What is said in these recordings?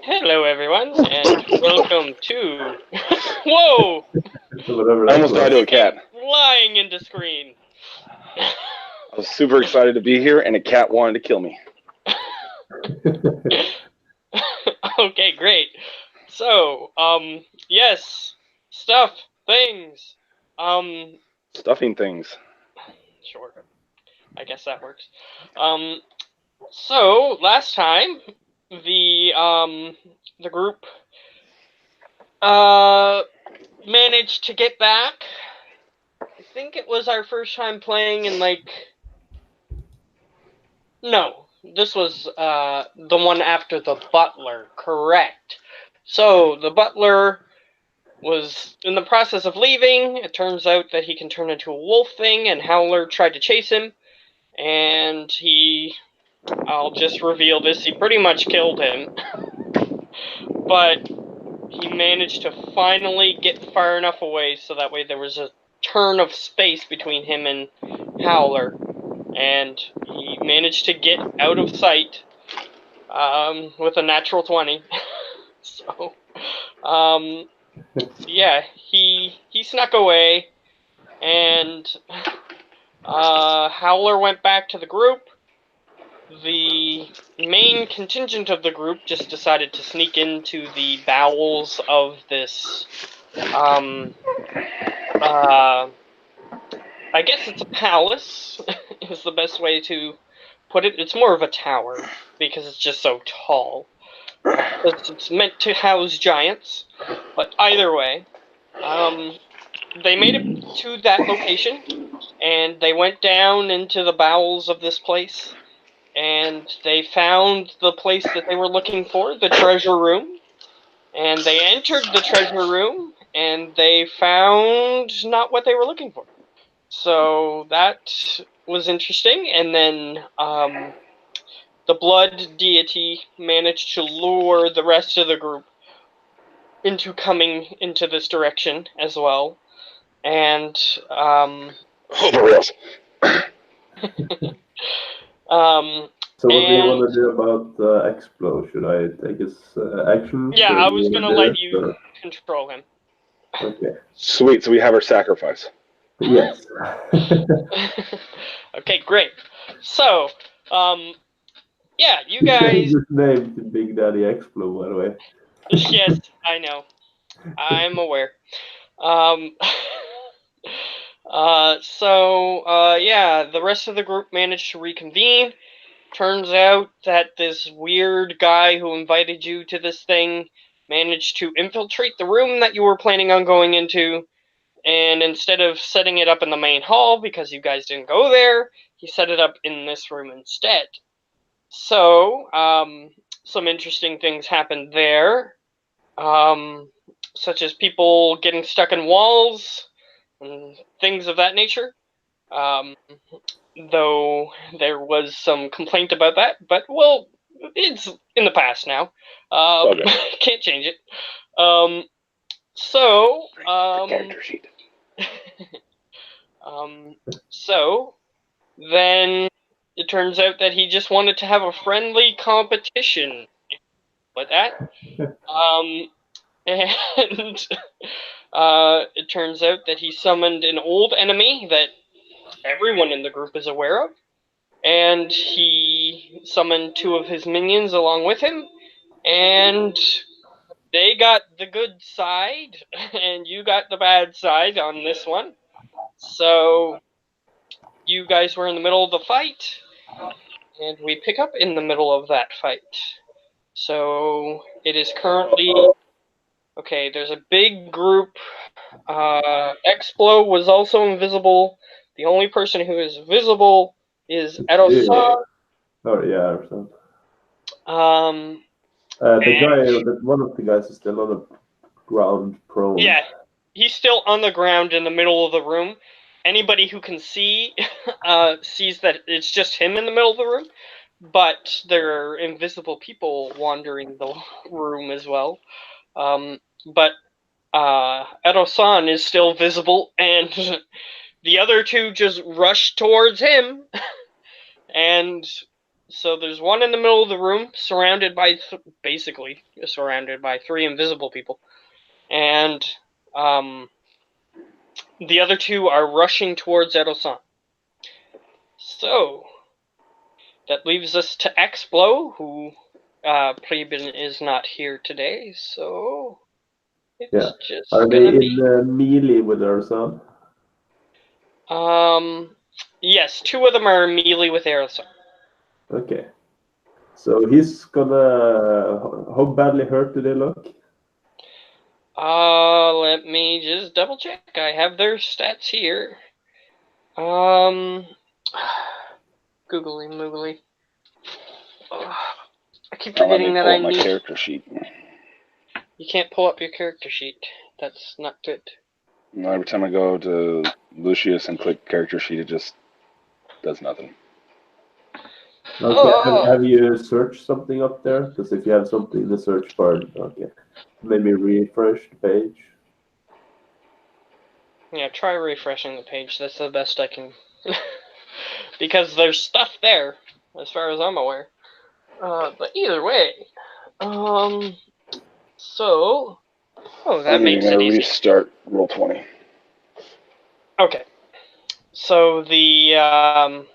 Hello, everyone, and welcome to. Whoa! Whatever I that almost was. died to a cat. Flying into screen. I was super excited to be here, and a cat wanted to kill me. Okay, great. So, yes, stuff, things. Um, Stuffing things. sure. I guess that works. So last time, the group managed to get back. I think it was our first time playing in like. No, this was the one after the butler, correct. So the butler was in the process of leaving. It turns out that he can turn into a wolf thing, and Howler tried to chase him, and I'll just reveal this, he pretty much killed him. But he managed to finally get far enough away so that way there was a turn of space between him and Howler. And he managed to get out of sight with a natural 20. So, yeah, he snuck away, and Howler went back to the group. The main contingent of the group just decided to sneak into the bowels of this, I guess it's a palace, is the best way to put it. It's more of a tower, because it's just so tall. It's meant to house giants, but either way, they made it to that location, and they went down into the bowels of this place, and they found the place that they were looking for, the treasure room, and they entered the treasure room, and they found not what they were looking for. So that was interesting, and then the blood deity managed to lure the rest of the group into coming into this direction as well. And Oh, for reals. So what do you and want to do about Explo? Should I take his actions? yeah, Or I do you was want gonna to do let it? you Or? control him. Okay. Sweet, so we have our sacrifice. Yes. Okay, great. So, yeah, you You guys. changed his name to Big Daddy Explo, by the way. Yes, I know. I'm aware. Um, yeah, the rest of the group managed to reconvene. Turns out that this weird guy who invited you to this thing managed to infiltrate the room that you were planning on going into, and instead of setting it up in the main hall because you guys didn't go there, he set it up in this room instead. So, some interesting things happened there, such as people getting stuck in walls and things of that nature. Um, though there was some complaint about that, but well, it's in the past now. Okay. Can't change it. Um, so, Character sheet. um, so then it turns out that he just wanted to have a friendly competition with that. And it turns out that he summoned an old enemy that everyone in the group is aware of, and he summoned two of his minions along with him, and they got the good side, and you got the bad side on this one. So you guys were in the middle of the fight, and we pick up in the middle of that fight. So it is currently okay. There's a big group. Explo was also invisible. The only person who is visible is Edosa. Oh yeah, or something. Um, The guy, one of the guys is still on the ground, prone. yeah, he's still on the ground in the middle of the room. Anybody who can see sees that it's just him in the middle of the room, but there are invisible people wandering the room as well. But Edo-san is still visible, and the other two just rush towards him, and So there's one in the middle of the room, basically surrounded by 3 invisible people, and the other 2 are rushing towards Edo-san. So that leaves us to X-Blow, who Preben is not here today, so it's Yeah. just Are they gonna be. in melee with our son? Yes, 2 of them are melee with Edo-san. Okay. So he's gonna. How badly hurt do they look? Let me just double check. I have their stats here. Googly moogly. I keep Now let me forgetting that pull I up my need. character sheet. You can't pull up your character sheet. That's not good. No, every time I go to Lucius and click character sheet, it just does nothing. Okay. Have you searched something up there? Because if you have something in the search bar, okay. Maybe refresh the page. Yeah, try refreshing the page. That's the best I can. Because there's stuff there, as far as I'm aware. But either way. So. Oh, that I'm even makes it gonna easy. restart Roll20. Okay. So the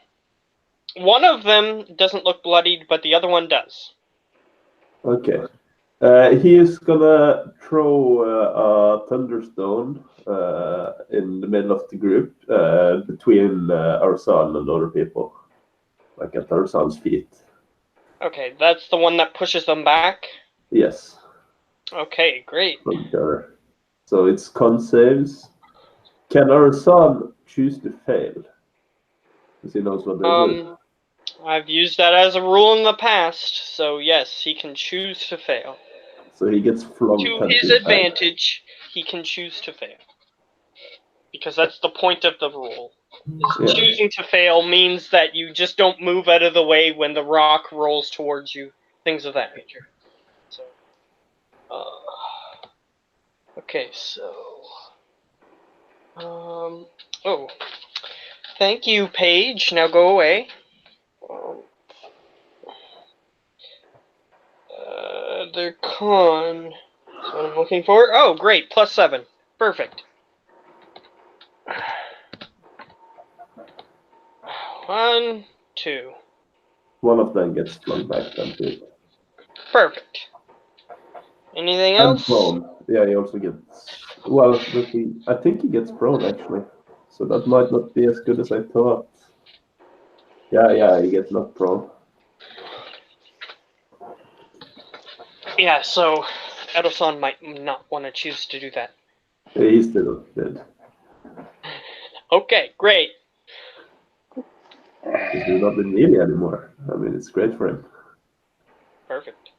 one of them doesn't look bloodied, but the other one does. Okay. He is gonna throw a thunderstone in the middle of the group between Arsan and other people, like at Arsan's feet. Okay, that's the one that pushes them back. Yes, Okay, great. from each other. So it's con saves. Can Arsan choose to fail? Because he knows what this is. I've used that as a rule in the past, so yes, he can choose to fail. So he gets flung To 10 his feet back. advantage, he can choose to fail. Because that's the point of the rule. Yeah. Choosing to fail means that you just don't move out of the way when the rock rolls towards you, things of that nature. So, okay, so, oh, thank you, Paige. Now go away. The con. That's what I'm looking for. Oh, great, +7. Perfect. 1, 2. One of them gets flung back 10 feet. Perfect. Anything And else? prone. Yeah, he also gets. Well, I think he gets prone actually. So that might not be as good as I thought. Yeah, he gets knocked prone. Yeah, so Edo-san might not want to choose to do that. Yeah, he's still dead. Okay, great. He's not in melee anymore. I mean, it's great for him. Perfect.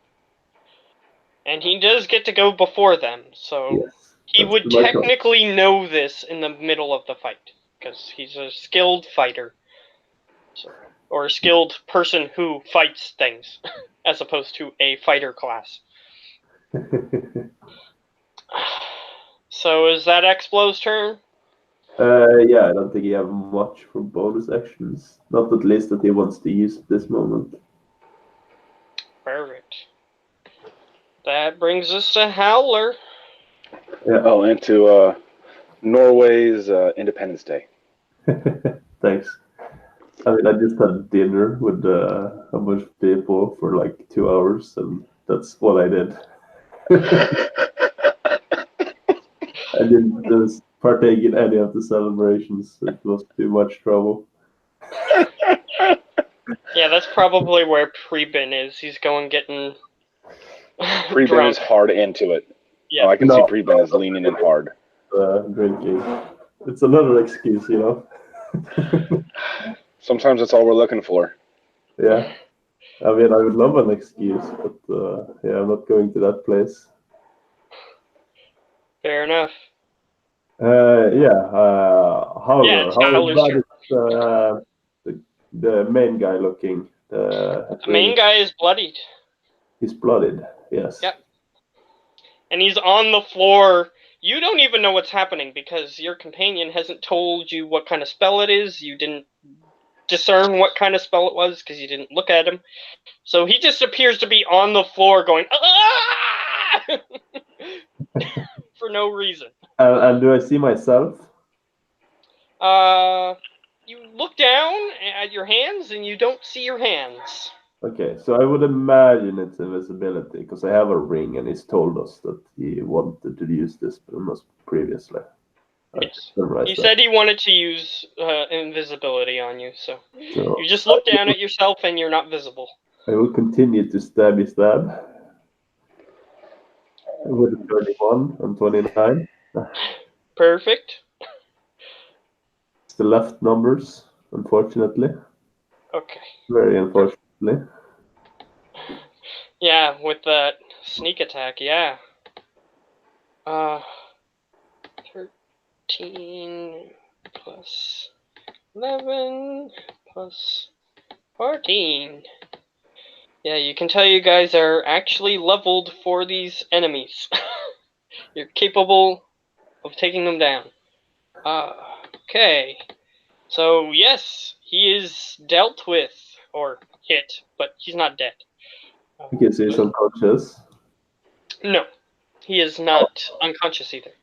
And he does get to go before them, so Yes. he That's would my thought. technically know this in the middle of the fight, because he's a skilled fighter. So, or a skilled person who fights things, as opposed to a fighter class. So is that X-Blow's turn? Yeah, I don't think he have much for bonus actions. Not at least that he wants to use at this moment. Perfect. That brings us to Howler. Yeah. Oh, into Norway's Independence Day. Thanks. I mean, I just had dinner with a bunch of people for like 2 hours, and that's what I did. I didn't just partake in any of the celebrations. It was too much trouble. Yeah, that's probably where Preben is. He's going getting Preben drunk. is hard into it. Yeah. Oh, I can see Preben is leaning in hard. Drinking. It's another excuse, you know. Sometimes that's all we're looking for. Yeah. I mean, I would love an excuse, but yeah, I'm not going to that place. Fair enough. Yeah. Yeah, Howler. it's How Howler's bad turn. is the main guy looking? The main guy is bloodied. He's blooded. Yes. Yep. And he's on the floor. You don't even know what's happening because your companion hasn't told you what kind of spell it is. You didn't discern what kind of spell it was because you didn't look at him. So he just appears to be on the floor going, ah! For no reason. And do I see myself? You look down at your hands and you don't see your hands. Okay, so I would imagine it's invisibility because I have a ring and he's told us that he wanted to use this previously. Yes. Right, He said he wanted to use invisibility on you, so you just look down at yourself and you're not visible. I will continue to stab. With a 31 and 29. Perfect. It's the left numbers, unfortunately. Okay. Very unfortunately. Yeah, with that sneak attack, yeah. 13 plus 11 plus 14. Yeah, you can tell you guys are actually leveled for these enemies. You're capable of taking them down. Okay. So, yes, he is dealt with, or hit, but he's not dead. Okay, so he's unconscious. No, he is not unconscious either.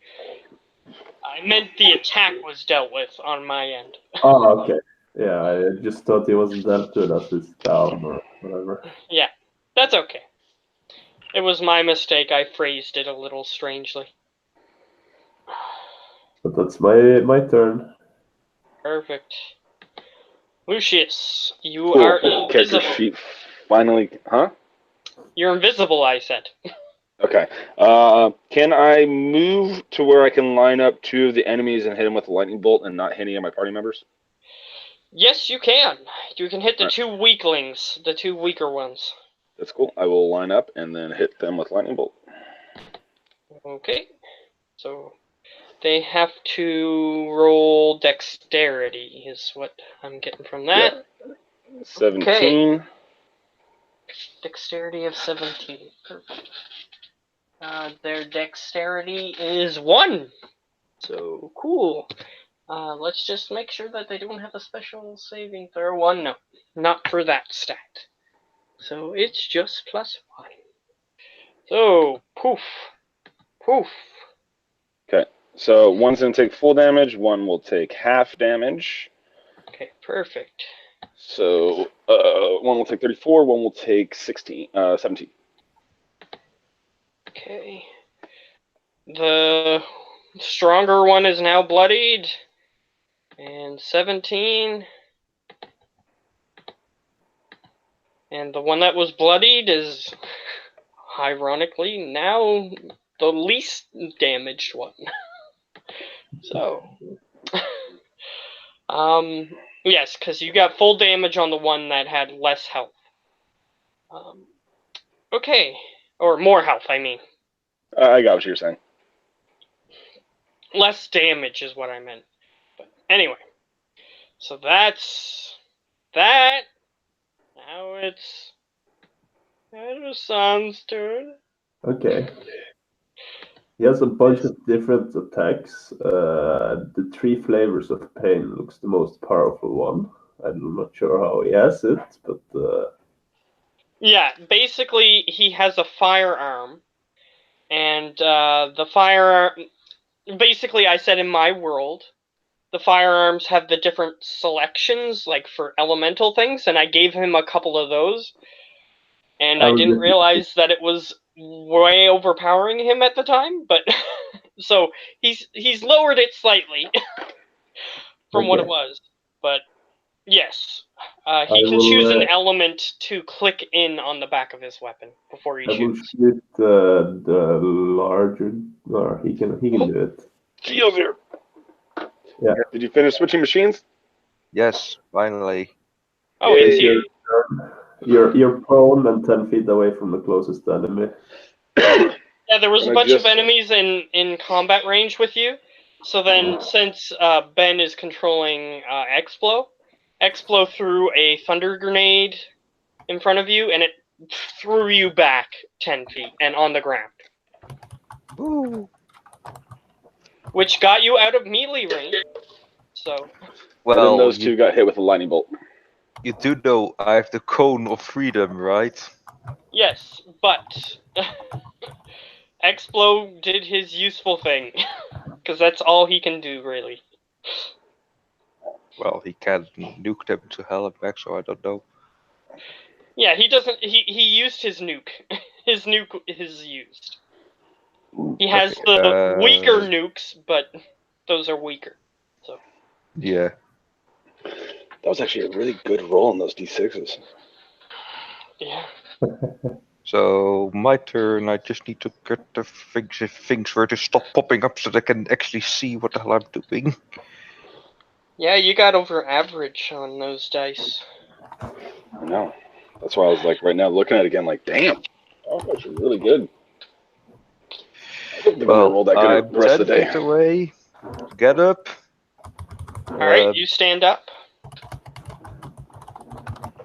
I meant the attack was dealt with on my end. Oh, okay. Yeah, I just thought he wasn't dealt with as it's down or whatever. Yeah, that's okay. It was my mistake. I phrased it a little strangely. But that's my turn. Perfect. Lucius, you Cool. are Character invisible. sheet finally, huh? You're invisible, I said. Okay. Can I move to where I can line up two of the enemies and hit them with a lightning bolt and not hit any of my party members? Yes, you can. You can hit the two weaklings, the two weaker ones. That's cool. I will line up and then hit them with lightning bolt. Okay. So they have to roll dexterity, is what I'm getting from that. Yeah. 17. Okay. Dexterity of 17. Perfect. Their dexterity is 1. So, cool. Let's just make sure that they don't have a special saving throw. 1, no. Not for that stat. So, it's just +1. So, poof. Poof. Okay. So one's going to take full damage, one will take half damage. Okay, perfect. So one will take 34, one will take 17. Okay. The stronger one is now bloodied. And 17. And the one that was bloodied is, ironically, now the least damaged one. So, yes, because you got full damage on the one that had less health. Okay, or more health, I mean. I got what you're saying. Less damage is what I meant. But anyway, so that's that. Now it's Edison's turn. Okay. He has a bunch of different attacks. The 3 flavors of pain looks the most powerful one. I'm not sure how he has it, but Yeah, basically he has a firearm, and the firearm. Basically, I said in my world, the firearms have the different selections, like for elemental things, and I gave him a couple of those, and I didn't realize that it was way overpowering him at the time, but so he's lowered it slightly from what it was, but yes, he can choose an element to click in on the back of his weapon before he shoots. I will shoot the larger, or he can do it. Geo's here. Yeah. Did you finish switching machines? Yes, finally. Oh, it's you. You're prone and 10 feet away from the closest enemy. Yeah, there was a bunch of enemies in combat range with you. So then, since Ben is controlling Explo threw a thunder grenade in front of you, and it threw you back 10 feet and on the ground. Ooh. Which got you out of melee range. So. Well, and then those two got hit with a lightning bolt. You do know I have the cone of freedom, right? Yes, but Explo did his useful thing. Because that's all he can do, really. Well, he can't nuke them to hell and back, so I don't know. Yeah, he doesn't. He used his nuke. His nuke is used. He has Okay, the weaker nukes, but those are weaker. So Yeah. That was actually a really good roll on those d6s. yeah. So my turn. I just need to get the things if things were to stop popping up so that I can actually see what the hell I'm doing. Yeah, you got over average on those dice. I know. That's why I was like, right now, looking at it again, like, damn, that was actually really good. I don't think I'm gonna roll that good I'm the rest 10 of the day. feet away. Get up. Alright, you stand up.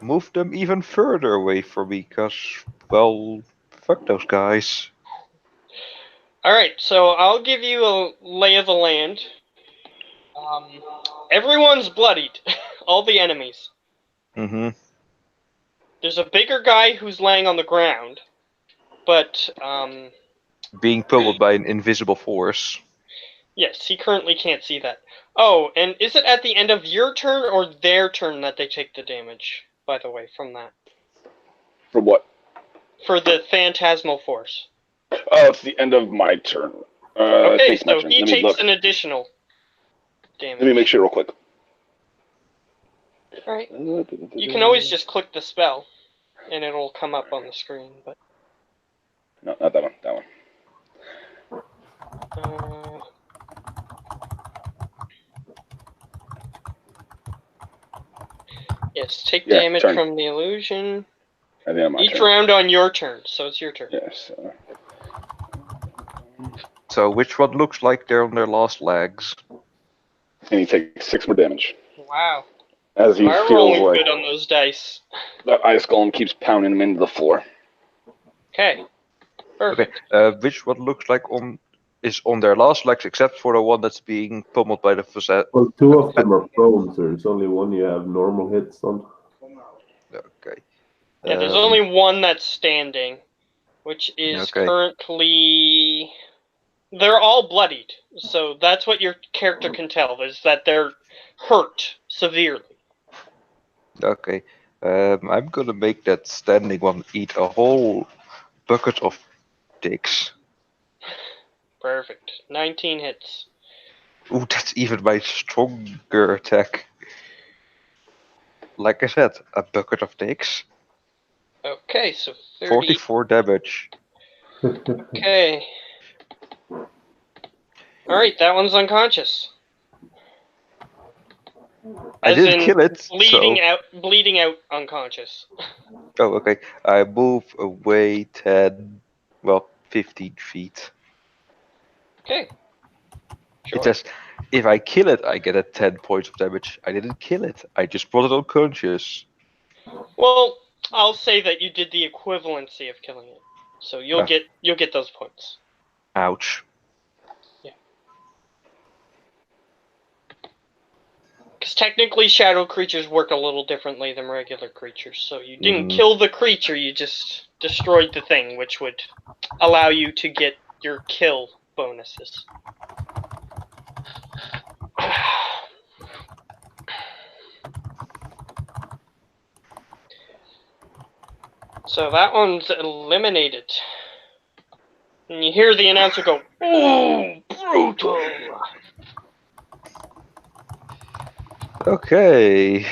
Move them even further away from me, cause, well, fuck those guys. Alright, so I'll give you a lay of the land. Everyone's bloodied. All the enemies. Mm-hmm. There's a bigger guy who's laying on the ground, but Being pummeled by an invisible force. yes, he currently can't see that. Oh, and is it at the end of your turn or their turn that they take the damage, by the way, from that? For what? For the phantasmal force. Oh, it's the end of my turn. I Okay, think my so turn. he Let me takes look. an additional damage. Let me make sure real quick. Alright. You can always just click the spell, and it'll come up on the screen, but... No, not that one. That one. Yes, take Yeah, damage turn. from the illusion. At the end of my Each turn. round on your turn, so it's your turn. Yes. So which one looks like they're on their last legs? And he takes 6 more damage. Wow. As he You are feels rolling like good on those dice. that ice golem keeps pounding him into the floor. Okay. Perfect. Okay. Which one looks like is on their last legs, except for the one that's being pummeled by the facet? Well, two of them are prone, so there's only one you have normal hits on. Okay. Yeah, there's only one that's standing, which is Okay. currently... They're all bloodied, so that's what your character can tell, is that they're hurt severely. Okay. I'm gonna make that standing one eat a whole bucket of dicks. Perfect. 19 hits. Ooh, that's even my stronger attack. Like I said, a bucket of dicks. Okay, so 30. 44 damage. Okay. Alright, that one's unconscious. I didn't kill it, Bleeding out unconscious. Oh, okay. I move away 10, 15 feet. Okay. Sure. It says, if I kill it, I get a 10 points of damage. I didn't kill it. I just brought it unconscious. Well, I'll say that you did the equivalency of killing it. So you'll get those points. Ouch. Yeah. Because technically shadow creatures work a little differently than regular creatures. So you didn't kill the creature, you just destroyed the thing, which would allow you to get your kill bonuses. So that one's eliminated. And you hear the announcer go, "Ooh, brutal!" Okay.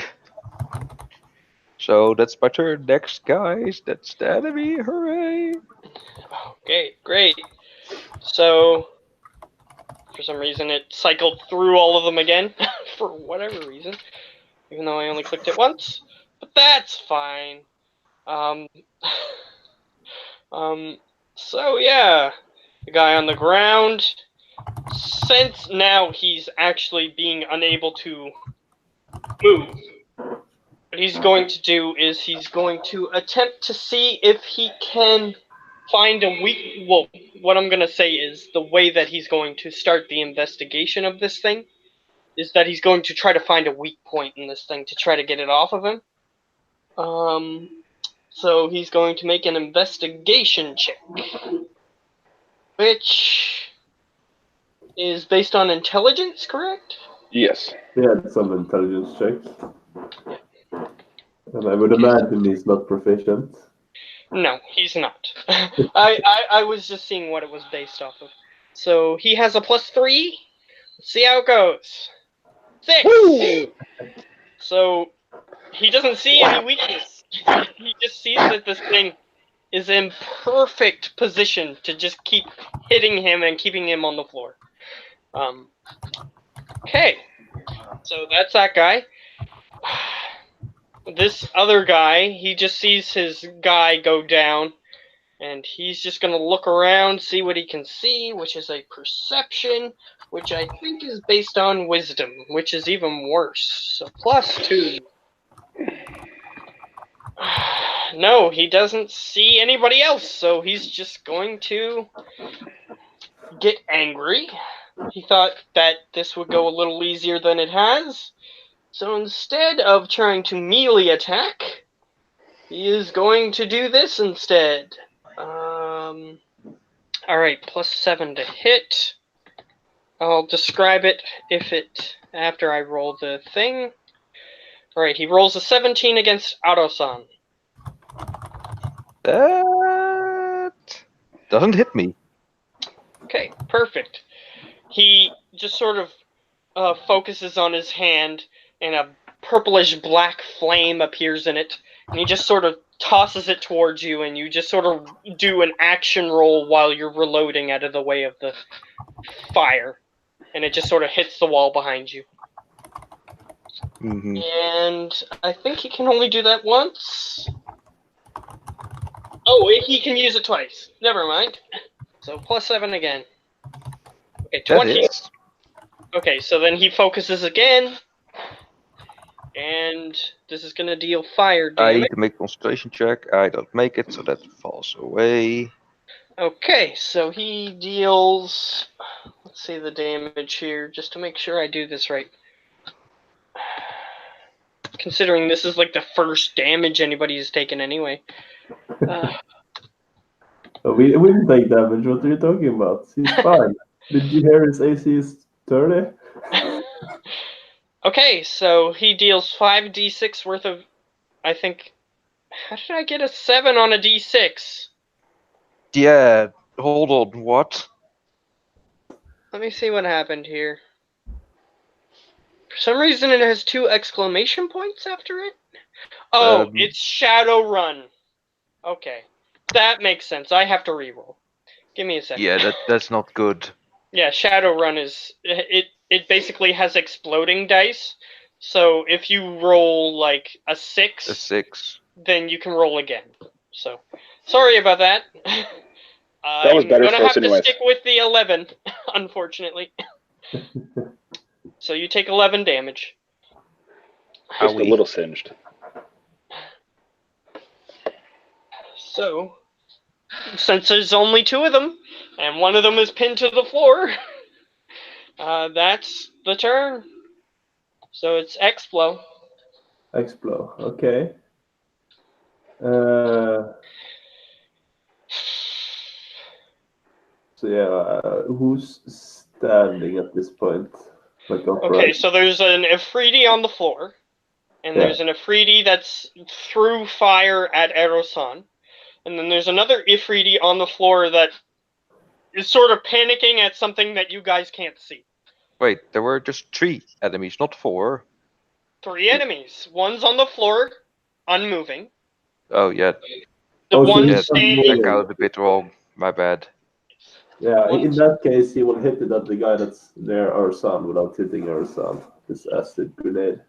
So that's my turn. Next, guys. That's the enemy. Hooray! Okay, great. So, for some reason, it cycled through all of them again, for whatever reason, even though I only clicked it once. But that's fine. So yeah, the guy on the ground, since now he's actually being unable to move, what he's going to do is he's going to attempt to see if he can find a weak... Well, what I'm going to say is the way that he's going to start the investigation of this thing is that he's going to try to find a weak point in this thing to try to get it off of him. So he's going to make an investigation check, which is based on intelligence, correct? Yes. He had some intelligence check. And I would imagine he's not proficient. No, he's not. I was just seeing what it was based off of. So he has a +3. Let's see how it goes. 6. Woo! So he doesn't see any weakness. He just sees that this thing is in perfect position to just keep hitting him and keeping him on the floor. Okay, so that's that guy. This other guy, he just sees his guy go down, and he's just gonna look around, see what he can see, which is a perception, which I think is based on wisdom, which is even worse. So +2. No, he doesn't see anybody else, so he's just going to get angry. He thought that this would go a little easier than it has, so instead of trying to melee attack, he is going to do this instead. Alright, +7 to hit. I'll describe it after I roll the thing. Alright, he rolls a 17 against Ado-san. That doesn't hit me. Okay, perfect. He just sort of focuses on his hand, and a purplish black flame appears in it, and he just sort of tosses it towards you, and you just sort of do an action roll while you're reloading out of the way of the fire, and it just sort of hits the wall behind you. Mm-hmm. And I think he can only do that once. Oh, he can use it twice. Never mind. So +7 again. Okay, That 20. hits. Okay, so then he focuses again, and this is gonna deal fire I damage. need to make a concentration check. I don't make it, so that falls away. Okay, so he deals. Let's see the damage here, just to make sure I do this right. Considering this is like the first damage anybody has taken anyway. We didn't take damage. What are you talking about? He's fine. Did you hear his AC is 30? Okay, so he deals 5d6 worth of. I think. How did I get a 7 on a d6? Yeah, hold on, what? Let me see what happened here. For some reason, it has 2 exclamation points after it. Oh, it's Shadowrun. Okay, that makes sense. I have to reroll. Give me a second. Yeah, that's not good. Yeah, Shadowrun is it basically has exploding dice. So if you roll like a 6, A 6. then you can roll again. So sorry about that. That was better I'm gonna for us have to anyways. stick with the 11, unfortunately. So you take 11 damage. Just a Owie. little singed. So since there's only 2 of them, and one of them is pinned to the floor, that's the turn. So it's Explo. Explo. Okay. So yeah, who's standing at this point? Like upright? Okay, so there's an Ifriti on the floor, and there's an Ifriti that's threw fire at Erosan, and then there's another Ifriti on the floor that is sort of panicking at something that you guys can't see. Wait, there were just 3 enemies, not 4. 3 enemies. One's on the floor, unmoving. Oh, yeah. The Oh, so one he's I standing. counted a bit wrong. My bad. Yeah, in One's- that case, he will hit it at the guy that's near our son without hitting our son. This acid grenade.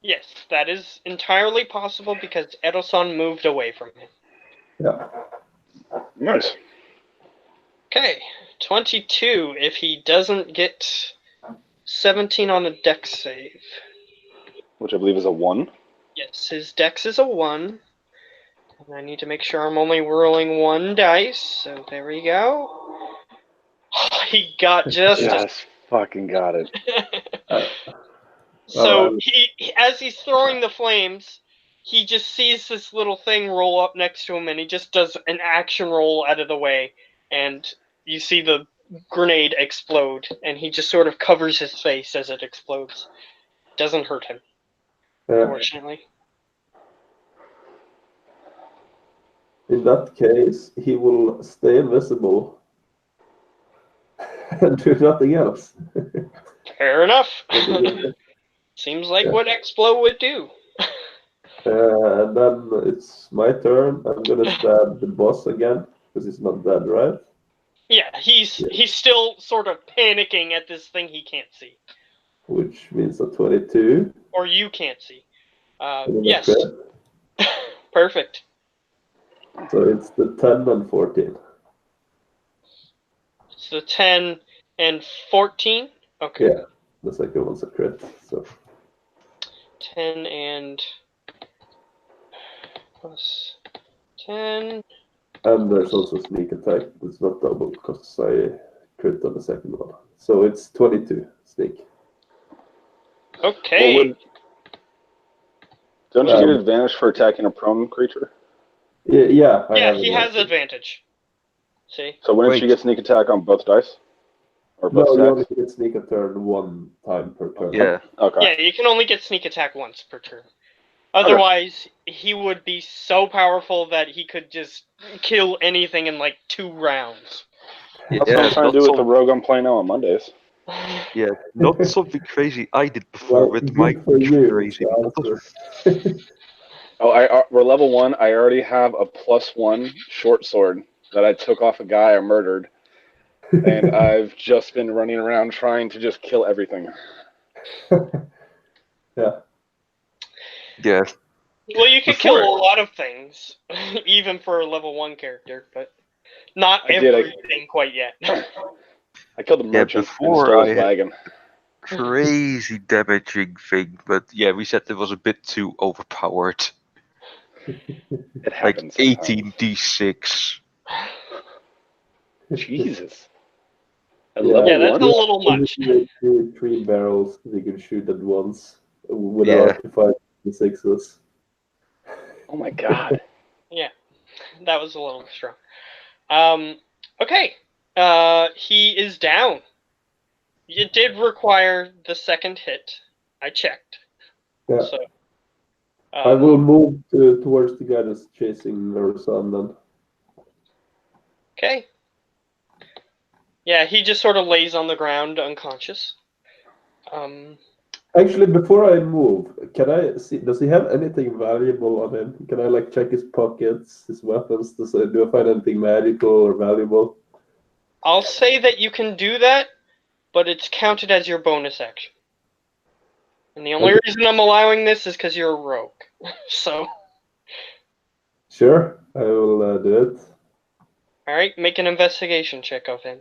Yes, that is entirely possible because Erosan moved away from him. Yeah. Nice. Okay, 22 if he doesn't get 17 on a dex save. Which I believe is a 1. Yes, his dex is a 1. And I need to make sure I'm only rolling 1 dice, so there we go. He got just Yes, fucking got it. So he as he's throwing the flames, he just sees this little thing roll up next to him, and he just does an action roll out of the way, and you see the grenade explode, and he just sort of covers his face as it explodes. Doesn't hurt him, fortunately. In that case, he will stay invisible and do nothing else. Fair enough. Seems like what Explo would do. And then it's my turn. I'm gonna stab the boss again because he's not dead, right? Yeah, he's still sort of panicking at this thing he can't see, Which means a 22. or you can't see. And then a Yes, crit. perfect. So it's the 10 and 14. It's the 10 and 14. Okay. Yeah, the second one's a crit. So 10 and plus 10. and there's also sneak attack. It's not double because I crit on the second one. So it's 22 sneak. Okay. Well, don't you get advantage for attacking a prone creature? Yeah. Yeah, he has advantage. See? So wouldn't you get sneak attack on both dice? Or both No, you only stacks? get sneak a turn one time per turn. Yeah. Okay. Yeah, you can only get sneak attack once per turn. Otherwise, he would be so powerful that he could just kill anything in like 2 rounds. That's what I'm trying to do with the rogue I'm playing now on Mondays. Yeah, not something crazy I did before Well, with my good for you, crazy model. Oh, we're level 1. I already have a +1 short sword that I took off a guy I murdered. And I've just been running around trying to just kill everything. Yeah. Yeah. Well, you could Before- kill a lot of things, even for a level 1 character, but not I did, everything quite yet. I killed the merchant and before stole his I had- wagon. Crazy damaging thing, but yeah, we said it was a bit too overpowered. It Like happens sometimes. 18d6. Jesus. At Yeah. level Yeah, that's 1? a little much. Three barrels you can shoot at once without the 5d6s. Oh my god. Yeah, that was a little strong. Okay, he is down. It did require the second hit. I checked. Yeah. So, I will move towards the guy that's chasing our son then. Okay. Yeah, he just sort of lays on the ground unconscious. Actually, before I move, can I see? Does he have anything valuable on him? Can I like check his pockets, his weapons? Do I find anything magical or valuable? I'll say that you can do that, but it's counted as your bonus action. And the only reason I'm allowing this is because you're a rogue. So, Sure, I will do it. alright, make an investigation check of him.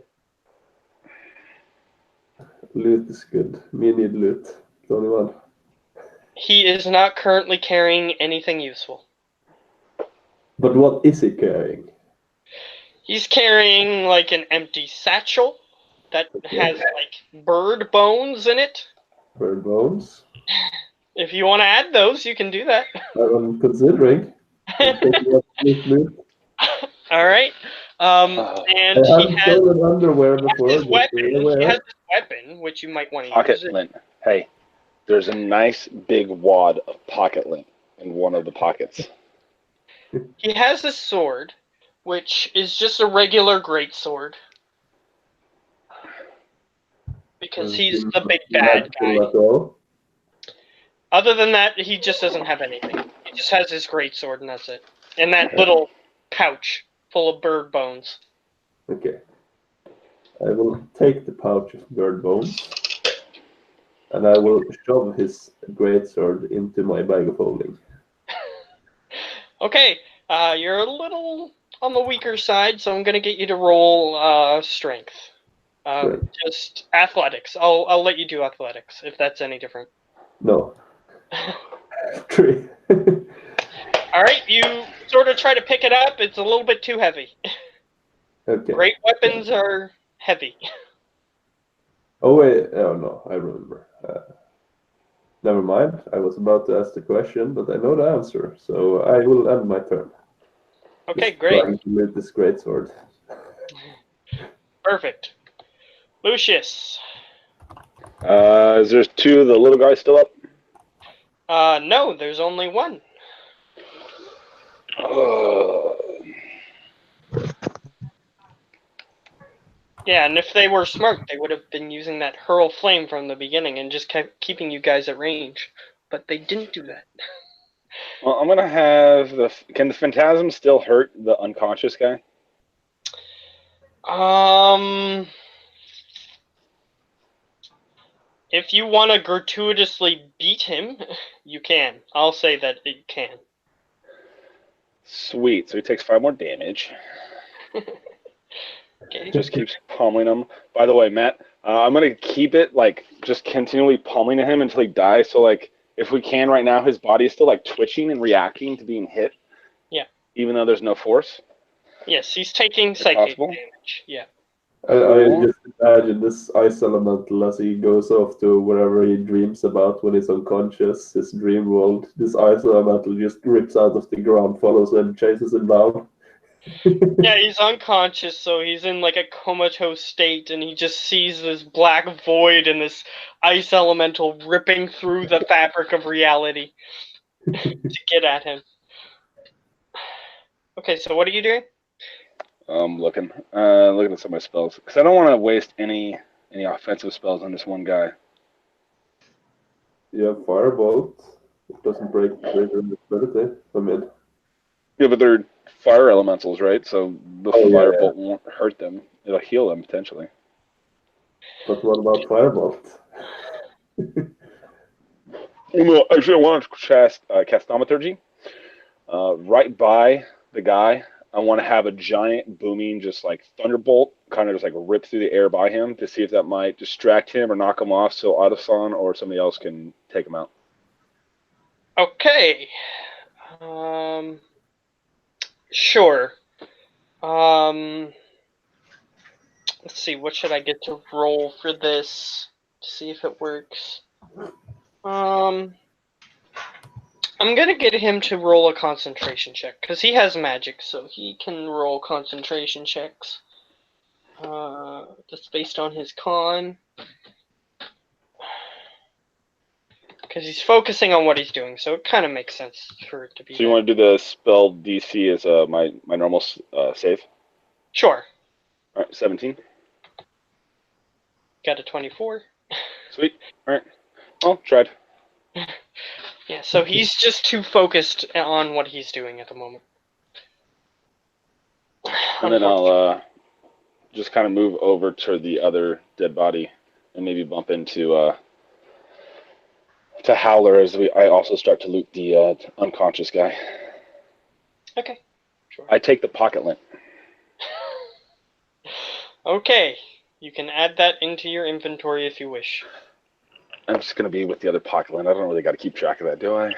Loot is good. Me need loot. 21. He is not currently carrying anything useful. But what is he carrying? He's carrying like an empty satchel that has like bird bones in it. Bird bones? If you want to add those, you can do that. I'm considering. Loot. All right. And I he have has stolen underwear before. his but weapon. you're He aware. has his weapon, which you might want to Pocket use. lint. Hey, there's a nice big wad of pocket lint in one of the pockets. He has his sword, which is just a regular great sword. Because he's the big bad guy. At all. Other than that, he just doesn't have anything. He just has his great sword, and that's it. And that little pouch full of bird bones. Okay. I will take the pouch of bird bones, and I will shove his greatsword into my bag of holding. Okay, you're a little on the weaker side, so I'm gonna get you to roll strength. Strength. Just athletics. I'll let you do athletics if that's any different. No. 3. All right, you sort of try to pick it up. It's a little bit too heavy. Okay. Great weapons are heavy. Oh wait. Oh no, I remember. Never mind. I was about to ask the question, but I know the answer, so I will end my turn. Okay, Just great. trying to loot this greatsword. Perfect. Lucius. Is there two of the little guys still up? No, there's only one. Yeah, and if they were smart, they would have been using that hurl flame from the beginning and just kept keeping you guys at range. But they didn't do that. Well, I'm gonna have the. Can the phantasm still hurt the unconscious guy? If you want to gratuitously beat him, you can. I'll say that it can. Sweet. So he takes 5 more damage. Okay. Just keeps pummeling him. By the way, Matt, I'm gonna keep it like just continually pummeling him until he dies. So like, if we can right now, his body is still like twitching and reacting to being hit. Yeah. Even though there's no force. Yes, he's taking If psychic possible. damage. Yeah. I Cool. just imagine this ice elemental as he goes off to wherever he dreams about when he's unconscious, his dream world. This ice elemental just rips out of the ground, follows him, chases him down. Yeah, he's unconscious, so he's in like a comatose state, and he just sees this black void and this ice elemental ripping through the fabric of reality to get at him. Okay, so what are you doing? Looking at some of my spells because I don't want to waste any offensive spells on this one guy. You have Firebolt. It doesn't break trigger invisibility. I mean, Yeah, but they're fire elementals, right? So the oh yeah, firebolt won't hurt them. It'll heal them potentially. but what about Firebolt? Well, actually, I want to cast Thaumaturgy. Right by the guy, I want to have a giant booming, just like thunderbolt, kind of just like rip through the air by him to see if that might distract him or knock him off, so Autoson or somebody else can take him out. Okay. Sure. Let's see, what should I get to roll for this to see if it works? I'm gonna get him to roll a concentration check because he has magic, so he can roll concentration checks. That's based on his con. Because he's focusing on what he's doing, so it kind of makes sense for it to be So you that. want to do the spell DC as my normal save? Sure. All right, 17. Got a 24. Sweet. All right. Well, tried. Yeah, so he's just too focused on what he's doing at the moment. And then I'll just kind of move over to the other dead body and maybe bump into to Howler as I also start to loot the unconscious guy. Okay, sure. I take the pocket lint. Okay, you can add that into your inventory if you wish. I'm just going to be with the other pocket lint. I don't really got to keep track of that, do I?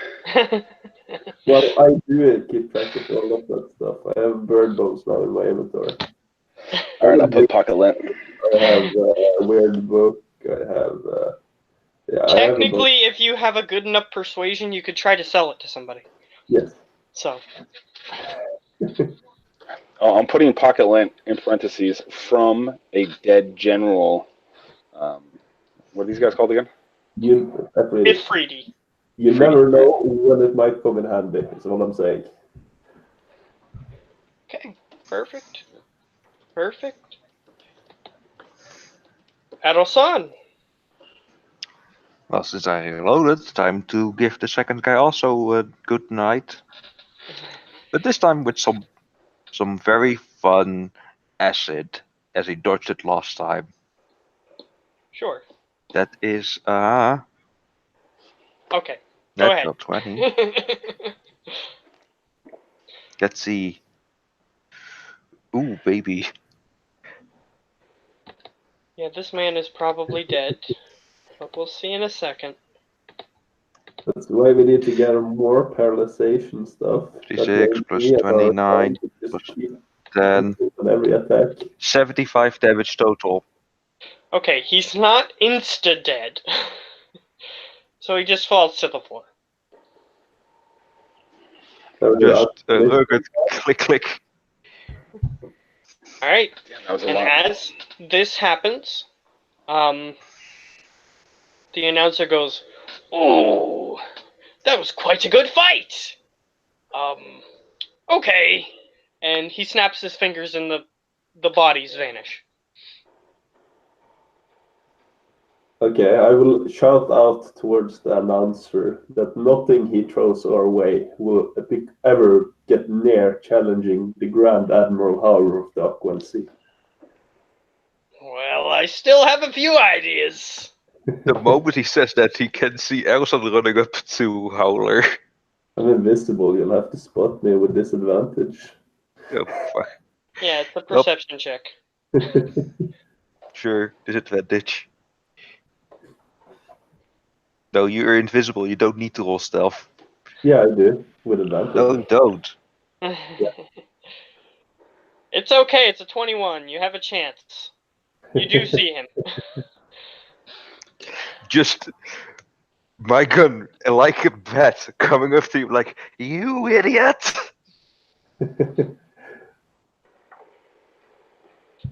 Well, I do keep track of all of that stuff. I have bird bones now in my inventory. All right, I'll put pocket lint. I have a weird book. I have, I have a book. Technically, if you have a good enough persuasion, you could try to sell it to somebody. Yes. So. I'm putting pocket lint in parentheses from a dead general. What are these guys called again? Ifriti. You never know when it might come in handy, is what I'm saying. Okay, perfect. Perfect. Adelson. Well, since I loaded, time to give the second guy also a good night. But this time with some very fun acid, as he dodged it last time. Sure. That is Okay. Go ahead. natural 20. Let's see. Ooh, baby. Yeah, this man is probably dead, but we'll see in a second. That's why we need to get more paralyzation stuff. 36 plus 29 plus 10. On every attack. 75 damage total. Okay, he's not insta-dead. So he just falls to the floor. Just a rugged click click. All right. Damn, that was a And lot. as this happens, the announcer goes, "Oh, that was quite a good fight. Okay." And he snaps his fingers and the bodies vanish. Okay, I will shout out towards the announcer that nothing he throws our way will ever get near challenging the Grand Admiral Howler of the Aquan Sea. Well, I still have a few ideas. The moment he says that, he can see Elson running up to Howler. I'm invisible, you'll have to spot me with disadvantage. Oh, fuck. Yeah, it's a perception check. Sure, disadvantage. No, you're invisible. You don't need to roll stealth. Yeah, I do, with advantage. No, you don't. It's okay, it's a 21. You have a chance. You do see him. Just my gun, like a bat, coming up to you like, you idiot!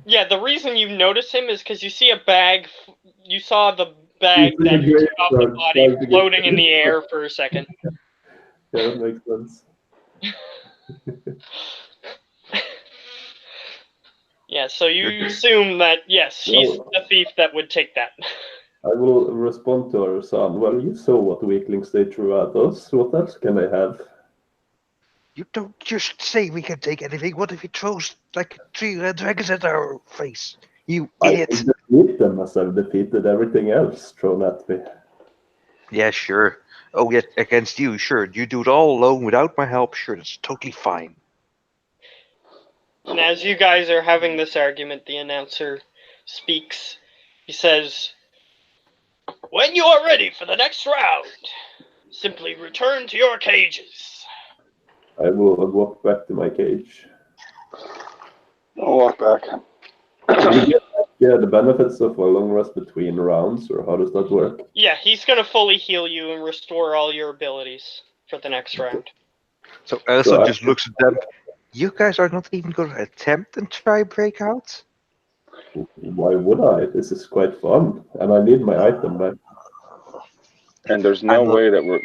Yeah, the reason you notice him is because you see a bag. You saw the bag You see that the took grave off the start body trying to get- floating in the air for a second. Yeah, that makes sense. Yeah, so you assume that, yes, he's the thief that would take that. I will respond to our son. Well, you saw what weaklings they threw at us. What else can I have? You don't just say we can take anything. What if he throws like 3 red dragons at our face? You I idiot! can defeat them as I've defeated everything else thrown at me. Yeah, sure. Oh, yeah, against you, sure. You do it all alone without my help, sure, that's totally fine. And as you guys are having this argument, the announcer speaks. He says, "When you are ready for the next round, simply return to your cages." I will walk back to my cage. I'll walk back. Yeah, the benefits of a long rest between rounds, or how does that work? Yeah, he's gonna fully heal you and restore all your abilities for the next round. So Elsa just looks at them. You guys are not even going to attempt and try break out? Why would I? This is quite fun, and I need my item back. And there's no way that we're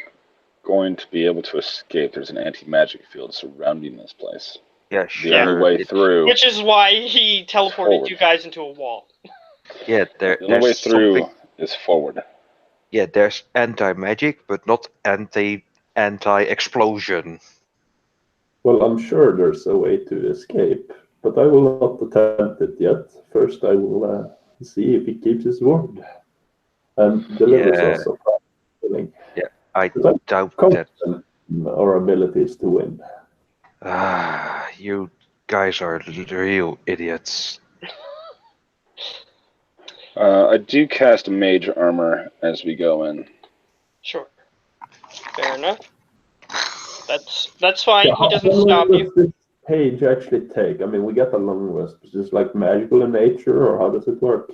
going to be able to escape. There's an anti-magic field surrounding this place. Yeah, The only way through. Which is why he teleported Forward. you guys into a wall. Yeah, The only way there's through something. is forward. Yeah, there's anti-magic, but not anti-explosion. Well, I'm sure there's a way to escape, but I will not attempt it yet. First, I will see if he keeps his word and delivers us a feeling. Yeah, I But I'm doubt that. confident in our abilities to win. You guys are real idiots. I do cast Mage Armor as we go in. Sure. Fair enough. That's fine. Yeah, He doesn't how long stop does you. this page actually take? I mean, we get a long rest. Is this like magical in nature, or how does it work?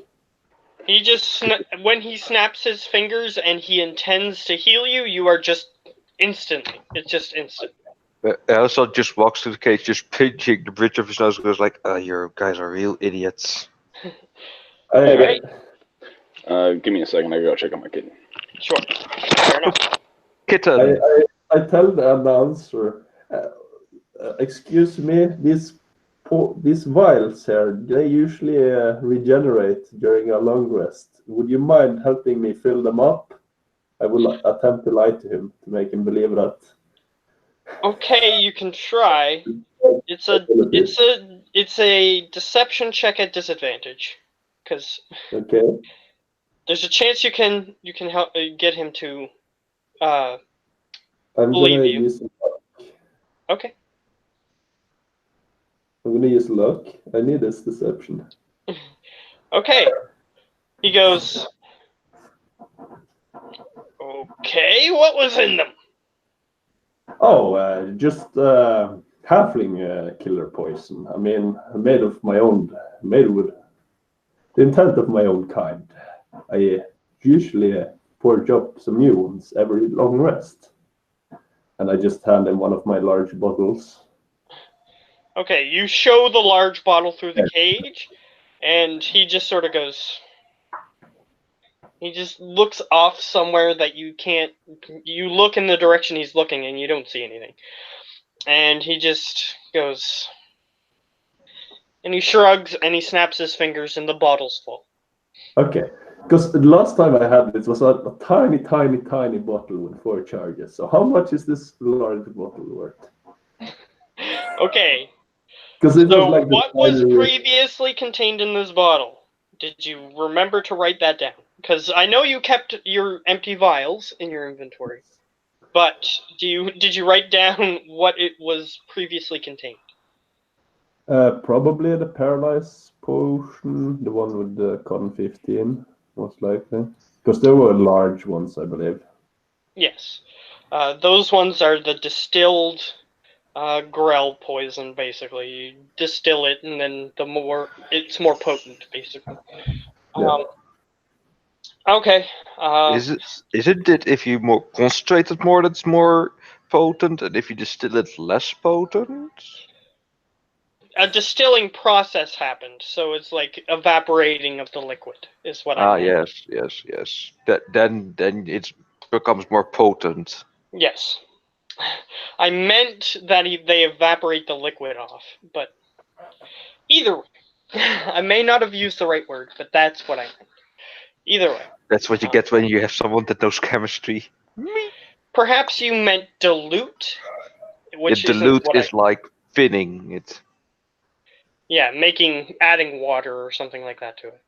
He just when he snaps his fingers and he intends to heal you, you are just instantly. It's just instant. Elsa just walks to the cage, just pinching the bridge of his nose, and goes like, "You guys are real idiots." Hey, give me a second. I gotta go check on my kitten. Sure. Fair enough. Kitten. I tell the announcer, excuse me, these vials here, they usually regenerate during a long rest. Would you mind helping me fill them up? I will attempt to lie to him to make him believe that. Okay, you can try. It's a deception check at disadvantage, because Okay. there's a chance you can help get him to I'm believe gonna you. use luck. Okay. I'm gonna use luck. I need this deception. Okay. He goes, "Okay, what was in them?" Oh, just halfling killer poison. I mean, made with the intent of my own kind. I usually forge up some new ones every long rest. And I just hand him one of my large bottles. Okay, you show the large bottle through the cage, and he just sort of goes. He just looks off somewhere that you can't. You look in the direction he's looking, and you don't see anything. And he just goes. And he shrugs and he snaps his fingers, and the bottle's full. Okay. Because the last time I had it was a tiny, tiny, tiny bottle with 4 charges. So how much is this large bottle worth? Okay. Because it was So like what was previously contained in this bottle? Did you remember to write that down? Because I know you kept your empty vials in your inventory, but did you write down what it was previously contained? Probably the paralyze potion, the one with the con 15, most likely. Because there were large ones, I believe. Yes. Those ones are the distilled Grell poison, basically. You distill it, and then it's more potent, basically. Yeah. Okay. Is it that if you more concentrate it more, that's more potent, and if you distill it, less potent? A distilling process happened, so it's like evaporating of the liquid, is what I meant. Yes. Then it becomes more potent. Yes. I meant that they evaporate the liquid off, but either way. I may not have used the right word, but that's what I meant. Either way. That's what you get when you have someone that knows chemistry. Perhaps you meant dilute, which isn't Dilute what is like thinning it. Yeah, adding water or something like that to it.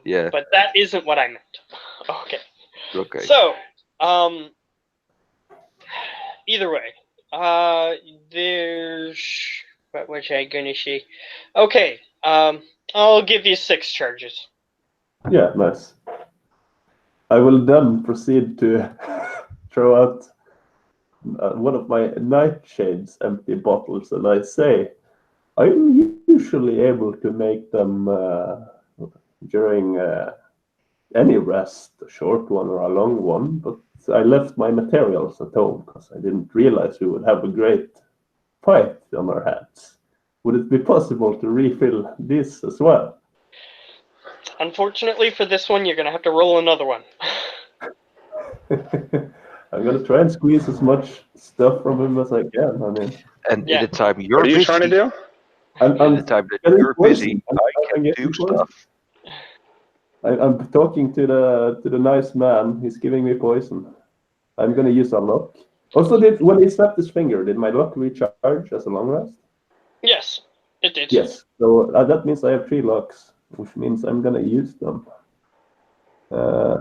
Yeah. But that isn't what I meant. Okay. Okay. So, either way, there's what was I gonna say? Okay, I'll give you 6 charges. Yeah, nice. I will then proceed to throw out one of my nightshade's empty bottles, and I say, I'm usually able to make them during any rest, a short one or a long one, but I left my materials at home because I didn't realize we would have a great fight on our hands. Would it be possible to refill this as well? Unfortunately for this one, you're gonna have to roll another one. I'm gonna try and squeeze as much stuff from him as I can. I mean, And Yeah. in the time you're What are you busy, trying to do? I'm in the time that getting you're busy, poisoned. I can getting do poisoned. stuff. I'm talking to the nice man. He's giving me poison. I'm gonna use a luck. Also, when he snapped his finger, did my luck recharge as a long rest? Yes, it did. Yes. So that means I have 3 lucks, which means I'm gonna use them.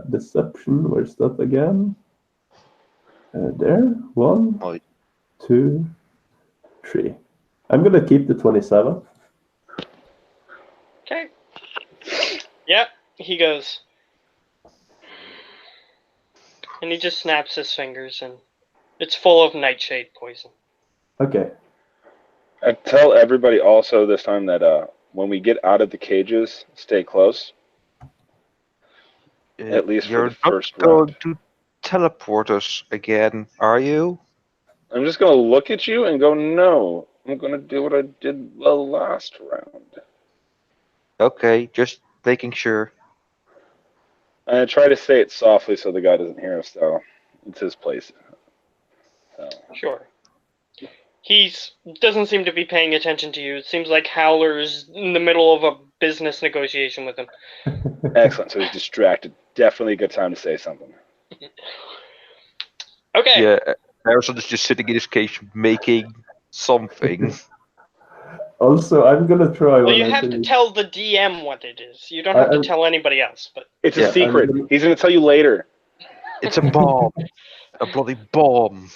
Deception. Where's that again? There. 1, Oh. 2, 3. I'm gonna keep the 27. Okay. Yep. He goes, and he just snaps his fingers, and it's full of nightshade poison. Okay. I tell everybody also this time that when we get out of the cages, stay close. At least for You're the not first going round. to teleport us again, are you? I'm just gonna look at you and go, no. I'm gonna do what I did the last round. Okay, just making sure. I try to say it softly so the guy doesn't hear us, though. It's his place. So. Sure. He doesn't seem to be paying attention to you. It seems like Howler's in the middle of a business negotiation with him. Excellent. So he's distracted. Definitely a good time to say something. Okay. Yeah, Harrison is just sitting in his cage making something. Also, I'm gonna try. Well, you have to tell the DM what it is. You don't have to tell anybody else. But it's a secret. He's gonna tell you later. It's a bomb. A bloody bomb.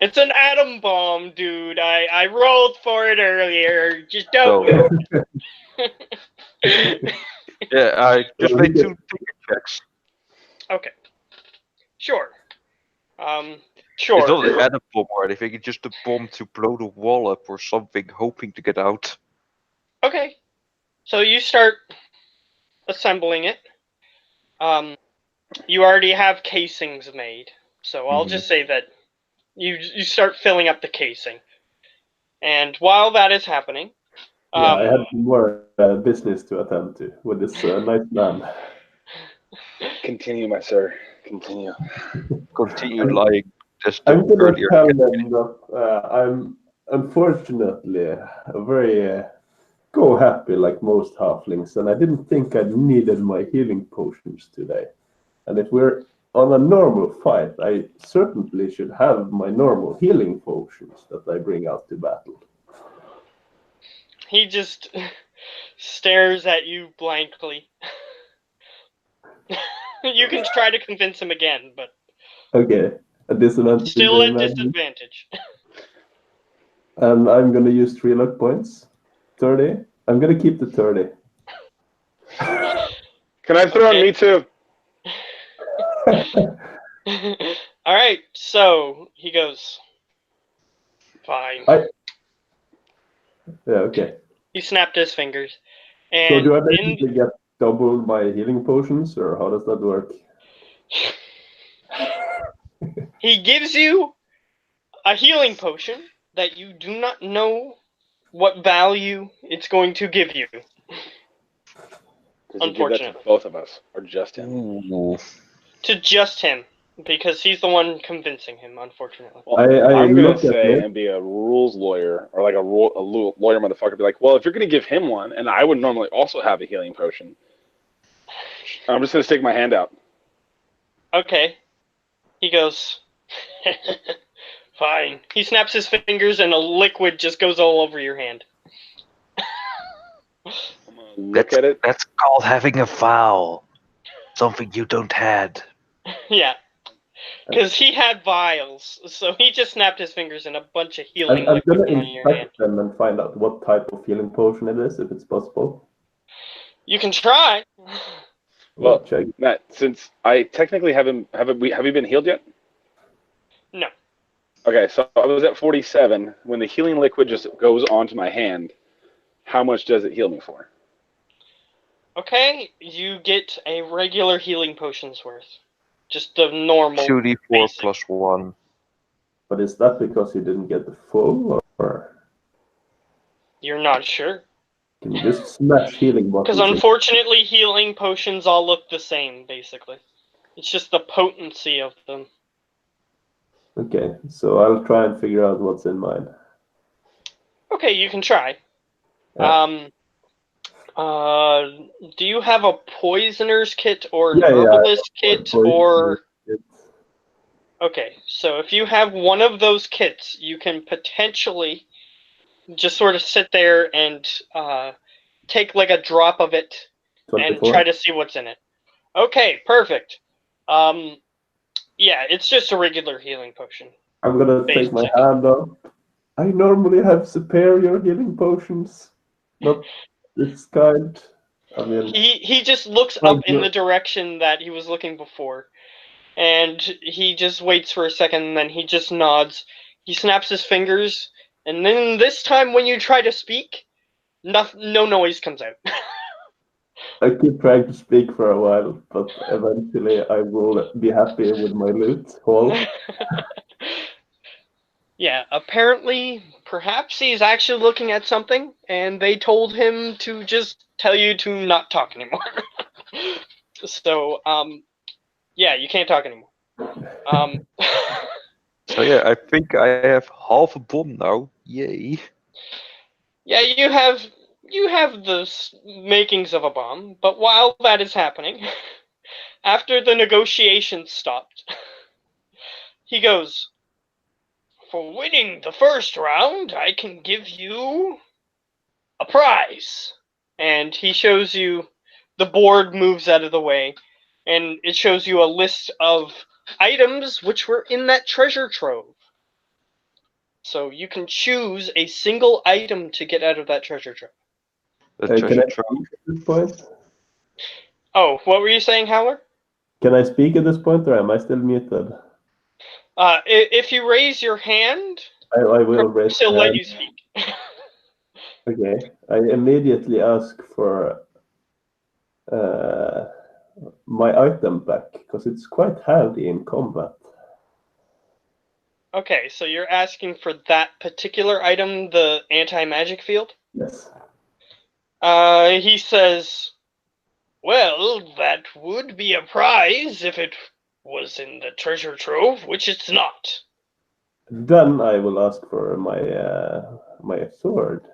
it's an atom bomb, dude. I rolled for it earlier. Just don't. Yeah, I just made 2 ticket checks. Okay. Sure. It's Sure. not an atom bomb or anything, it's just a bomb to blow the wall up or something, hoping to get out. Okay. So you start assembling it. you already have casings made. So I'll Mhm. just say that you start filling up the casing. And while that is happening, Yeah, I had more business to attend to with this nice man. Continue, my sir. Continue. Continued lying just I'm the gonna earlier. tell them that I'm unfortunately a very go happy like most halflings, and I didn't think I needed my healing potions today. And if we're on a normal fight, I certainly should have my normal healing potions that I bring out to battle. he just stares at you blankly. You can try to convince him again, but Okay, a disadvantage, still I at imagine. disadvantage. And I'm gonna use 3 luck points. 30. I'm gonna keep the 30. Can I throw on me too? Alright, so he goes, fine. Yeah, okay. He snapped his fingers. So And do I basically get double my healing potions, or how does that work? he gives you a healing potion that you do not know what value it's going to give you. Does he give that to Unfortunately. both of us, or just him? Ooh. To just him, because he's the one convincing him, unfortunately. Well, I I'm gonna look at say it. and be a rules lawyer, or like a lawyer motherfucker. Be like, well, if you're gonna give him one, and I would normally also have a healing potion, I'm just gonna stick my hand out. Okay. He goes, fine. He snaps his fingers and a liquid just goes all over your hand. I'm gonna look at it. That's called having a vow. Something you don't had. Yeah. Because he had vials, so he just snapped his fingers and a bunch of healing I'm liquid gonna went on your hand. inspect them and find out what type of healing potion it is, if it's possible. You can try. Well, Check. Matt, since I technically have you been healed yet? No. Okay, so I was at 47. When the healing liquid just goes onto my hand, how much does it heal me for? Okay, you get a regular healing potion's worth. Just the normal 2d4 basic. plus 1. But is that because you didn't get the full, or You're not sure. can you just smash healing Because bottles? unfortunately, healing potions all look the same, basically. It's just the potency of them. Okay, so I'll try and figure out what's in mine. Okay, you can try. Yeah. Do you have a poisoner's kit or an Yeah, herbalist kit or... It's, Okay, so if you have one of those kits, you can potentially just sort of sit there and take like a drop of it and 24. try to see what's in it. Okay, perfect. Yeah, it's just a regular healing potion. I'm gonna take my Basically. hand off. I normally have superior healing potions, not this kind. I mean, He just looks up in the direction that he was looking before, and he just waits for a second, and then he just nods. He snaps his fingers, and then this time when you try to speak, no noise comes out. I keep trying to speak for a while, but eventually I will be happy with my loot haul. Yeah, apparently, perhaps he's actually looking at something, and they told him to just tell you to not talk anymore. So, yeah, you can't talk anymore. So yeah, I think I have half a bomb now. Yay. Yeah, you have the makings of a bomb, but while that is happening, after the negotiations stopped, he goes, "For winning the first round, I can give you a prize." And he shows you, the board moves out of the way, and it shows you a list of items which were in that treasure trove. So you can choose a single item to get out of that treasure trove. The Can treasure I trove. speak at this point? Oh, what were you saying, Howler? Can I speak at this point, or am I still muted? If you raise your hand, I will raise he'll my let hand. you speak. Okay. I immediately ask for. Uh, my item back because it's quite handy in combat. Okay, so you're asking for that particular item, the anti-magic field? Yes. He says, well, that would be a prize if it was in the treasure trove, which it's not. Then I will ask for my sword.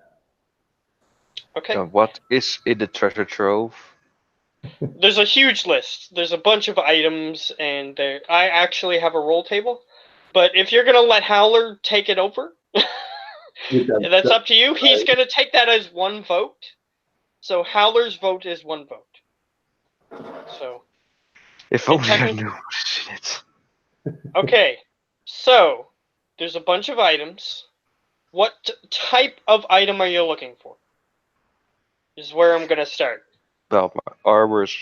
Okay. What is in the treasure trove? There's a huge list. There's a bunch of items, and I actually have a roll table. But if you're gonna let Howler take it over, that's up to you. He's gonna take that as one vote. So Howler's vote is one vote. So If only I knew what's in it. okay, so there's a bunch of items. What type of item are you looking for? Is where I'm gonna start. Well, my armor's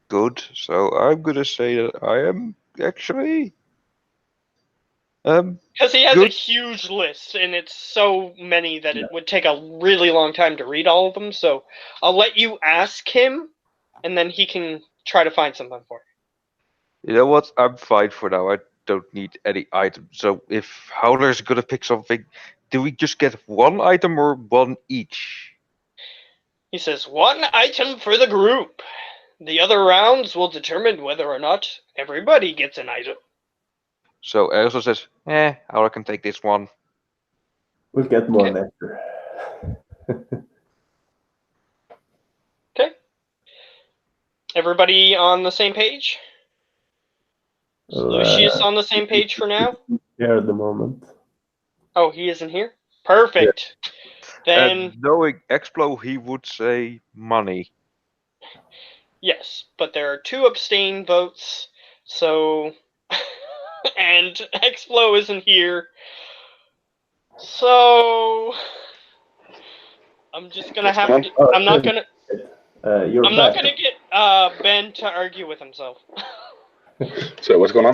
good, so I'm gonna say that I am actually Because he has good. a huge list, and it's so many that it would take a really long time to read all of them. So I'll let you ask him, and then he can try to find something for you. You know what? I'm fine for now. I don't need any item. So if Howler's gonna pick something, do we just get one item or one each? He says, one item for the group. The other rounds will determine whether or not everybody gets an item. So Elsa says, Howler can take this one. We'll get more Okay. later. Okay. Everybody on the same page? Lucius on the same page for now? Here at the moment. Oh, he isn't here? Perfect. Then, And knowing Explo, he would say money. yes, but there are 2 abstain votes, so... and Explo isn't here. So... I'm just gonna have to... I'm not gonna... You're I'm back. not gonna get Ben to argue with himself. So what's going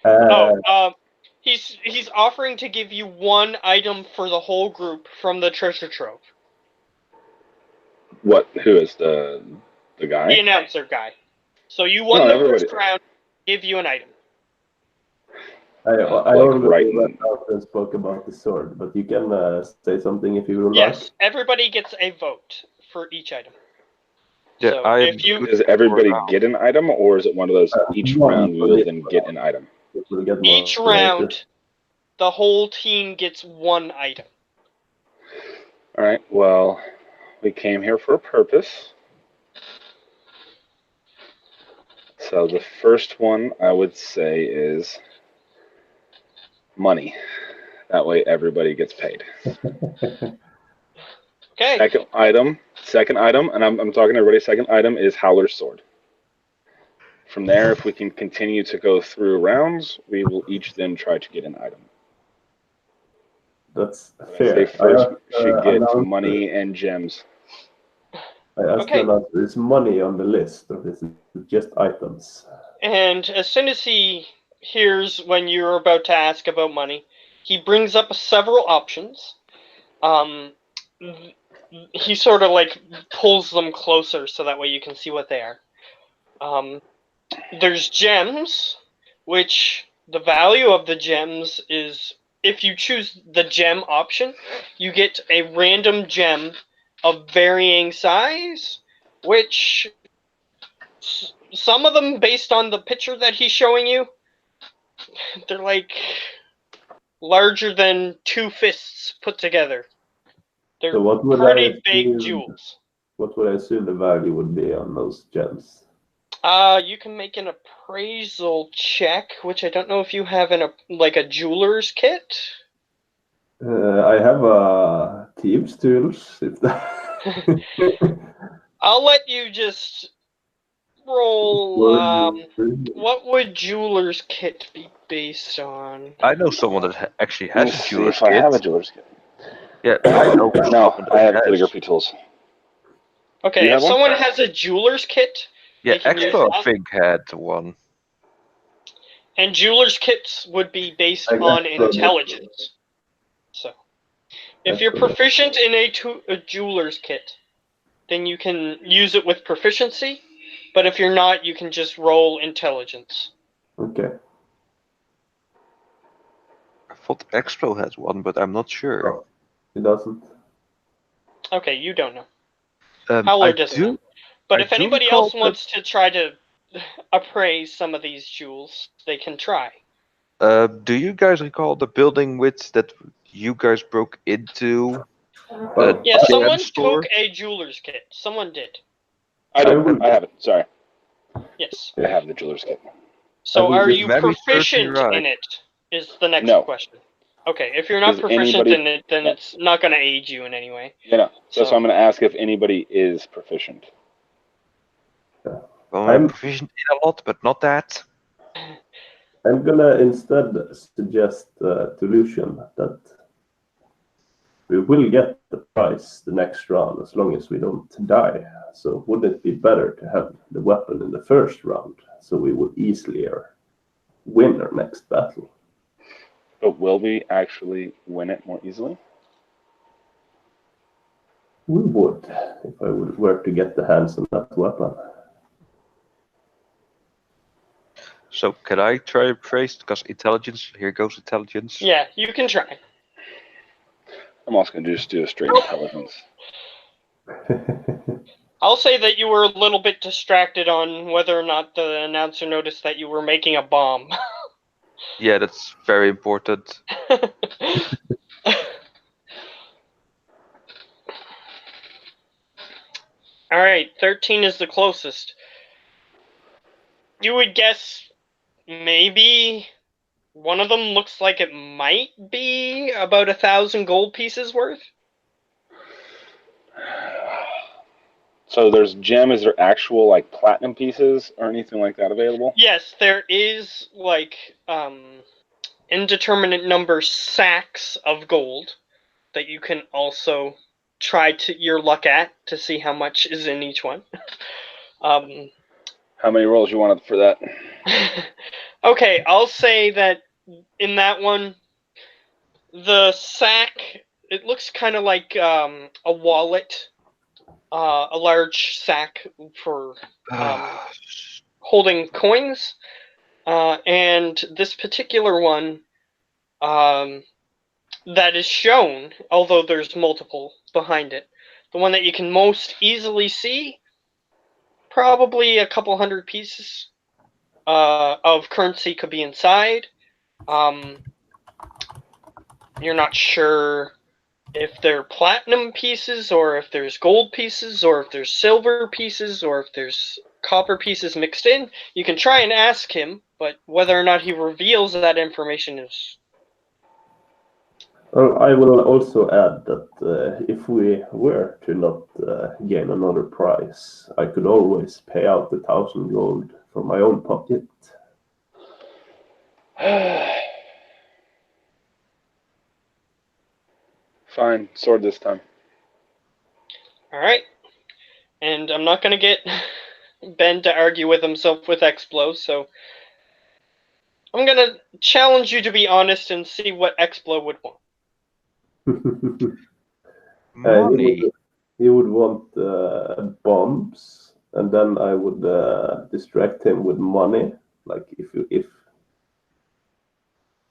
on? He's offering to give you one item for the whole group from the treasure trove. What? Who is the guy? The announcer guy. So you won the first round. Give you an item. I already went out and spoke about the sword, but you can say something if you would like. Yes, everybody gets a vote for each item. Yeah, so if you does everybody get an item, or is it one of those each round you will then get an item? Each round, the whole team gets one item. All right. Well, we came here for a purpose. So the first one I would say is money. That way everybody gets paid. Okay. Second item, and I'm talking to everybody. Second item is Howler's sword. From there, if we can continue to go through rounds, we will each then try to get an item. That's fair. First, should get money and gems. I asked you, is money on the list, or is it just items? And as soon as he hears when you're about to ask about money, he brings up several options. He sort of like pulls them closer so that way you can see what they are. There's gems, which the value of the gems is, if you choose the gem option, you get a random gem of varying size, which some of them, based on the picture that he's showing you, they're like larger than 2 fists put together. They're pretty big jewels. What would I assume the value would be on those gems? You can make an appraisal check, which I don't know if you have like a jeweler's kit. I have a Thieves' tools. If that... I'll let you just roll. What would jeweler's kit be based on? I know someone that actually has a jeweler's kit. I have a jeweler's kit. Yeah, I know. No, I have calligraphy tools. Okay, if someone has a jeweler's kit, yeah, Expo I think had one. And jeweler's kits would be based on intelligence. So, if you're proficient in a jeweler's kit, then you can use it with proficiency. But if you're not, you can just roll intelligence. Okay. I thought Explo has one, but I'm not sure. Oh, it doesn't. Okay, you don't know. I Howler doesn't know. do. But I if do anybody recall else wants to try to appraise some of these jewels, they can try. Do you guys recall the building width that you guys broke into? Well, Yeah, Gem someone store? took a jeweler's kit. Someone did. I don't. I have it. Sorry, Yes. I have the jeweler's kit. So will are just you very certainly proficient right. in it? Is the next No. question. Okay, if you're not Does proficient anybody- in it, then it's not going to aid you in any way. You know, so So- I'm going to ask if anybody is proficient. Well, I'm- I'm proficient in a lot, but not that. I'm gonna instead suggest to Lucian that we will get the prize the next round as long as we don't die. So wouldn't it be better to have the weapon in the first round so we would easily win our next battle? But will we actually win it more easily? We would if I were to get the hands on that weapon. So can I try to praise? Because intelligence, here goes intelligence. Yeah, you can try. I'm also going to just do a straight intelligence. I'll say that you were a little bit distracted on whether or not the announcer noticed that you were making a bomb. Yeah, that's very important. Alright, 13 is the closest. You would guess maybe one of them looks like it might be about 1,000 gold pieces worth. So there's gem. Is there actual like platinum pieces or anything like that available? Yes, there is like indeterminate number sacks of gold that you can also try to your luck at to see how much is in each one. How many rolls you wanted for that? Okay, I'll say that in that one, the sack, it looks kind of like a wallet, a large sack for holding coins. And this particular one that is shown, although there's multiple behind it, the one that you can most easily see, probably a couple hundred pieces of currency could be inside. You're not sure if they're platinum pieces or if there's gold pieces or if there's silver pieces or if there's copper pieces mixed in. You can try and ask him, but whether or not he reveals that information is... I will also add that if we were to not gain another prize, I could always pay out 1,000 gold from my own pocket. Fine, sword this time. Alright. And I'm not going to get Ben to argue with himself with Explo, so I'm going to challenge you to be honest and see what Explo would want. Money. He would want bombs, and then I would distract him with money. Like yeah,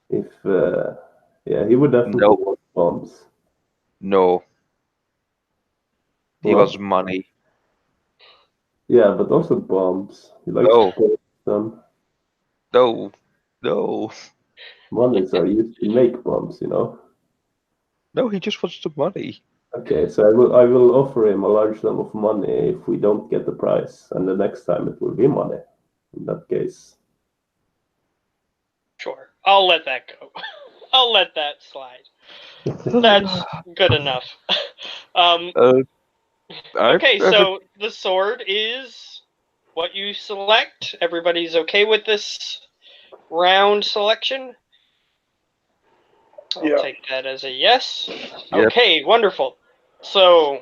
he would definitely No. want bombs. No. He Well, wants money. Yeah, but also bombs. He likes No. to play with them. No. No. Monies are used to make bombs, you know. No, he just wants the money. Okay, so I will offer him a large sum of money if we don't get the prize, and the next time it will be money. In that case, Sure. I'll let that go. I'll let that slide. That's good enough. Okay, so the sword is what you select. Everybody's okay with this round selection? I'll take that as a yes. Yep. Okay, wonderful. So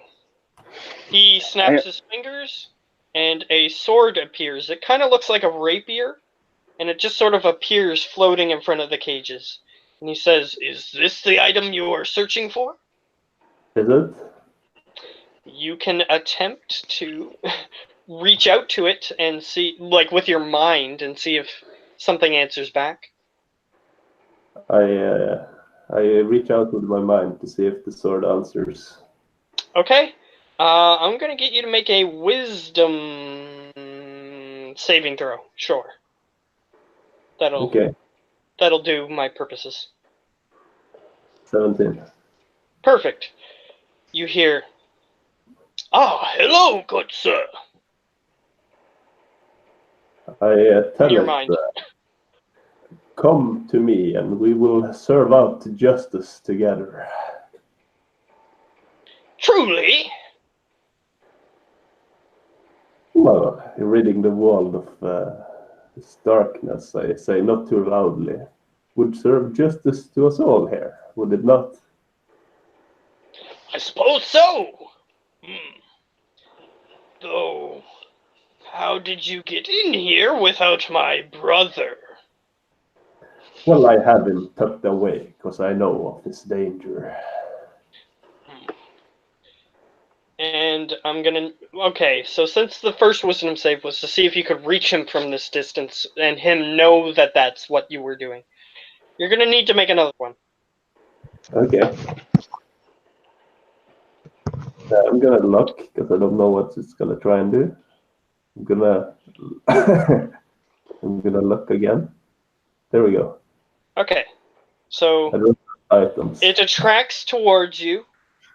he snaps his fingers and a sword appears. It kind of looks like a rapier, and it just sort of appears floating in front of the cages. And he says, "Is this the item you are searching for?" is it? you can attempt to reach out to it and see, like with your mind, and see if something answers back. I reach out with my mind to see if the sword answers. Okay. I'm gonna get you to make a wisdom saving throw. Sure. That'll do my purposes. 17. Perfect. You hear, "Ah, hello, good sir." I tell In your it, mind. come to me and we will serve out justice together. Truly? Well, ridding the world of this darkness, I say not too loudly, would serve justice to us all here, would it not? I suppose so. Though, how did you get in here without my brother? Well, I have him tucked away, because I know of his danger. And I'm gonna... Okay, so since the first wisdom save was to see if you could reach him from this distance, and him know that that's what you were doing, you're gonna need to make another one. Okay. I'm gonna look, because I don't know what it's gonna try and do. I'm gonna... I'm gonna look again. There we go. Okay, so I don't have items. it attracts towards you,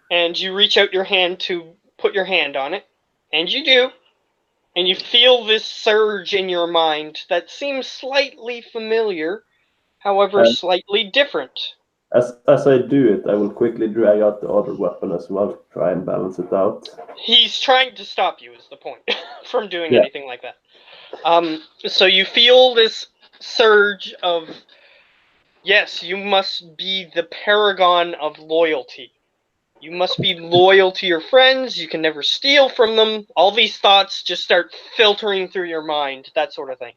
and you reach out your hand to put your hand on it, and you do, and you feel this surge in your mind that seems slightly familiar, however slightly different. As I do it, I will quickly drag out the other weapon as well, try and balance it out. He's trying to stop you, is the point, from doing anything like that. So you feel this surge of, yes, you must be the paragon of loyalty. You must be loyal to your friends. You can never steal from them. All these thoughts just start filtering through your mind, that sort of thing.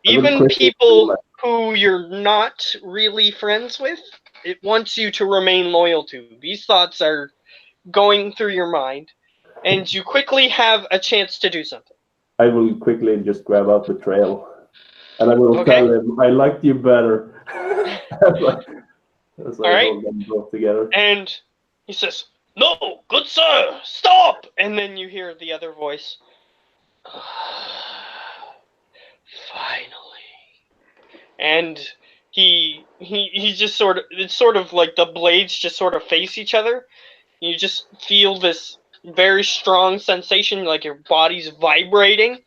Even people who you're not really friends with, it wants you to remain loyal to. These thoughts are going through your mind, and you quickly have a chance to do something. I will quickly just grab out the trail, and I will tell him, I liked you better. as I hold them both together. And he says, "No, good sir, stop!" And then you hear the other voice, "Finally." And he just sort of, it's sort of like the blades just sort of face each other. You just feel this very strong sensation, like your body's vibrating,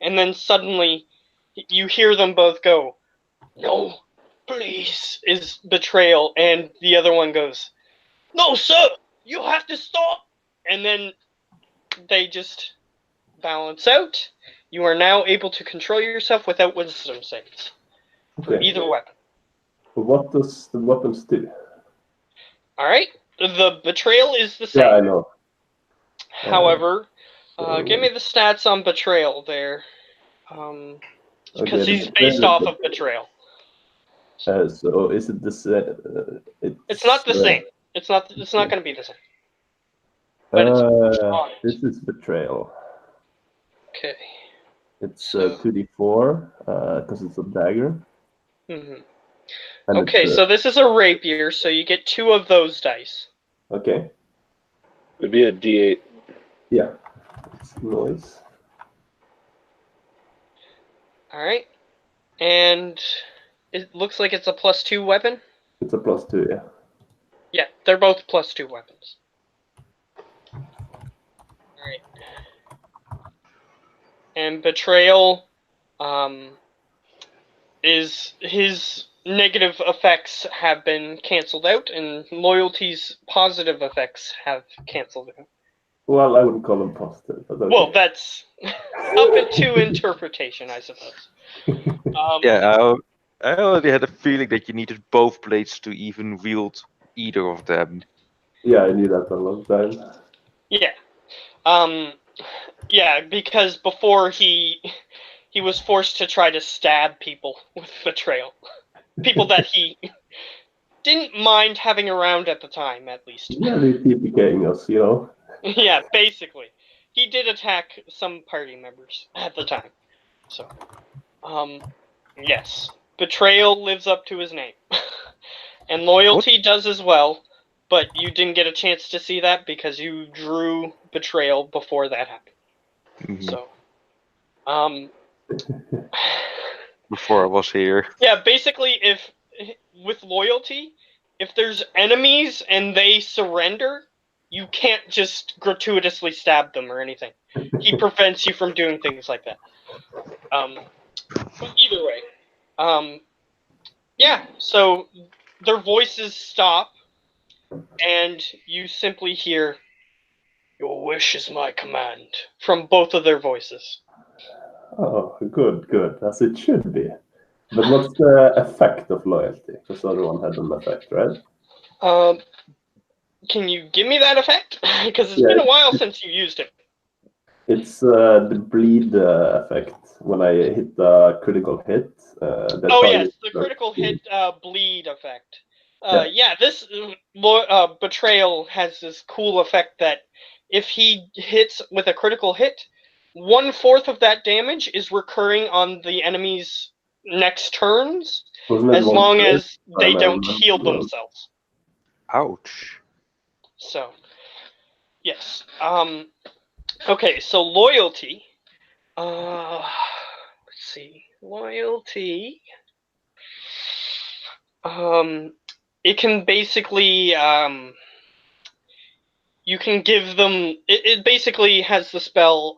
and then suddenly you hear them both go, "No, please," is betrayal, and the other one goes, "No, sir, you have to stop." And then they just balance out. You are now able to control yourself without wisdom saves for either weapon. What does the weapons do? Alright, the betrayal is the same. Yeah, I know. However, give me the stats on betrayal there. Because he's based off of betrayal. So is it this? It's not the same. It's not going to be the same. But this is betrayal. Okay. It's 2d4 because it's a dagger. Mm-hmm. Okay, so this is a rapier, so you get 2 of those dice. Okay. It'd be a d8. Yeah. It's noise. Alright. And it looks like it's a +2 weapon? It's a +2, yeah. Yeah, they're both +2 weapons. Alright. And betrayal is his negative effects have been cancelled out, and loyalty's positive effects have cancelled out. Well, I wouldn't call them positive. But okay. Well, that's up to interpretation, I suppose. I already had a feeling that you needed both blades to even wield either of them. Yeah, I knew that for a long time. Yeah. Yeah, because before he was forced to try to stab people with betrayal. People that he didn't mind having around at the time, at least. Yeah, they TPKing us, you know. Yeah, basically. He did attack some party members at the time. So, yes. Betrayal lives up to his name. And loyalty does as well, but you didn't get a chance to see that because you drew betrayal before that happened. Mhm. So, Before I was here. yeah, basically, if with loyalty, if there's enemies and they surrender, you can't just gratuitously stab them or anything. He prevents you from doing things like that. But either way, yeah. So their voices stop, and you simply hear, "Your wish is my command," from both of their voices. Oh, good, as it should be. But what's the effect of loyalty? Because the other one had an effect, right? Um, can you give me that effect? Because it's been a while since you used it. It's the bleed effect. When I hit the critical hit, the Oh yes, target the starts critical bleeding. hit bleed effect. Yeah. Yeah, this betrayal has this cool effect that if he hits with a critical hit, 1/4 of that damage is recurring on the enemy's next turns, Wasn't it as one long third? as they I don't remember heal well. themselves. Ouch. So, yes. Okay, so loyalty. Let's see. Loyalty. It can basically you can give them. It basically has the spell.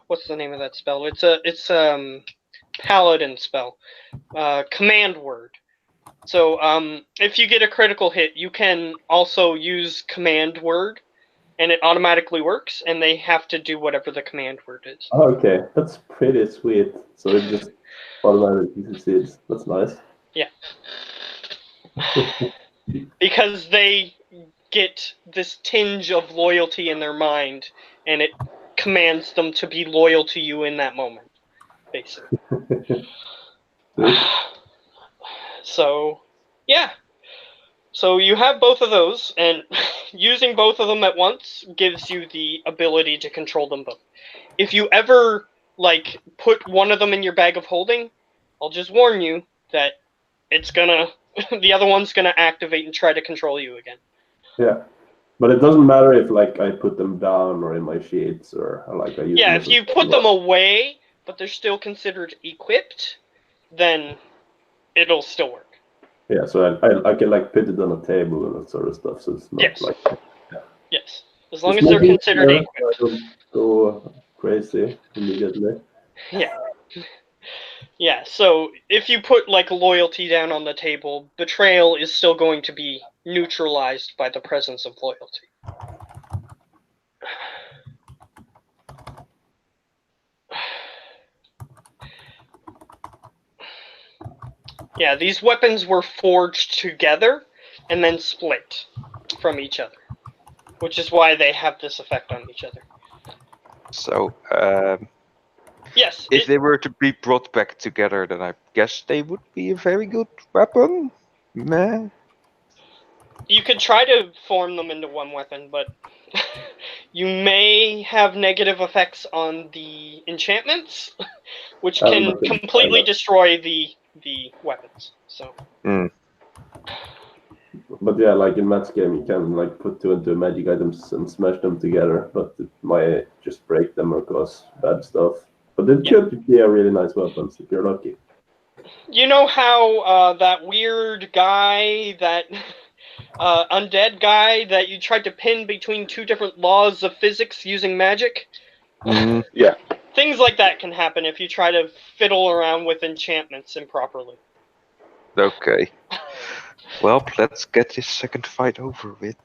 What's the name of that spell? It's paladin spell. Command word. So if you get a critical hit, you can also use command word, and it automatically works. And they have to do whatever the command word is. Okay, that's pretty sweet. So it just automatically succeeds. That's nice. Yeah. Because they get this tinge of loyalty in their mind, and it commands them to be loyal to you in that moment, basically. Sweet. So, yeah. So you have both of those, and using both of them at once gives you the ability to control them both. If you ever, like, put one of them in your bag of holding, I'll just warn you that it's gonna, the other one's gonna activate and try to control you again. Yeah. But it doesn't matter if like I put them down or in my sheets or like I use Yeah, them if as you put them away, but they're still considered equipped, then it'll still work. Yeah, so I can like put it on a table and that sort of stuff. So it's not Yes. like Yes. As long just as they're making considered sure equipped. I don't go crazy immediately. Yeah. Yeah, so if you put like loyalty down on the table, betrayal is still going to be neutralized by the presence of loyalty. Yeah, these weapons were forged together and then split from each other, which is why they have this effect on each other. So, Yes, if they were to be brought back together, then I guess they would be a very good weapon. Meh. you could try to form them into one weapon, but you may have negative effects on the enchantments, which can completely destroy the weapons. So. Mm. But yeah, like in match game, you can like put two and two magic items and smash them together, but it might just break them or cause bad stuff. But it could be a really nice weapon if you're lucky. You know how that weird guy, that undead guy that you tried to pin between two different laws of physics using magic? Mm. Yeah. Things like that can happen if you try to fiddle around with enchantments improperly. Okay. Well, let's get this second fight over with.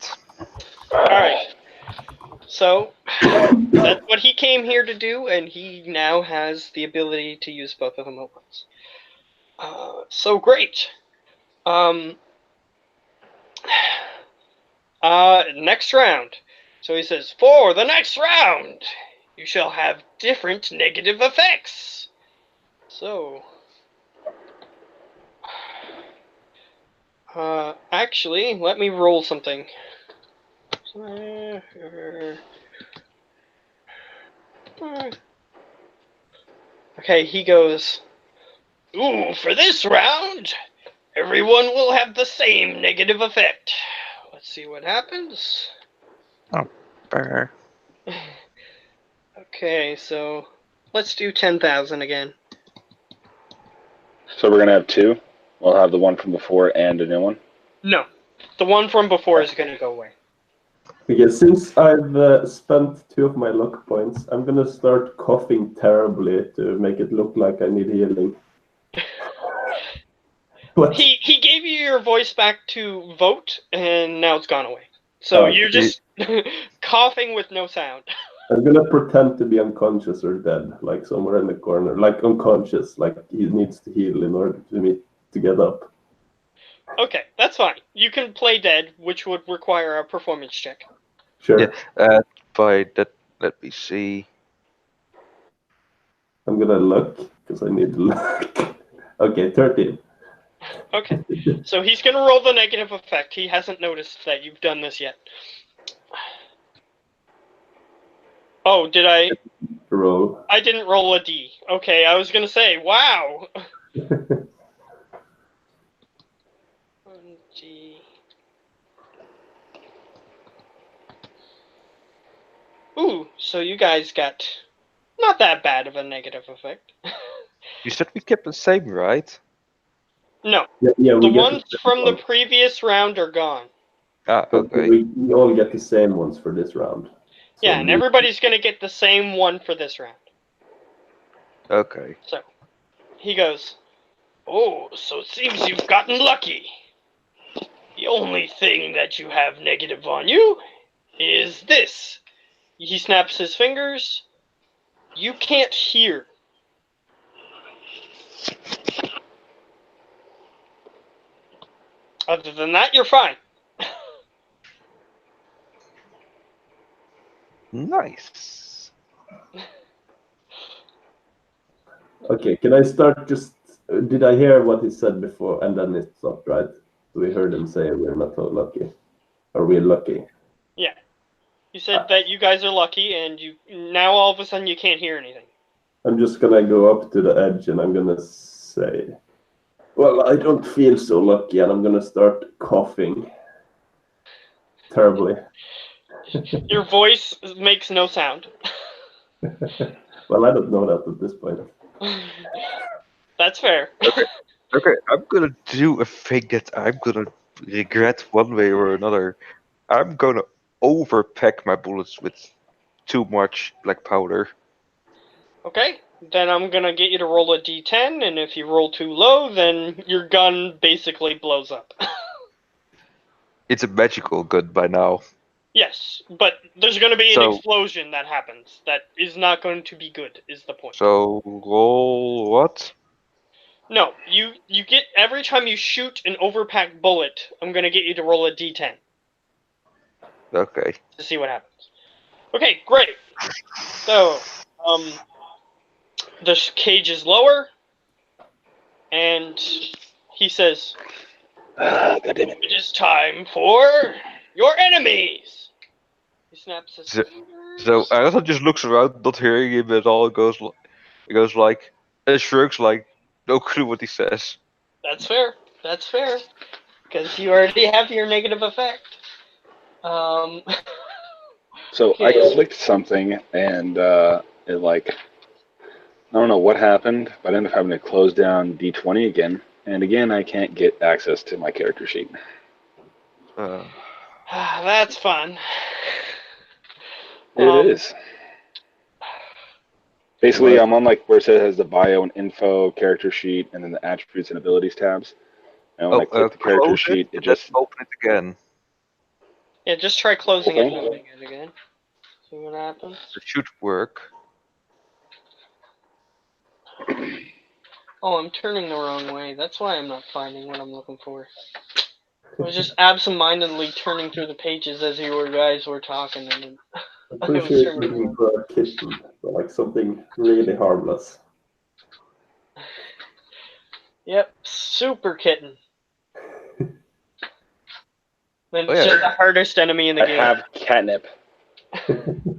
Alright. So, that's what he came here to do, and he now has the ability to use both of them at once. So great. Next round. So he says, for the next round, you shall have different negative effects. So, actually, let me roll something. Okay, he goes, "Ooh, for this round, everyone will have the same negative effect. Let's see what happens." Brr. Okay, so let's do 10,000 again. So we're gonna have two. We'll have the one from before and a new one. No, the one from before is going to go away. Okay, since I've spent 2 of my luck points, I'm gonna start coughing terribly to make it look like I need healing. What? He gave you your voice back to vote, and now it's gone away. So you're just coughing with no sound. I'm gonna pretend to be unconscious or dead, like somewhere in the corner, like unconscious, like he needs to heal in order for me to get up. Okay, that's fine. You can play dead, which would require a performance check. Sure. Yeah. By that, let me see. I'm gonna look because I need to look. Okay, 13. Okay, so he's going to roll the negative effect. He hasn't noticed that you've done this yet. Oh, did I? Roll. I didn't roll a D. Okay, I was going to say, wow. 1G. Ooh, so you guys got not that bad of a negative effect. You said we kept the same, right? No, Yeah, the we get ones the same from the one. previous round are gone. Ah, But okay. we all get the same ones for this round. So Yeah, and everybody's going to get the same one for this round. Okay. So, he goes, "Oh, so it seems you've gotten lucky. The only thing that you have negative on you is this." He snaps his fingers. "You can't hear." Other than that, you're fine. Nice. Okay, can I start just... Did I hear what he said before and then it stopped, right? We heard him say we're not so lucky. Are we lucky? Yeah. He said that you guys are lucky, and you now all of a sudden you can't hear anything. I'm just gonna go up to the edge and I'm gonna say, well, I don't feel so lucky, and I'm gonna start coughing terribly. Your voice makes no sound. Well, I don't know that at this point. That's fair. Okay, I'm gonna do a thing that I'm gonna regret one way or another. I'm gonna overpack my bullets with too much black powder. Okay, then I'm gonna get you to roll a d10, and if you roll too low, then your gun basically blows up. It's a magical gun by now. Yes, but there's gonna be an So- explosion that happens. That is not going to be good, is the point. So roll what? No, you get, every time you shoot an overpacked bullet, I'm gonna get you to roll a d10 Okay. to see what happens. Okay, great. So, the cage is lower, and he says, God damn it. "It is time for your enemies." He snaps his So- fingers. So Arthur just looks around, not hearing him at all. He goes like, and shrugs like, no clue what he says. That's fair. That's fair. Because you already have your negative effect. So I Okay. clicked something and it like, I don't know what happened, but I ended up having to close down D20 again. And again, I can't get access to my character sheet. That's fun. It is. Basically, Right. I'm on like where it says the bio and info character sheet, and then the attributes and abilities tabs. And when I click the character Close sheet, it and just then open it again. Yeah, just try closing it and Okay. opening it again. See what happens. It should work. Oh, I'm turning the wrong way. That's why I'm not finding what I'm looking for. I was just absentmindedly turning through the pages as you guys were talking, and I'm I pretty was sure you're turning looking around. for a kitten, but like something really harmless. Yep, super kitten. Then Oh, it's yeah. just the hardest enemy in the I game. have catnip. I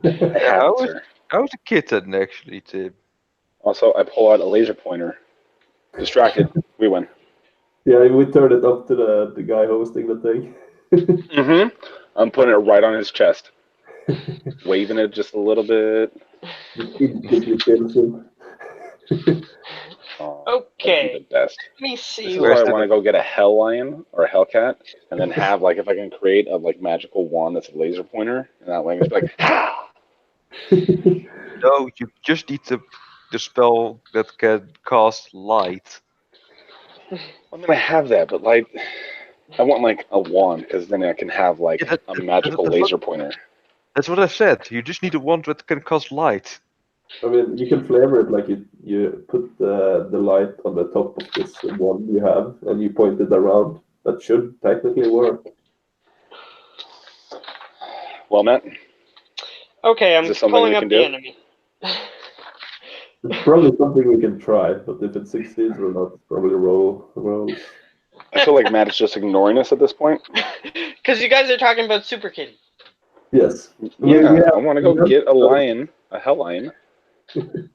Yeah, have I it, was- sir. I was a kitten, actually, Tim. Also, I pull out a laser pointer. Distracted. We win. Yeah, we turned it up to the guy hosting the thing. Mm-hmm. I'm putting it right on his chest. Waving it just a little bit. Instantly kills him. Oh, Okay. that'd be the best. Let me This see. is Where's why I the- want to go get a hell lion or a hell cat, and then have like if I can create a like magical wand that's a laser pointer, and that way I can just be like, ha! No, you just need the spell that can cast light. I'm gonna have that, but like, I want like a wand because then I can have like Yeah, a magical that's what- laser pointer. That's what I said. You just need a wand that can cast light. I mean, you can flavor it like you put the light on the top of this one you have, and you point it around. That should technically work. Well, Matt, Okay, I'm Is this something pulling we up can the do? enemy. It's probably something we can try, but if it succeeds or not, probably rolls. I feel like Matt is just ignoring us at this point. Because you guys are talking about Super Kitty. Yes. Yeah, I want to go we have- get a lion, a hell lion, and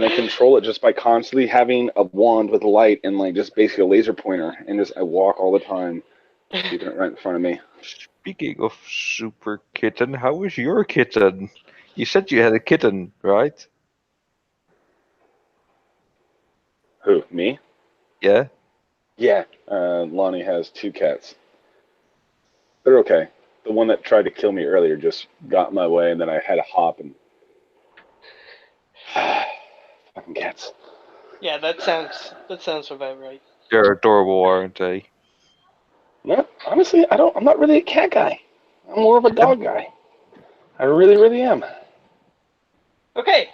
then control it just by constantly having a wand with light and like just basically a laser pointer, and just I walk all the time, keeping it right in front of me. Speaking of super kitten, how is your kitten? You said you had a kitten, right? Who? Me? Yeah. Yeah. Lonnie has 2 cats. They're okay. The one that tried to kill me earlier just got in my way, and then I had to hop and. Fucking cats. Yeah, that sounds about right. They're adorable, aren't they? No, honestly, I'm not really a cat guy. I'm more of a dog guy. I really, really am. Okay.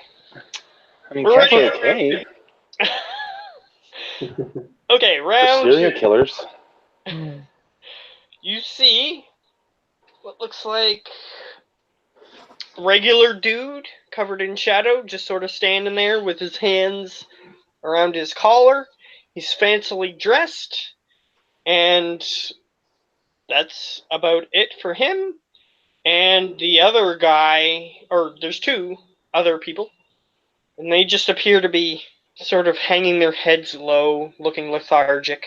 I mean, We're cats ready are for round okay. Okay, They're round serial 2. killers. You see what looks like regular dude covered in shadow, just sort of standing there with his hands around his collar. He's fancily dressed, and that's about it for him. And the other guy, or there's 2 other people, and they just appear to be sort of hanging their heads low, looking lethargic.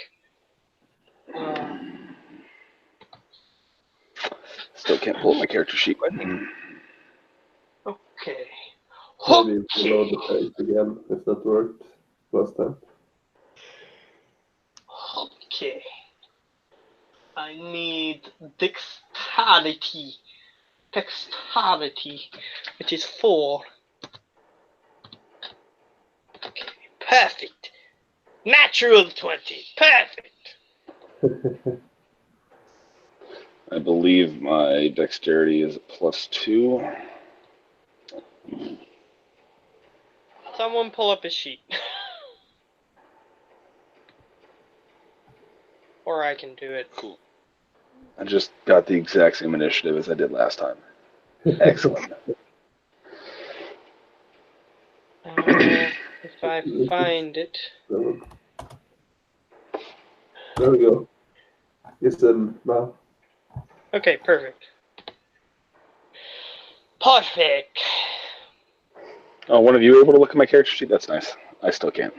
Still can't pull up my character sheet. Okay. Maybe reload Okay. the page again if that worked last time. Okay. I need dexterity. Dexterity, which is 4. Okay. Perfect. Natural 20. Perfect. I believe my dexterity is +2. Someone pull up a sheet. Or I can do it. Cool. I just got the exact same initiative as I did last time. Excellent. If I find it. There we go. It's now. Okay, perfect. Perfect. Oh, one of you able to look at my character sheet? That's nice. I still can't.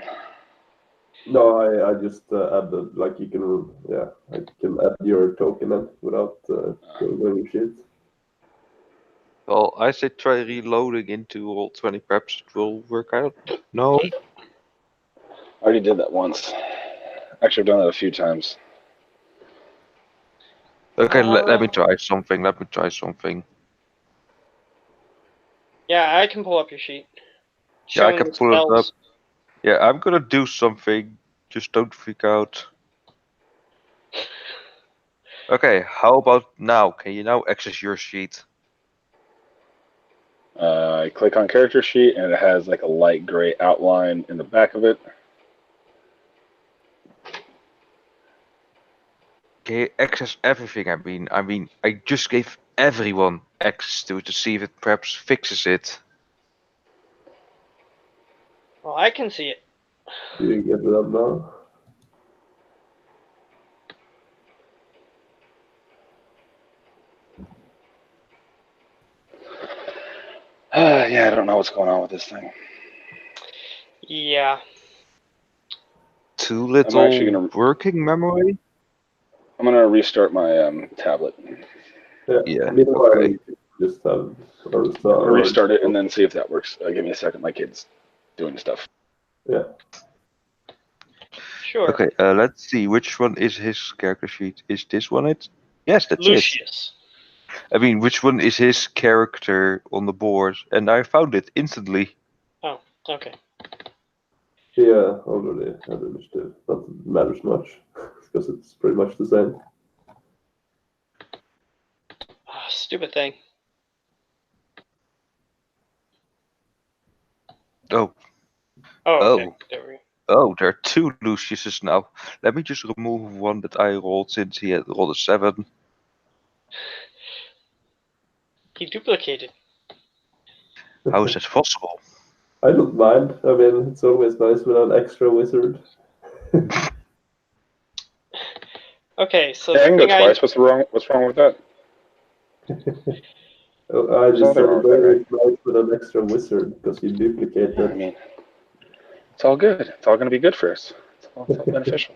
No, I just added, like, you can, yeah, I can add your token in without going on your sheet. Well, I say try reloading into all 20. Perhaps it will work out. No. I already did that once. Actually, I've done that a few times. Okay, let me try something. Let me try something. Yeah, I can pull up your sheet. Yeah, I Showing can the pull it up. spells. Yeah, I'm gonna do something. Just don't freak out. Okay, how about now? Can you now access your sheet? I click on character sheet, and it has like a light gray outline in the back of it. Can you access everything? I mean, I just gave everyone access to it to see if it perhaps fixes it. Well, I can see it. Do you get it up now? Yeah, I don't know what's going on with this thing. Yeah. Too little actually gonna- working memory? I'm gonna restart my tablet. Yeah, Meanwhile, okay. you can just have I'm gonna restart it and then see if that works. Give me a second. My kid's doing stuff. Yeah. Sure. Okay, let's see. Which one is his character sheet? Is this one it? Yes, that's it. Lucius. I mean, which one is his character on the board? And I found it instantly. Oh, okay. Yeah, already had initiative. Not that it matters much because it's pretty much the same. Ah, stupid thing. Oh, Oh, okay. There we go. oh, there are two Luciuses now. Let me just remove one that I rolled since he had rolled a 7. He duplicated. How is that possible? I don't mind. I mean, it's always nice with an extra wizard. Okay, so Yeah, I can the go thing twice. What's wrong with that? I just nothing said wrong it's with that, always nice with an extra wizard because you duplicate I that. mean, it's all good. It's all going to be good for us. It's all beneficial.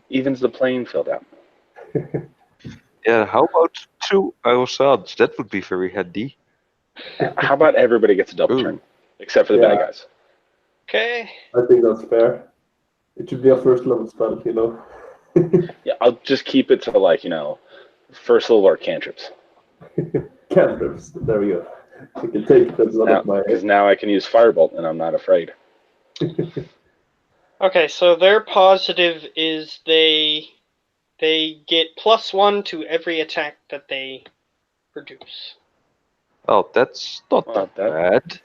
Evens the playing field out. Yeah, how about 2 Aerosans? That would be very handy. How about everybody gets a double Ooh. turn, except for the bad guys? Okay. I think that's fair. It should be a first level spell, you know. Yeah, I'll just keep it to like first level or cantrips. Cantrips. There we go. You can take that one of my. Because now I can use Firebolt and I'm not afraid. Okay, so their positive is they get +1 to every attack that they produce. Oh, that's not Well, that bad.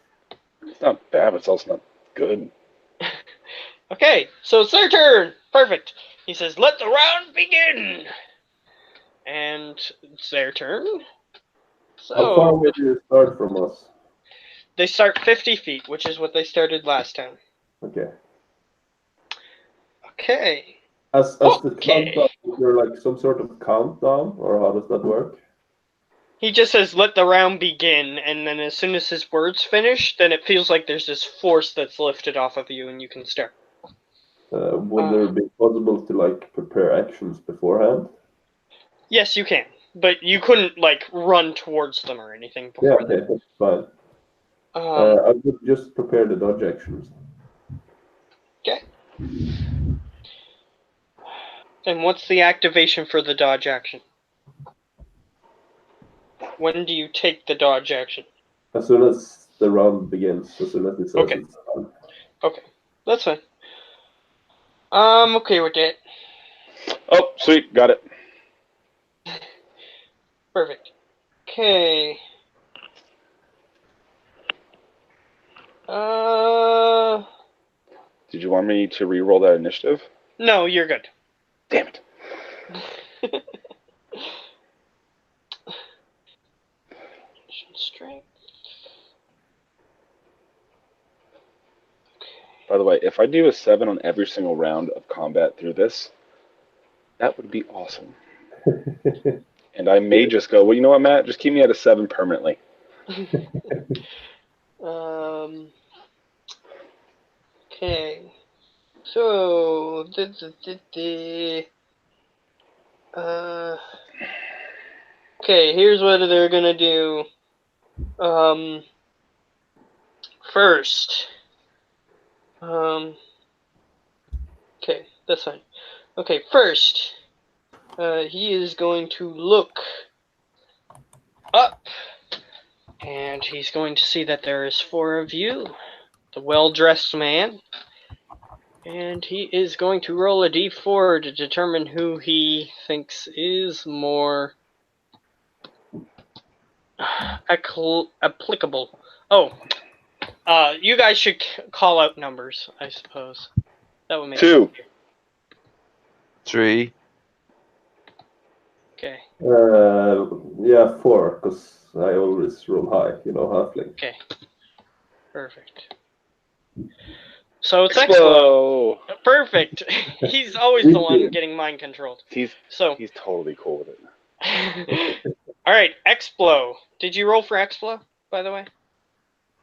It's not bad, but it's also not good. Okay, so it's their turn. Perfect. He says, "Let the round begin." And it's their turn. How far So away do you start from us? they start 50 feet, which is what they started last time. Okay. Okay. As the Okay. countdown, is there like some sort of countdown, or how does that work? He just says, "Let the round begin," and then as soon as his words finish, then it feels like there's this force that's lifted off of you and you can start. Would there be possible to like prepare actions beforehand? Yes, you can. But you couldn't, like, run towards them or anything Yeah, before okay, that's fine. that. I would just prepare the dodge actions. Okay. And what's the activation for the dodge action? When do you take the dodge action? As soon as the round begins, as soon as it says Okay. it's done. Okay, that's fine. I'm okay with that. Oh, sweet, got it. Perfect. Okay. Did you want me to re-roll that initiative? No, you're good. Damn it. Strength. By the way, if I do a 7 on every single round of combat through this, that would be awesome. And I may just go, well, you know what, Matt? Just keep me at a 7 permanently. Okay. So, okay, here's what they're gonna do. First. Okay, that's fine. Okay, first, he is going to look up, and he's going to see that there is 4 of you, the well-dressed man, and he is going to roll a d4 to determine who he thinks is more applicable. Oh, you guys should call out numbers, I suppose. That would make 2. it easier. 3. Okay. Yeah, 4, because I always roll high, you know, halfling. Okay. Perfect. So it's Explo! Perfect. He's always the one getting mind controlled. He's totally cool with it. All right, Explo. Did you roll for Explo, by the way?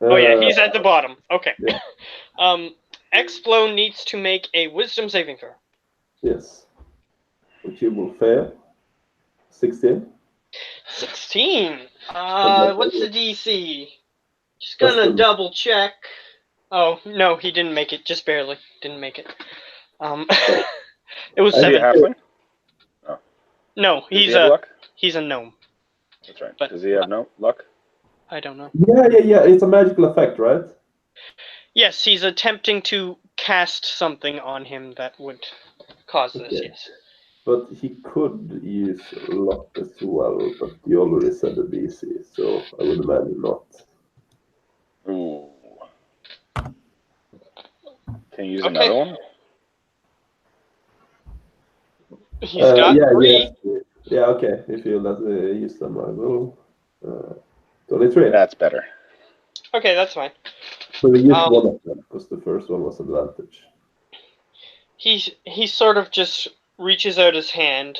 Oh yeah, he's at the bottom. Okay. yeah. Explo needs to make a wisdom saving throw. Yes. Which he will fail. 16. 16. What's the DC? Just Less gonna than- double check. Oh no, he didn't make it. Just barely. Didn't make it. It was Is he a 7. halfling? No, Does he's he have luck? he's a gnome. That's right. But- Does he have no luck? I don't know. Yeah. It's a magical effect, right? Yes, he's attempting to cast something on him that would cause this. Okay. Yes. But he could use luck as well, but you already said the DC, so I would imagine not. Ooh. Can you use Okay. another one? He's got yeah, 3. Yeah, okay. If you let me use them, I will. 23. That's better. Okay, that's fine. So we used one of them, because the first one was advantage. He sort of just reaches out his hand,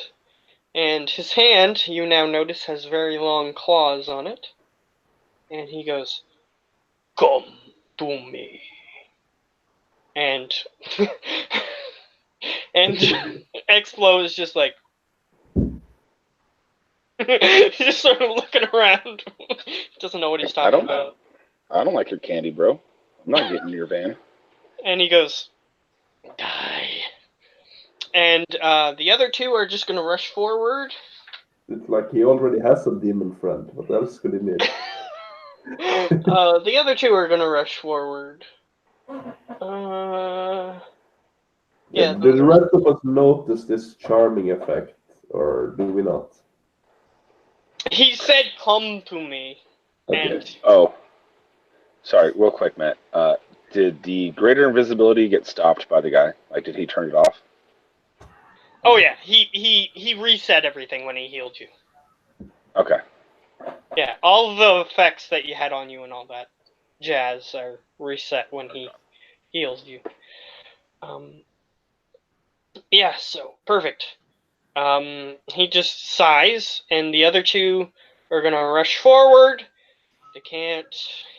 and his hand, you now notice, has very long claws on it. And he goes, "Come to me." And and Explo is just like he's just sort of looking around. Doesn't know what he's talking about. I don't like your candy, bro. I'm not getting in your van. And he goes, "Die." And the other two are just gonna rush forward. It's like he already has a demon friend. What else could he need? The other two are gonna rush forward. Yeah. Do the rest of us notice this charming effect, or do we not? He said, "Come to me." Okay. And Oh, sorry, real quick, Matt. Did the greater invisibility get stopped by the guy? Like, did he turn it off? oh yeah, he reset everything when he healed you. Okay. Yeah, all the effects that you had on you and all that jazz are reset when he heals you. Yeah, so perfect. He just sighs, and the other two are gonna rush forward. They can't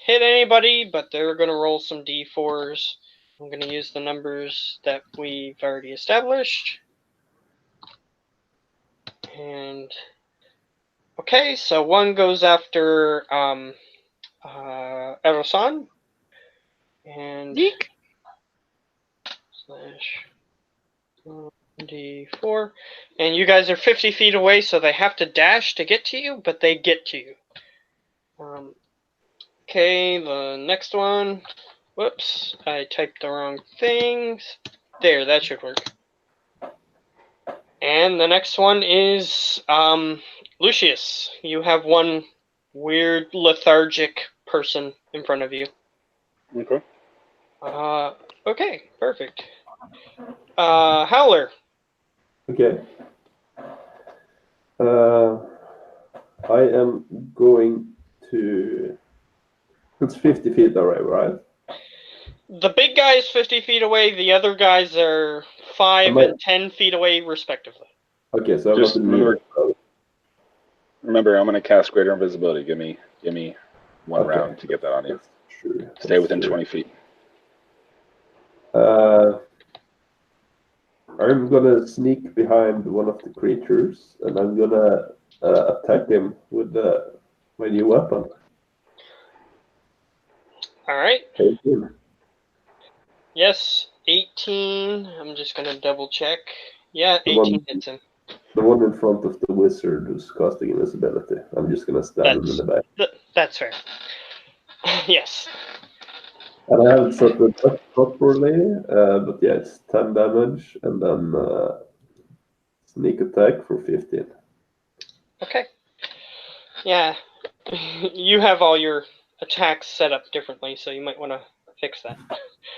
hit anybody, but they're gonna roll some d4s. I'm gonna use the numbers that we've already established. And okay, so one goes after Erosan, and slash d4, and you guys are 50 feet away, so they have to dash to get to you, but they get to you. Okay, the next one. Whoops, I typed the wrong things. There, that should work. And the next one is Lucius. You have one weird lethargic person in front of you. Okay. Okay, perfect. Howler. Okay. I am going to. It's 50 feet away, right? The big guy is 50 feet away. The other guys are 5 and 10 feet away, respectively. Okay, so I'm Just not remember, I'm going to cast greater invisibility. Give me one Okay. round to get that on you. That's true. Stay within 20 feet. I'm gonna sneak behind one of the creatures, and I'm gonna attack him with my new weapon. All right. 18. Yes, 18. I'm just going to double check. Yeah, The 18 one- hits him. The one in front of the wizard who's casting invisibility. I'm just gonna stab him in the back. That's fair. Yes. And I haven't set it up properly, but yeah, it's 10 damage, and then sneak attack for 15. Okay. Yeah. You have all your attacks set up differently, so you might want to fix that.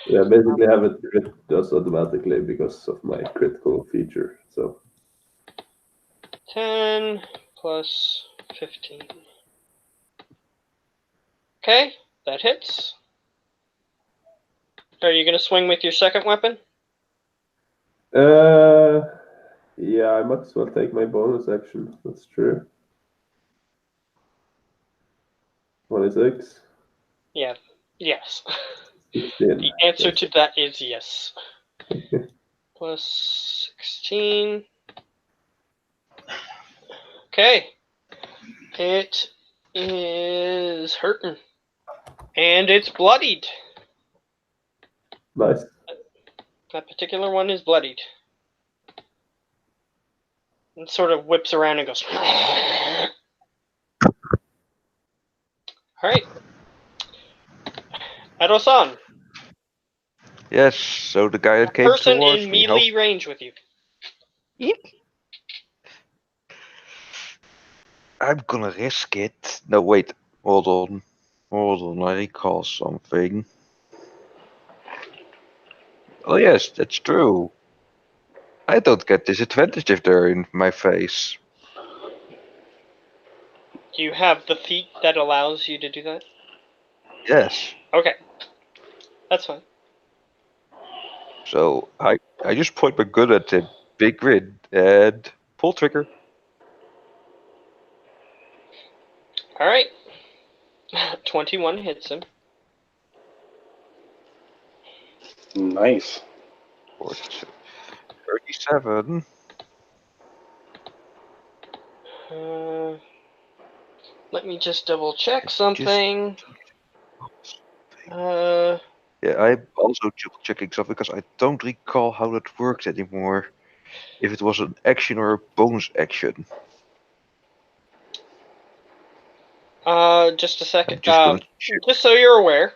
Yeah, basically have it crit does automatically because of my critical feature. So 10 plus 15. Okay, that hits. Are you going to swing with your second weapon? yeah, I might as well take my bonus action. That's true. 26. Yeah, Yes. 16. The answer Yes. to that is yes. Plus 16. Okay. It is hurting. And it's bloodied. Nice. That particular one is bloodied. And sort of whips around and goes. Alright. Edo-san. Yes, so the guy A that came person towards in me, how... melee range with you. Yep. I'm gonna risk it. No, wait. Hold on. Hold on, I recall something. Oh yes, that's true. I don't get disadvantage if they're in my face. Do you have the feat that allows you to do that? Yes. Okay. That's fine. So I just point my gun at the big grid and pull trigger. Alright. 21 hits him. Nice. 37. Let me just double check something. Yeah, I'm also triple checking something because I don't recall how that worked anymore. If it was an action or a bonus action. Just a second. I'm just gonna check. Just so you're aware,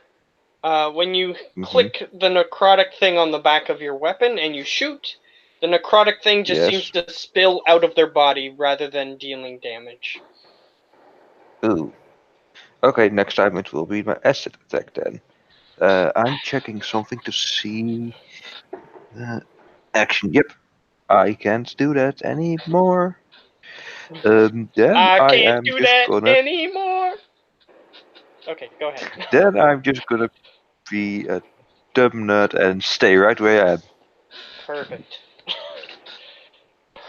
when you Mhm. click the necrotic thing on the back of your weapon and you shoot, the necrotic thing just Yes. seems to spill out of their body rather than dealing damage. Ooh. Okay, next time it will be my acid attack then. I'm checking something to see. Action. Yep. I can't do that anymore. Then I I can't am do just that gonna. anymore. Okay, go ahead. Then I'm just gonna be a dumb nut and stay right where I am. Perfect.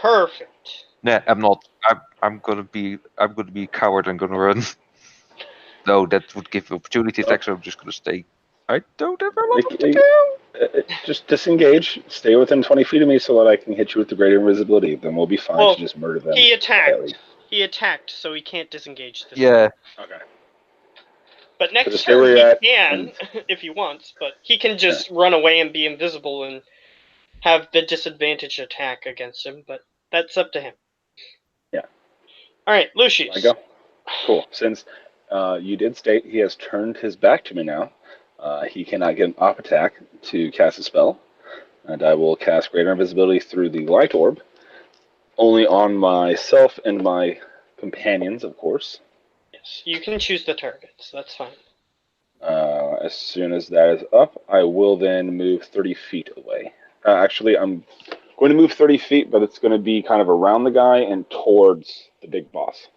Perfect. Nah, I'm not. I'm gonna be. I'm gonna be a coward and gonna run. No, that would give opportunity attack, so I'm just gonna stay. I don't have a lot to do. Just disengage. Stay within 20 feet of me so that I can hit you with the greater invisibility. Then we'll be fine Well, to just murder them. he attacked. quietly. He attacked, so he can't disengage this time. Yeah. Okay. But next just stay where turn you're he at, can, and- if he wants, but he can just run away and be invisible and have the disadvantage attack against him, but that's up to him. Yeah. Alright, I Lucius. go. Cool. Since you did state he has turned his back to me now, he cannot get an off attack to cast a spell, and I will cast Greater Invisibility through the Light Orb, only on myself and my companions, of course. Yes, you can choose the targets, that's fine. As soon as that is up, I will then move 30 feet away. Actually, I'm going to move 30 feet, but it's going to be kind of around the guy and towards the big boss.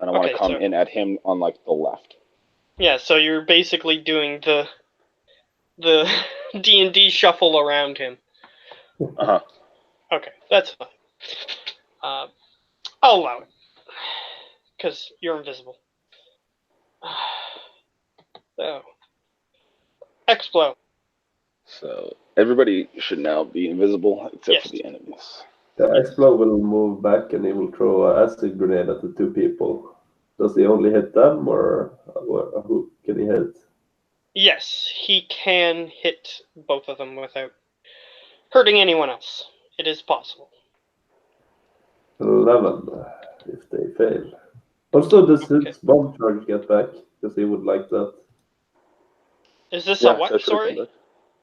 And I want Okay, to come so- in at him on like the left. Yeah, so you're basically doing the D&D shuffle around him. Uh-huh. Okay, that's fine. I'll allow it. Because you're invisible. So. Explode. So everybody should now be invisible except Yes. for the enemies. The Explode will move back and he will throw an acid grenade at the two people. Does he only hit them, or who can he hit? Yes, he can hit both of them without hurting anyone else. It is possible. 11, if they fail. Also, does Okay. his bomb charge get back? Because he would like that. Is this Yeah, a what? that should have Sorry? come back.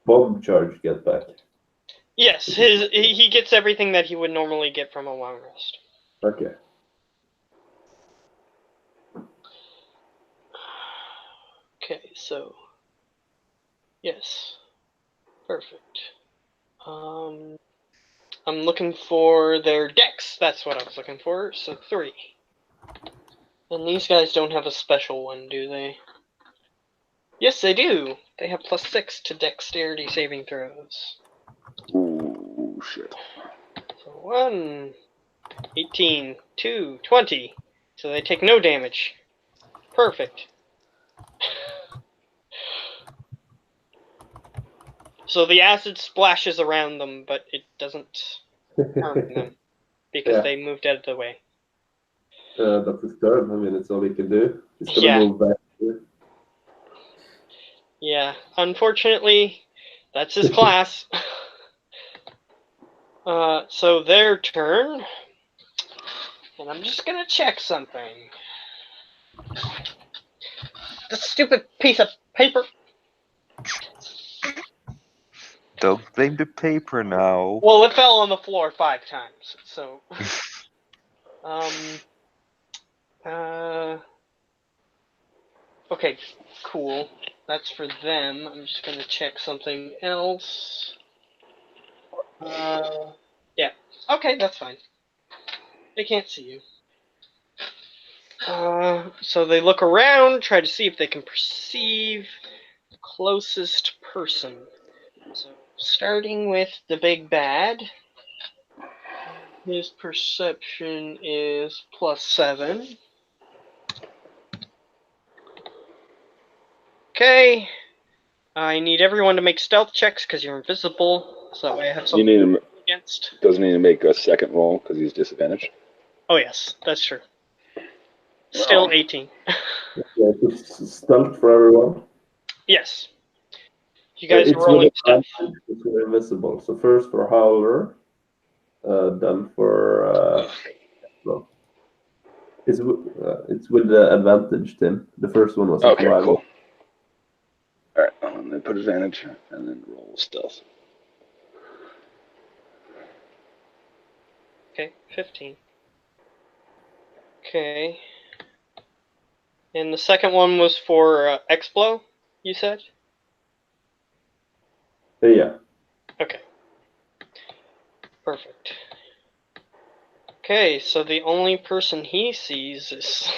Bomb charge get back. Yes, he gets everything that he would normally get from a long rest. Okay. Okay, so yes, perfect. I'm looking for their dex. That's what I was looking for. So 3. And these guys don't have a special one, do they? Yes, they do. They have +6 to dexterity saving throws. Ooh, shit. So 1, 18, 2, 20. So they take no damage. Perfect. So the acid splashes around them, but it doesn't harm them because Yeah. they moved out of the way. That's his turn. I mean, it's all he can do. He's gonna Yeah. move back. Yeah, unfortunately, that's his class. So their turn. And I'm just gonna check something. The stupid piece of paper. Don't blame the paper now. Well, it fell on the floor 5 times, so. Okay, cool. That's for them. I'm just gonna check something else. Yeah. Okay, that's fine. They can't see you. So they look around, try to see if they can perceive the closest person. So starting with the big bad, his perception is +7. Okay. I need everyone to make stealth checks because you're invisible, so that way I have You something need to him. roll against. Doesn't need to make a second roll because he's disadvantaged. Oh yes, that's true. Still Oh. 18. Yeah, it's stealth for everyone. Yes. You guys are It's rolling with stealth. advantage because we're invisible. So first for Howler, then for well, it's with the advantage, Tim. The first one was a Okay, survival. cool. All right, and then put advantage and then roll stealth. Okay, 15. Okay. And the second one was for Explo, you said? Yeah. Okay. Perfect. Okay, so the only person he sees is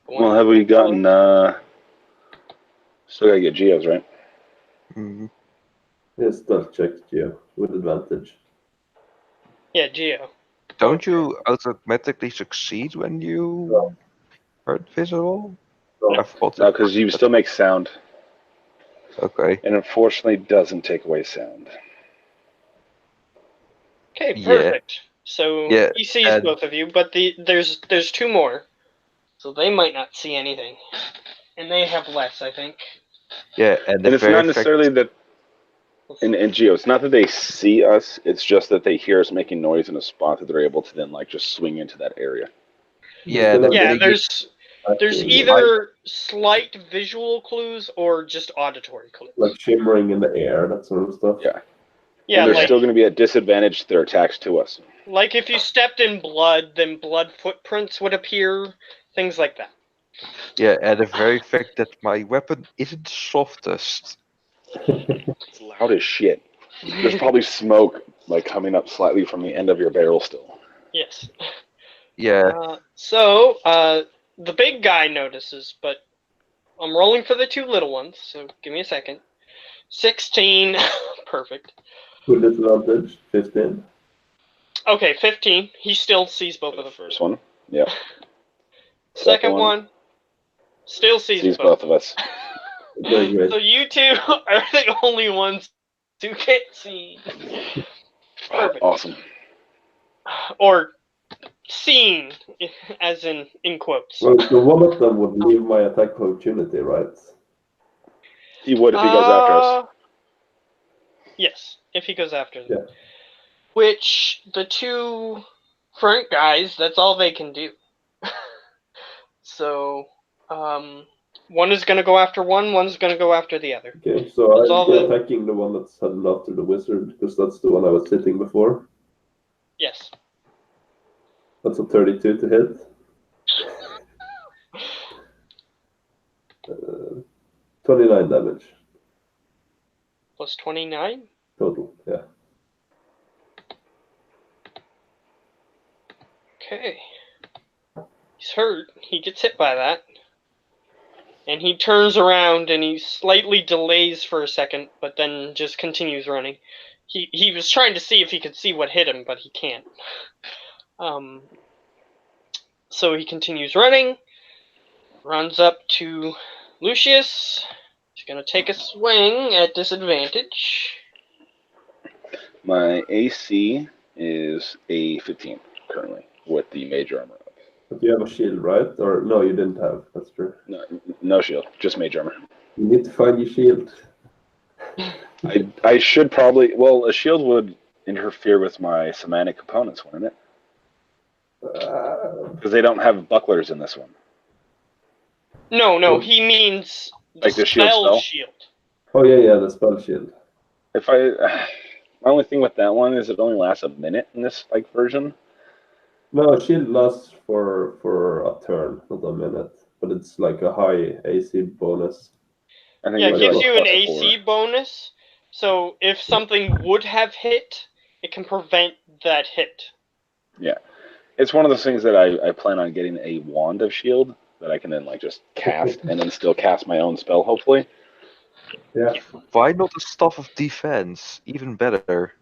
the one Well, have we below. gotten? Still gotta get Geos, right? Mhm. Yeah, stealth check, Geo, with advantage. Yeah, Geo. Don't you automatically succeed when you are visible? No. I thought No, it. because you still make sound, Okay. and unfortunately doesn't take away sound. Okay, Yeah. perfect. So Yeah, he sees and- both of you, but there's 2 more, so they might not see anything, and they have less, I think. Yeah, and the And it's very not fact. necessarily that. And Geo, it's not that they see us; it's just that they hear us making noise in a spot that they're able to then like just swing into that area. Yeah, Still that Yeah, they get. there's either slight visual clues or just auditory clues. Like shimmering in the air, that sort of stuff. Yeah. Yeah, And they're like still going to be at disadvantage to their attacks to us. like if you stepped in blood, then blood footprints would appear, things like that. Yeah, and the very fact that my weapon isn't softest. It's loud as shit. There's probably smoke like coming up slightly from the end of your barrel still. Yes. Yeah. So the big guy notices, but I'm rolling for the 2 little ones, so give me a second. 16. Perfect. With disadvantage, 15. Okay, 15. He still sees both of The them. first one. Yep. Second one still sees both of us. Very great. So you 2 are the only ones who can't see. Perfect. Awesome. Or seen, as in quotes. Well, so one of them would leave my attack opportunity, right? He would if he goes after us. Yes, if he goes after them. Yeah. Which the 2 front guys, that's all they can do. So, one is gonna go after one, one's gonna go after the other. Okay, so That's all I'll be attacking the one that's heading after the wizard, because that's the one I was hitting before. Yes. That's a 32 to hit. 29 damage Plus 29. total, yeah. Okay. He's hurt. He gets hit by that. And he turns around and he slightly delays for a second, but then just continues running. He was trying to see if he could see what hit him, but he can't. So he continues running, runs up to Lucius, He's gonna take a swing at disadvantage. My AC is a 15 currently with the major armor up. But you have a shield, right? Or no, you didn't have. That's true. No shield, just mage armor. You need to find your shield. I should probably. Well, a shield would interfere with my somatic components, wouldn't it? Because they don't have bucklers in this one. No, he means Like the shield. Oh yeah, the spell shield. If my only thing with that one is it only lasts a minute in this version. No, shield lasts for a turn, not a minute. But it's like a high AC bonus. I think Yeah, it gives you an +4. AC bonus. So if something would have hit, it can prevent that hit. Yeah, it's one of those things that I plan on getting a wand of shield that I can then just cast and then still cast my own spell, hopefully. Yeah. Why not a staff of defense? Even better.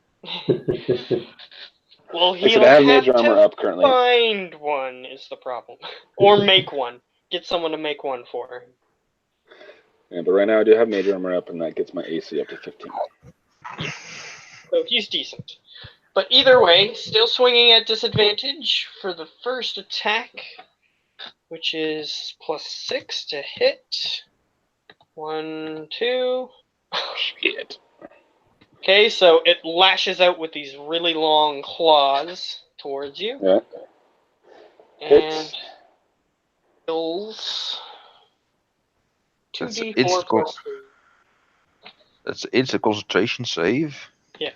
Well, Except he'll I have have major armor to up currently. find one is the problem. Or make one. Get someone to make one for him. Yeah, but right now I do have major armor up, and that gets my AC up to 15. Yeah. So he's decent. But either way, still swinging at disadvantage for the first attack, which is +6 to hit. 1, 2. Shit. Okay, so it lashes out with these really long claws towards you. Yeah. And Hits. kills That's 2d4 plus 3. It's a concentration save. Yeah.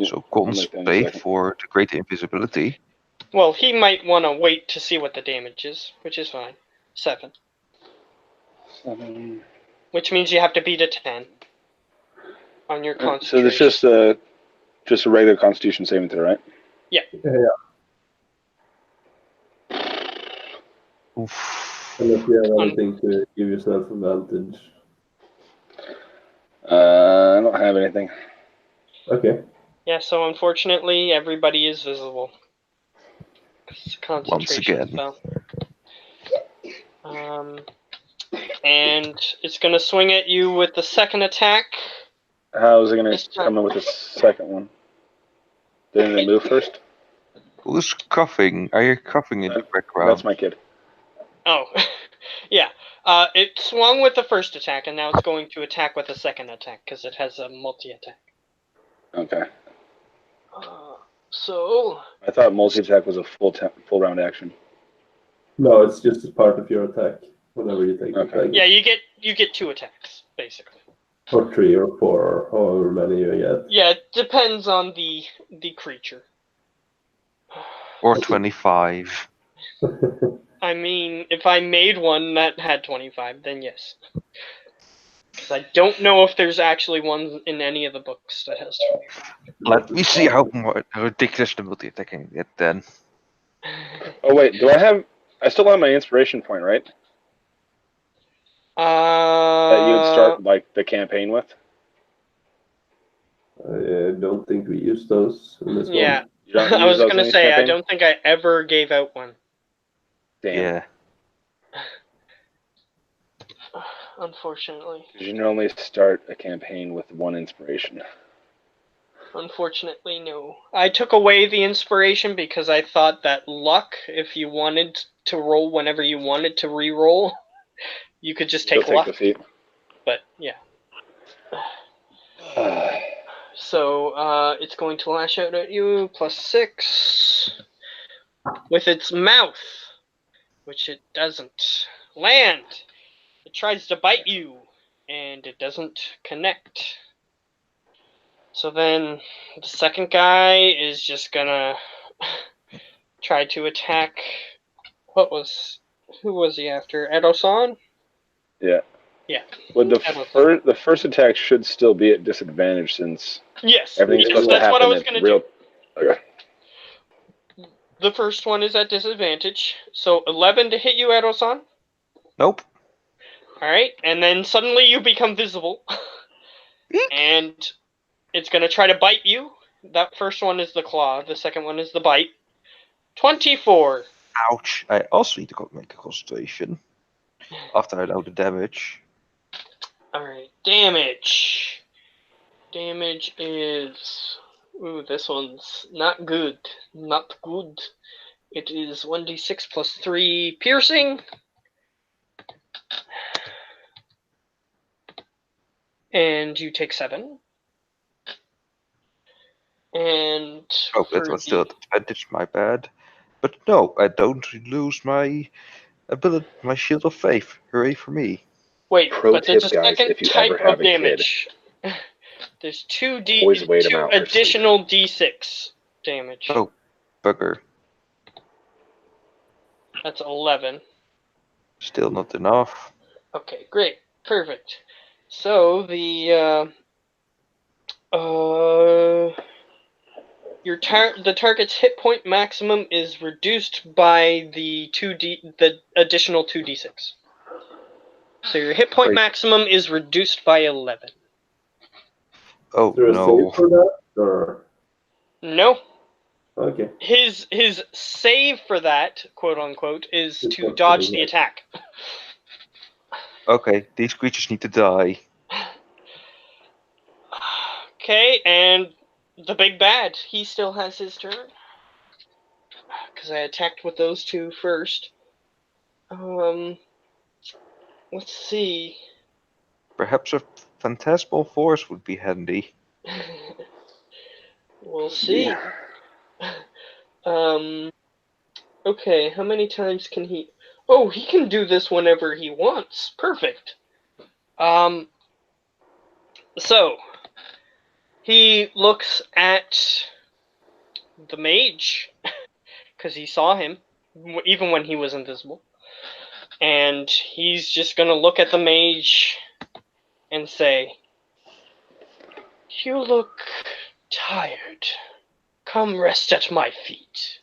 So cons save for the great invisibility. Well, he might want to wait to see what the damage is, which is fine. 7. 7. Which means you have to beat a 10 on your So concentration. it's just a regular Constitution saving throw, right? Yeah. Oof. Unless you have anything to give yourself advantage. I don't have anything. Okay. Yeah, so unfortunately, everybody is visible. It's a concentration spell. And it's going to swing at you with the second attack. How is it going to come in with the second one? Didn't it move first? Who's coughing? Are you coughing in the background? That's my kid. Oh, yeah. It swung with the first attack, and now it's going to attack with the second attack, because it has a multi-attack. Okay. So... I thought multi-attack was a full round action. No, it's just a part of your attack. Whenever you take Okay. attack. Yeah, you get 2 attacks, basically. Or 3 or 4, or however many you get. Yeah, it depends on the creature. Or 25. I mean, if I made one that had 25, then yes. Because I don't know if there's actually one in any of the books that has 25. Let me see how ridiculous the multi-attacking get then. Oh wait, I still have my inspiration point, right? That you would start the campaign with? I don't think we use those in this yeah. one. You don't I use was those going in to each say, campaign? I don't think I ever gave out one. Damn. Yeah. Unfortunately. Because you normally start a campaign with 1 inspiration. Unfortunately, no. I took away the inspiration because I thought that luck, if you wanted to roll whenever you wanted to re-roll, you could just take luck. The feat. But, yeah. So, it's going to lash out at you, +6. With its mouth, which it doesn't land. It tries to bite you, and it doesn't connect. So then, the second guy is just gonna try to attack. Who was he after? Edo-san? Yeah. Yeah. Well, the first attack should still be at disadvantage since everything's supposed to happen. That's what I was gonna do. Okay. The first one is at disadvantage. So 11 to hit you, Edo-san. Nope. Alright, and then suddenly you become visible. And it's going to try to bite you. That first one is the claw. The second one is the bite. 24. Ouch. I also need to make a concentration. After I know the damage. Alright, damage. Damage is... Ooh, this one's not good. Not good. It is 1d6 plus 3 piercing. And you take 7. And Oh, that for was still at advantage, my bad. But no, I don't lose my ability, my shield of faith. Hooray for me. Wait, Pro but there's tip, a guys, second if you type ever of have a kid, damage. There's two always wait 'em out for sleep. additional d6 damage. Oh, bugger. That's 11. Still not enough. Okay, great, perfect. So the the target's hit point maximum is reduced by the additional 2d6. So your hit point Great. maximum is reduced by 11. Oh Is there a no. save for that? Or No. okay. His save for that, quote unquote, is It's to not dodge doing the it. attack. Okay, these creatures need to die. Okay, and the big bad, he still has his turn. Because I attacked with those two first. Let's see. Perhaps a phantasmal force would be handy. We'll see. Okay, how many times can he... Oh, he can do this whenever he wants. Perfect. So, he looks at the mage, because he saw him, even when he was invisible. And he's just gonna look at the mage and say, "You look tired. Come rest at my feet."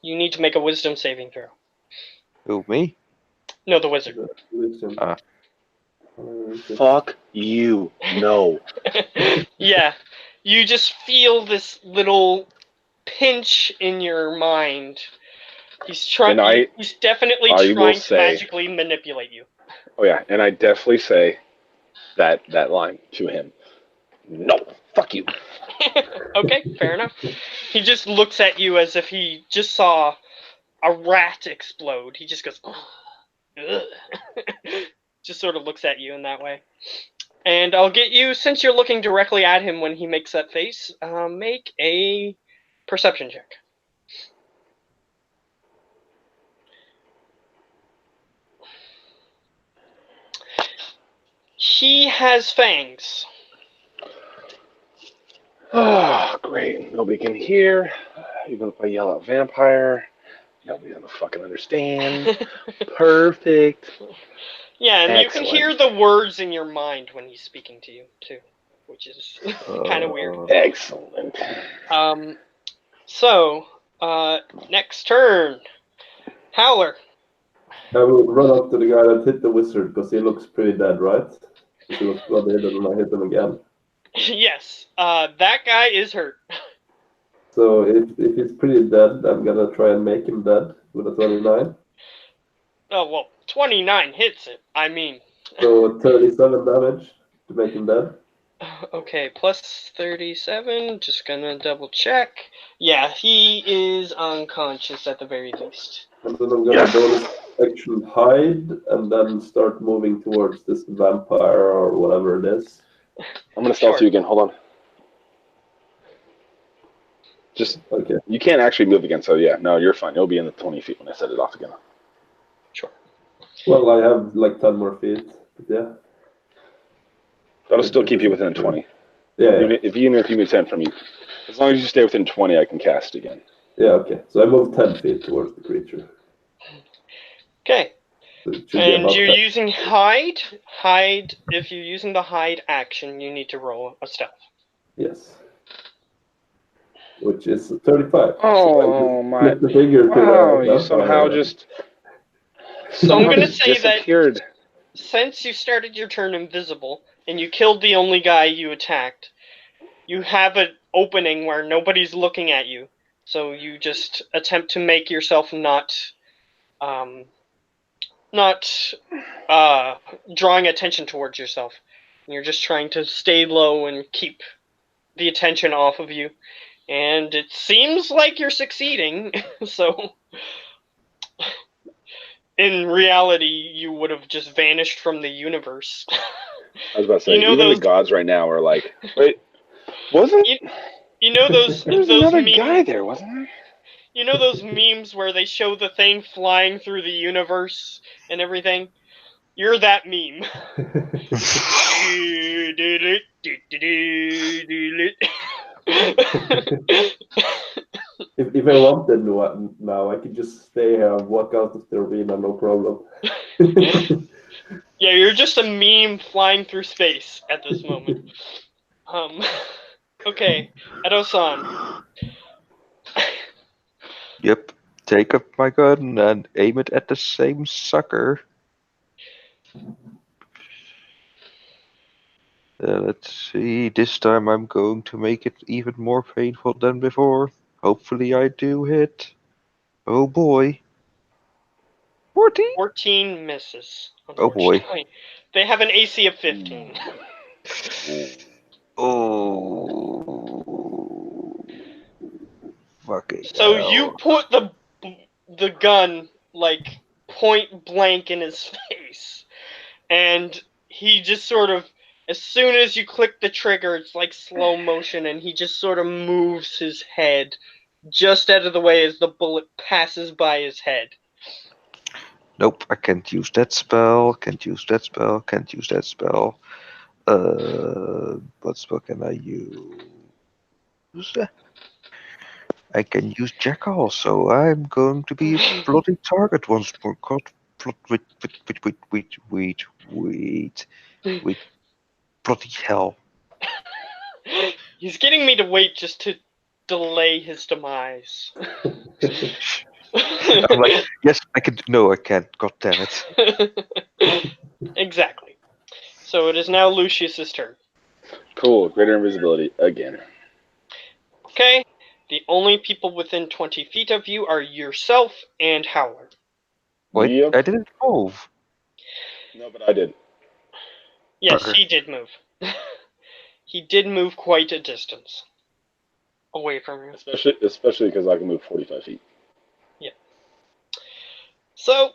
You need to make a wisdom saving throw. Who, me? No, the wizard. Listen. Ah. Fuck you. No. Yeah, you just feel this little pinch in your mind. He's trying. And He's definitely I will trying to say- magically manipulate you. Oh yeah, and I definitely say that line to him. No. Fuck you. Okay, fair enough. He just looks at you as if he just saw a rat explode. He just goes, ugh. Just sort of looks at you in that way. And I'll get you, since you're looking directly at him when he makes that face, make a perception check. He has fangs. Oh, great. Nobody can hear. Even if I yell out vampire, nobody's gonna fucking understand. Perfect. Yeah, and you can Excellent. hear the words in your mind when he's speaking to you, too, which is kind of weird. Excellent. So, next turn. Howler. I will run up to the guy that hit the wizard because he looks pretty dead, right? Because he was bloody and I hit him again. Yes, that guy is hurt. So if he's pretty dead, I'm gonna try and make him dead with a 29. Oh, well, 29 hits it. I mean... So 37 damage to make him dead. Okay, plus 37. Just gonna double check. Yeah, he is unconscious at the very least. And then I'm gonna bonus action hide and then start moving towards this vampire or whatever it is. I'm gonna stealth Sure. you again. Hold on. Just Okay. you can't actually move again, so yeah, no, you're fine. You'll be in the 20 feet when I set it off again. Sure. Well, I have like 10 more feet, but yeah. That'll still keep you within 20. Yeah. Even if you move 10 from you, as long as you stay within 20, I can cast again. Yeah, okay. So I move 10 feet towards the creature. Okay. So it should be And about you're 10. using hide. Hide, if you're using the hide action, you need to roll a stealth. Yes. Which is 35. Oh my! Flip the figure to Wow, the you somehow vampire. just I'm gonna say that- disappeared. Since you started your turn invisible, and you killed the only guy you attacked, you have an opening where nobody's looking at you. So you just attempt to make yourself not drawing attention towards yourself. You're just trying to stay low and keep the attention off of you. And it seems like you're succeeding, so in reality, you would have just vanished from the universe. I was about to say, You know even those- the gods right now are like, wait, wasn't You know those there was those another memes, guy there, wasn't there? You know those memes where they show the thing flying through the universe and everything? You're that meme. If I wanted one now, I could just stay here and walk out of the arena, no problem. Yeah, you're just a meme flying through space at this moment. Okay, Edo-san. Yep. Take up my gun and aim it at the same sucker. Let's see. This time I'm going to make it even more painful than before. Hopefully I do hit. Oh boy. 14? 14 misses, Oh boy. unfortunately. They have an AC of 15. Oh. Fucking So hell. you put the gun like point blank in his face, and he just sort of, as soon as you click the trigger, it's like slow motion, and he just sort of moves his head just out of the way as the bullet passes by his head. Nope, I can't use that spell. Can't use that spell. Can't use that spell. What spell can I use? I can use Jackal, so I'm going to be a bloody target once more. God, wait. Bloody hell. He's getting me to wait just to delay his demise. I'm like, yes, I can. No, I can't. God damn it. Exactly. So it is now Lucius's turn. Cool, greater invisibility again. Okay. The only people within 20 feet of you are yourself and Howler. Wait, Yep. I didn't move. No, but I did. Yes, Fucker. he did move. He did move quite a distance away from you. Especially because I can move 45 feet. So,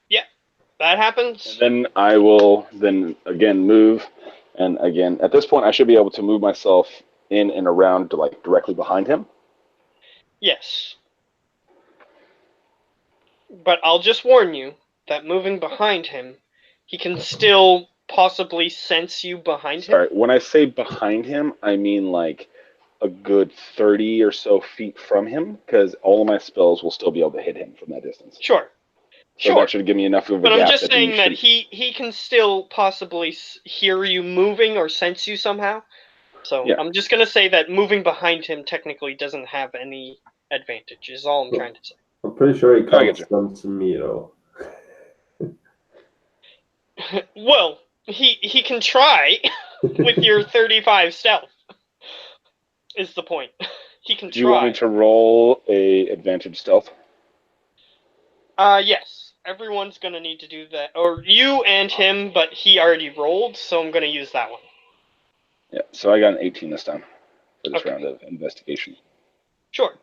yeah, that happens. And then I will then again move, and again at this point I should be able to move myself in and around to like directly behind him. Yes. But I'll just warn you that moving behind him, he can still possibly sense you behind Sorry, him. when I say behind him, I mean like a good 30 or so feet from him, because all of my spells will still be able to hit him from that distance. Sure. So Sure. that should give me enough of a But gap I'm just that saying that he he can still possibly hear you moving or sense you somehow. So Yeah. I'm just going to say that moving behind him technically doesn't have any advantage, is all I'm trying to say. I'm pretty sure he I can't get you. sense me though. Well, he can try with your 35 stealth, is the point. He can Do you want me try. to roll a advantage stealth? Yes. Everyone's going to need to do that. Or you and him, but he already rolled, so I'm going to use that one. Yeah, so I got an 18 this time for this Okay. round of investigation. Sure.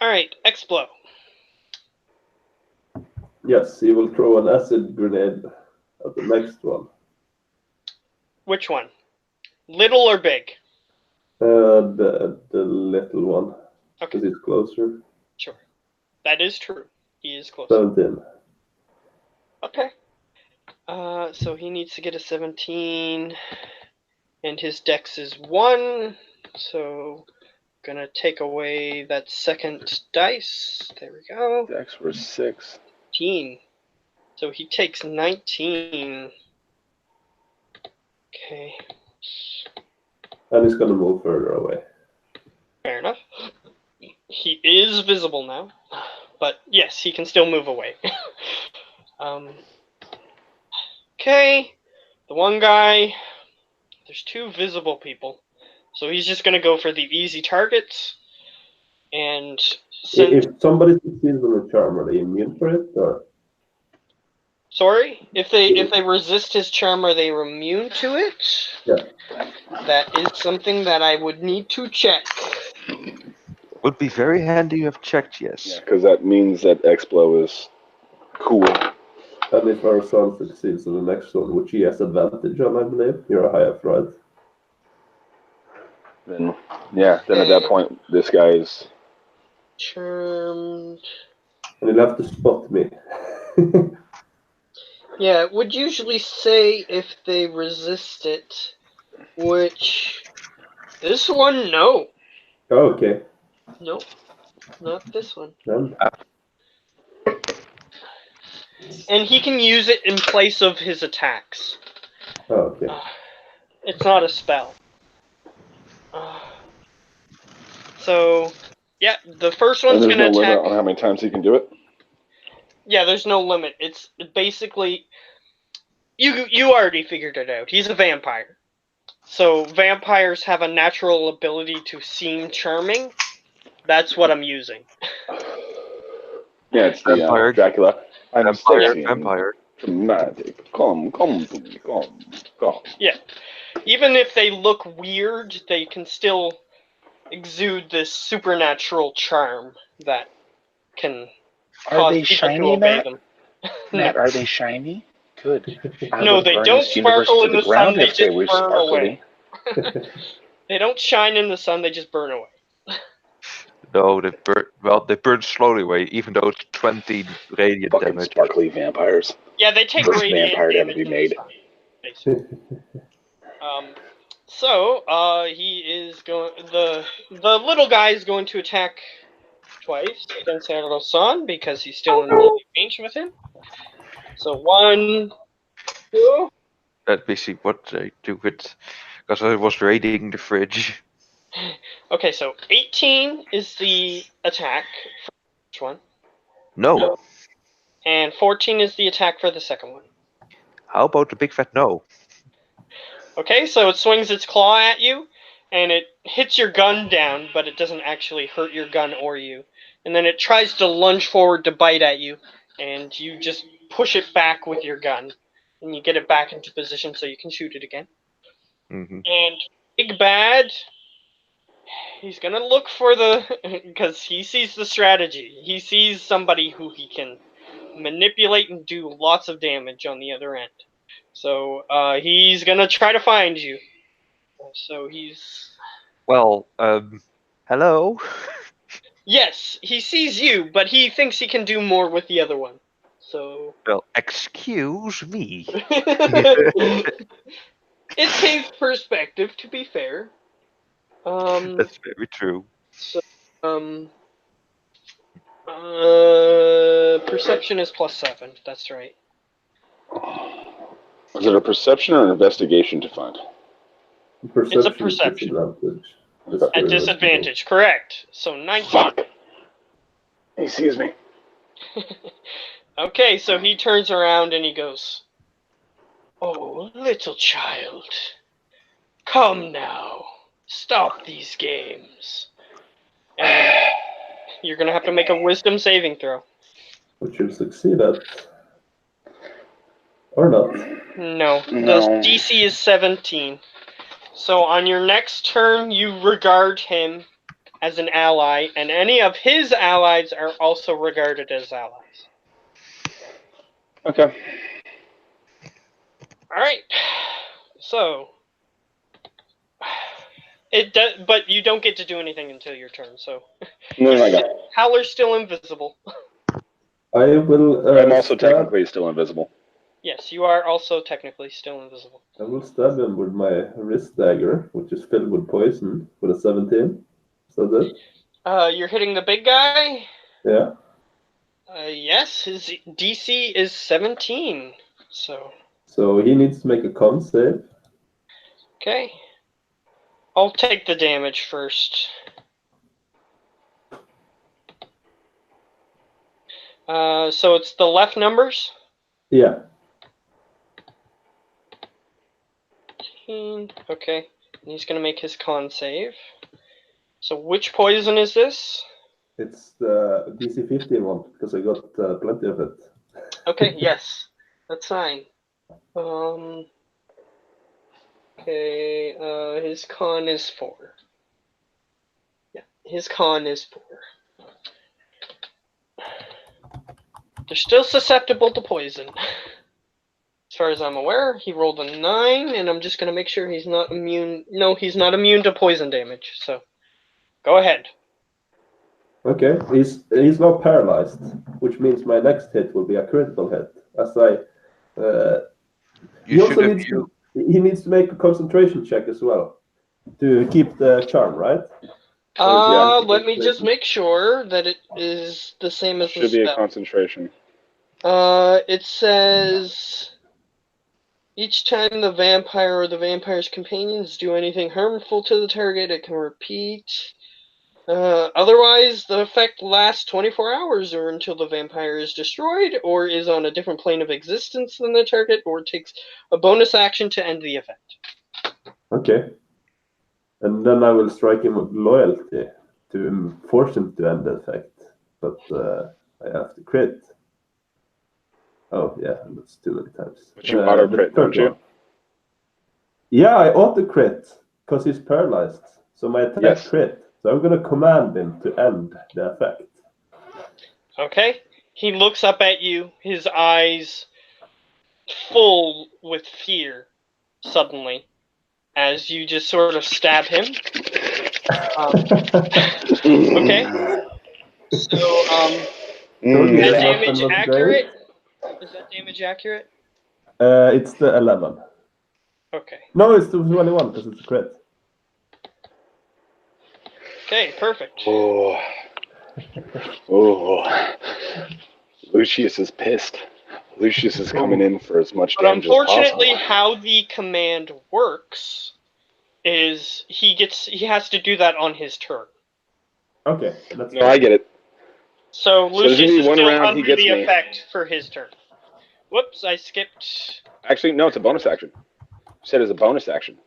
Alright, Explo. Yes, he will throw an acid grenade at the next one. Which one? Little or big? The little one, Okay, because he's closer. sure. That is true. He is close. 17. Okay. So he needs to get a 17, and his dex is 1, so gonna take away that second dice. There we go. Dex were 6. 19. So he takes 19. Okay, And he's gonna move further away. fair enough. He is visible now, but yes, he can still move away. Okay, the one guy, there's 2 visible people, so he's just gonna go for the easy targets, and since If somebody succeeds on a charm, are they immune for it? Or? Sorry, if they resist his charm, are they immune to it? Yeah. That is something that I would need to check. Would be very handy to have checked, Yeah, yes. because that means that X-Blow is cool. And if our son succeeds on the next one, which he has advantage on, I believe, you're a high up, right? Then at that point, this guy is. Charmed. And you'll have to spot me. Yeah, it would usually say if they resist it, which this one, no. Oh, okay. Nope, not this one. Then And he can use it in place of his attacks. okay. It's not a spell. So, yeah, the first And one's there's gonna no attack. limit on how many times he can do it. Yeah, there's no limit. It's basically you already figured it out. He's a vampire. So vampires have a natural ability to seem charming. That's what I'm using. Yeah, it's the Vampire. Dracula. I'm Vampire, sexy and vampire. dramatic. Come to me, come. Yeah. Even if they look weird, they can still exude this supernatural charm that can Are cause they people to shiny, obey Matt? them. Matt, are they shiny? Good. I No, would they burn don't this universe sparkle to in the the sun, ground they if they just were burn away. sparkly. They don't shine in the sun, they just burn away. No, they burn slowly away, even though it's 20 radiant Fucking damage. sparkly vampires. Yeah, they take First radiant vampire to ever damage be in the made. sun, basically. He is going. The little guy is going to attack twice against Son because he's still in melee range with him. So 1, 2. Let me see what they do with, because I was raiding the fridge. Okay, so 18 is the attack for the first one, No. and 14 is the attack for the second one. How about the big fat no? Okay, so it swings its claw at you, and it hits your gun down, but it doesn't actually hurt your gun or you. And then it tries to lunge forward to bite at you, and you just push it back with your gun, and you get it back into position so you can shoot it again. Mm-hmm. And Big Bad, he's gonna look for because he sees the strategy. He sees somebody who he can manipulate and do lots of damage on the other end. So he's gonna try to find you. So he's... Well, hello? Yes, he sees you, but he thinks he can do more with the other one. So... Well, excuse me. It's his perspective, to be fair. That's very true. So, perception is +7. That's right. Is it a perception or an investigation to find? Perception. It's a perception. Disadvantage. At disadvantage, correct. So 19. Fuck. He sees me. Okay, so he turns around and he goes, "Oh, little child, come now. Stop these games." And you're gonna have to make a wisdom saving throw. Which you'll succeed at. Or not. No, the No. DC is 17. So on your next turn, you regard him as an ally, and any of his allies are also regarded as allies. Okay. Alright. So it does, but you don't get to do anything until your turn, so No, I got it. Howler's still invisible. I will. I'm also stab- technically still invisible. Yes, you are also technically still invisible. I will stab him with my wrist dagger, which is filled with poison, with a 17. Is that it? You're hitting the big guy? Yeah. Yes, his DC is 17. So he needs to make a con save. Okay. I'll take the damage first. So it's the left numbers? Yeah. Okay. And he's going to make his con save. So which poison is this? It's the DC 15 one, because I got plenty of it. Okay, yes. That's fine. Okay, his con is 4. Yeah, his con is 4. They're still susceptible to poison. As far as I'm aware, he rolled a 9, and I'm just gonna make sure he's not immune. No, he's not immune to poison damage, so go ahead. Okay, he's not paralyzed, which means my next hit will be a critical hit. As I, he You also should have needs to he needs to make a concentration check as well to keep the charm, right? Let me just make sure that it is the same as the Should be a spell. concentration. It says each time the vampire or the vampire's companions do anything harmful to the target, it can repeat. Otherwise, the effect lasts 24 hours or until the vampire is destroyed or is on a different plane of existence than the target or takes a bonus action to end the effect. Okay. And then I will strike him with loyalty to force him to end the effect. But I have to crit. Oh, yeah, that's too many times. But you auto the crit, third don't you? one. Yeah, I auto crit because he's paralyzed. So my attack Yes. crit. So I'm going to command him to end the effect. Okay? He looks up at you, his eyes full with fear, suddenly, as you just sort of stab him. Okay? So, Told you is that his weapon damage was accurate? Is that damage accurate? great. It's the 11. Okay. No, it's the 21 because it's a crit. Okay, perfect. Oh. Oh. Lucius is pissed. Lucius is coming in for as much But damage as possible. unfortunately, how the command works is he has to do that on his turn. Okay, that's No, I get it. So there's Lucius only is one still round he under gets the me. effect for his turn. Whoops, I skipped. Actually, no, it's a bonus action. You said it's a bonus action.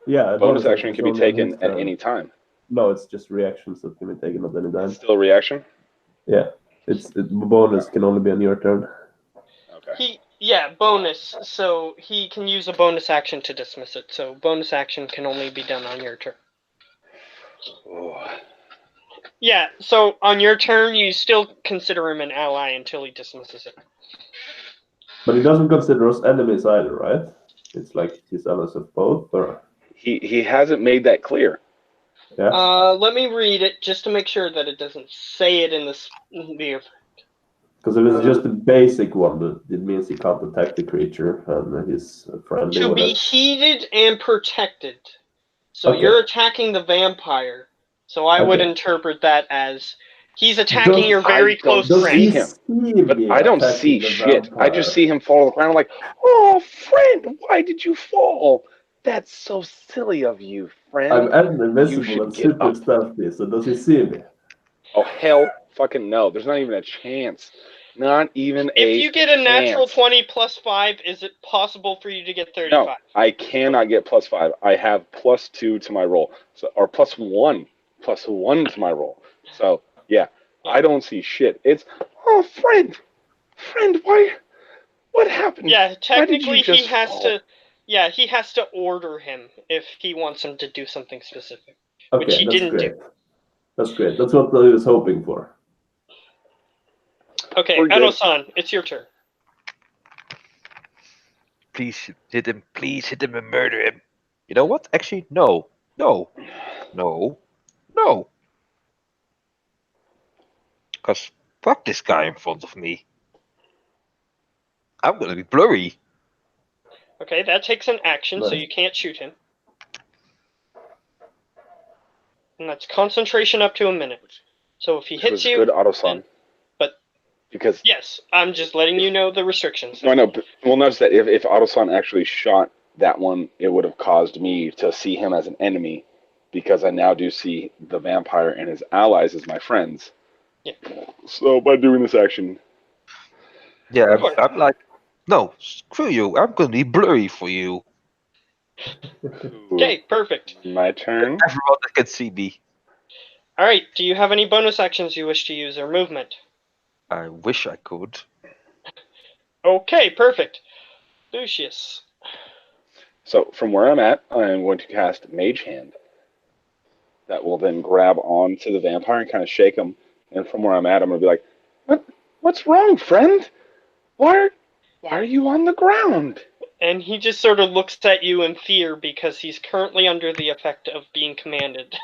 Yeah, a Bonus action can be is only on his taken at turn. any time. No, it's just reactions that can be taken at any time. It's still a reaction? Yeah, bonus can only be on your turn. Okay. Bonus. So he can use a bonus action to dismiss it. So bonus action can only be done on your turn. Oh. Yeah, so on your turn, you still consider him an ally until he dismisses it. But he doesn't consider us enemies either, right? It's like he's allies of both, or He hasn't made that clear. yeah. Let me read it just to make sure that it doesn't say it in the Because if it's just a basic one, it means he can't attack the creature and he's friendly. to with be it. heated and protected. So Okay. you're attacking the vampire. So I would Okay. interpret that as he's attacking your I very don't close see friend. him. But I don't see shit. I just see him fall to the ground. I'm like, oh, friend, why did you fall? That's so silly of you, friend. I'm You invisible should and get super up. stealthy, so does he see me? Oh, hell fucking no. There's not even a chance. Not even a If you get a natural chance. 20 plus 5, is it possible for you to get 35? No, I cannot get +5. I have +2 to my roll. So, or +1 to my roll. So, yeah, I don't see shit. It's, oh, friend, why? What happened? Yeah, technically he has to. Yeah, he has to order him if he wants him to do something specific, which Okay, he that's didn't great. do. That's great. That's what I was hoping for. Okay, We're good. Eno-san, it's your turn. Please hit him. Please hit him and murder him. You know what? Actually, no. Because fuck this guy in front of me. I'm gonna be blurry. Okay, that takes an action, so Nice. you can't shoot him. And that's concentration up to a minute. So if he Which hits was you, good auto-sun. but Because yes, I'm just letting you know the restrictions. no, I know. But we'll notice that if auto-sun actually shot that one, it would have caused me to see him as an enemy, because I now do see the vampire and his allies as my friends. Yeah. So by doing this action, Yeah, I'm like, no, screw you. I'm gonna be blurry for you. Okay, perfect. My turn. Everyone that can see me. Alright, do you have any bonus actions you wish to use or movement? I wish I could. Okay, perfect. Lucius. So from where I'm at, I'm going to cast Mage Hand. That will then grab onto the vampire and kind of shake him. And from where I'm at, I'm going to be like, What's wrong, friend? Why are you on the ground? And he just sort of looks at you in fear because he's currently under the effect of being commanded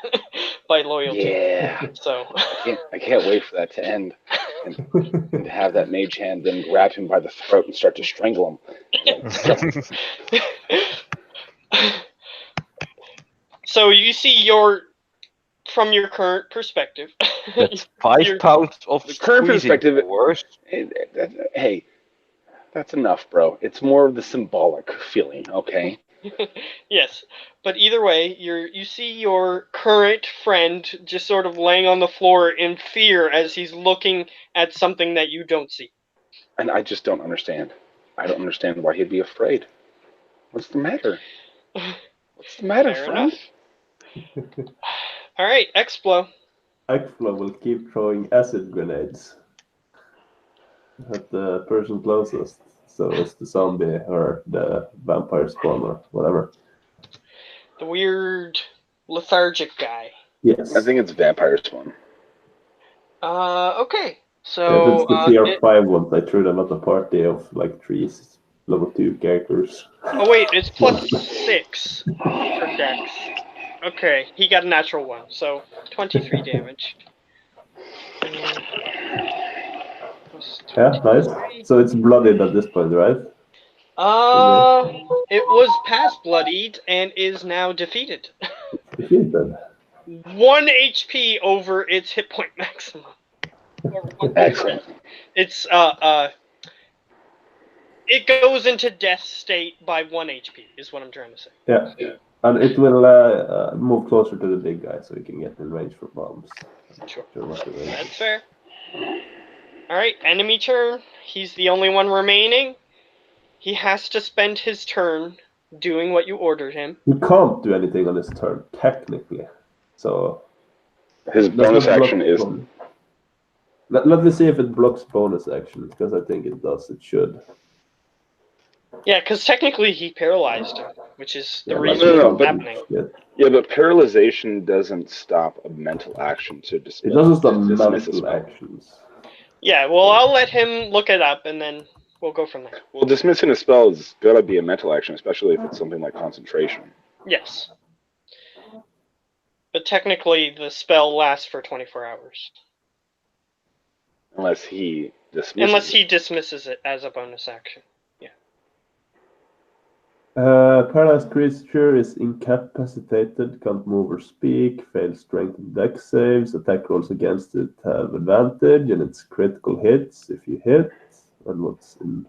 by loyalty. Yeah. So I can't wait for that to end. And to have that mage hand then grab him by the throat and start to strangle him. So you see from your current perspective. That's 5 pounds of The current squeezing perspective- force. Hey, that's enough, bro. It's more of the symbolic feeling, okay? Yes, but either way, you see your current friend just sort of laying on the floor in fear as he's looking at something that you don't see. And I just don't understand. I don't understand why he'd be afraid. What's the matter? What's the matter, Fair friend? enough. All right, Explo. Explo will keep throwing acid grenades at the person closest. So it's the zombie or the vampire spawn or whatever. The weird lethargic guy. Yes. I think it's vampire spawn. Okay. If So it's the CR5 ones, I threw them at a party of like 3 level 2 characters. oh wait, it's +6 for Dex. Okay, he got a natural 1, so 23 damage. Yeah, nice. So it's bloodied at this point, right? It was past bloodied and is now defeated. Defeated. 1 HP over its hit point maximum. Excellent. It's it goes into death state by 1 HP is what I'm trying to say. Yeah. And it will move closer to the big guy so he can get in range for bombs. Sure. What the range That's is. fair. Alright, enemy turn. He's the only one remaining. He has to spend his turn doing what you ordered him. He can't do anything on his turn, technically. So His bonus Does it block action is bonus? Let me see if it blocks bonus actions, because I think it does. It should. Yeah, because technically he paralyzed him, which is the Yeah, reason No, it's but- happening. Yeah, but paralyzation doesn't stop a mental action to dismiss. It doesn't stop to dismiss a mental spell. actions. Yeah, well, I'll let him look it up, and then we'll go from there. Well, dismissing a spell is gotta be a mental action, especially if it's something like concentration. Yes. But technically, the spell lasts for 24 hours. Unless he dismisses Unless it. he dismisses it as a bonus action. Paralyzed creature is incapacitated, can't move or speak, fails strength and dex saves, attack rolls against it have advantage, and it's critical hits if you hit. And what's in.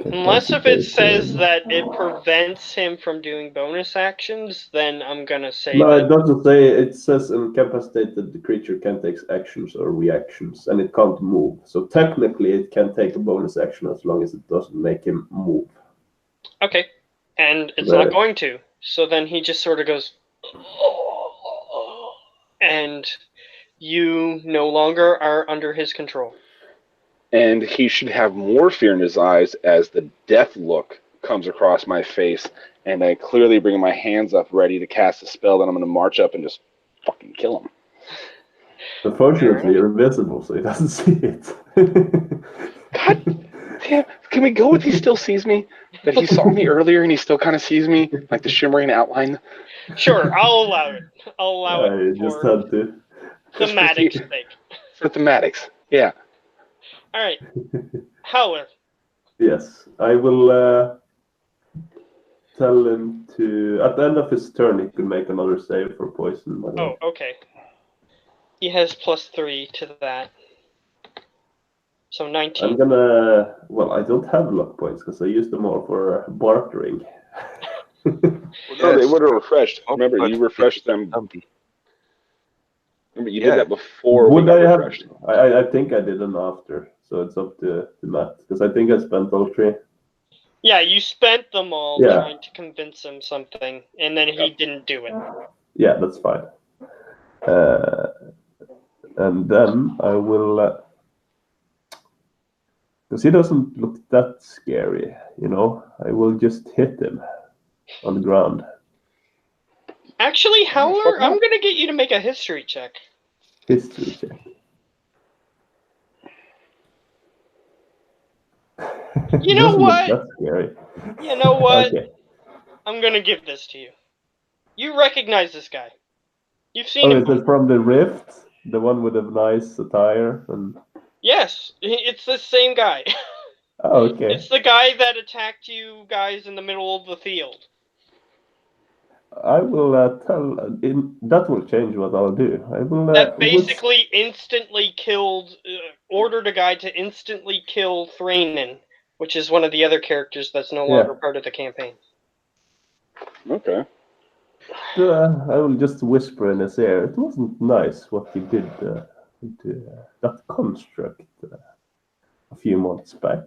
Unless if it says that it prevents him from doing bonus actions, then I'm gonna say No, that. it doesn't say. It says incapacitated, the creature can take actions or reactions, and it can't move. So technically, it can take a bonus action as long as it doesn't make him move. Okay. And it's Right. not going to. So then he just sort of goes. And you no longer are under his control. And he should have more fear in his eyes as the death look comes across my face, and I clearly bring my hands up ready to cast a spell that I'm going to march up and just fucking kill him. Unfortunately, you're invisible, so he doesn't see it. God damn, can we go with he still sees me? That he saw me earlier and he still kind of sees me, like the shimmering outline? Sure, I'll allow it. I'll allow I it just for had to. thematic sake. For thematics, yeah. Alright. Howler. Yes, I will tell him to. At the end of his turn, he could make another save for poison. By the way. Oh, okay. He has +3 to that. So 19. I'm gonna. Well, I don't have luck points because I used them all for bartering. No, they would have refreshed. Remember, you refreshed them. Zombie. Remember, you Yeah. did that before we Would got I have? refreshed. I think I did them after, so it's up to Matt because I think I spent all 3. Yeah, you spent them all Yeah. trying to convince him something, and then he didn't do it. Yeah, that's fine. And then I will, because he doesn't look that scary, you know. I will just hit him on the ground. Actually, Howler, fuck I'm no. gonna get you to make a history check. History check. You It know doesn't what? look that scary. You know what? Okay. I'm gonna give this to you. You recognize this guy. You've seen Oh, him is before. it from the Rift? The one with the nice attire? And Yes, it's the same guy. oh, okay. It's the guy that attacked you guys in the middle of the field. I will tell. That will change what I'll do. I will. That basically instantly ordered a guy to instantly kill Thranen, which is one of the other characters that's no Yeah. longer part of the campaign. Okay. I will just whisper in his ear. It wasn't nice what you did to that construct a few months back.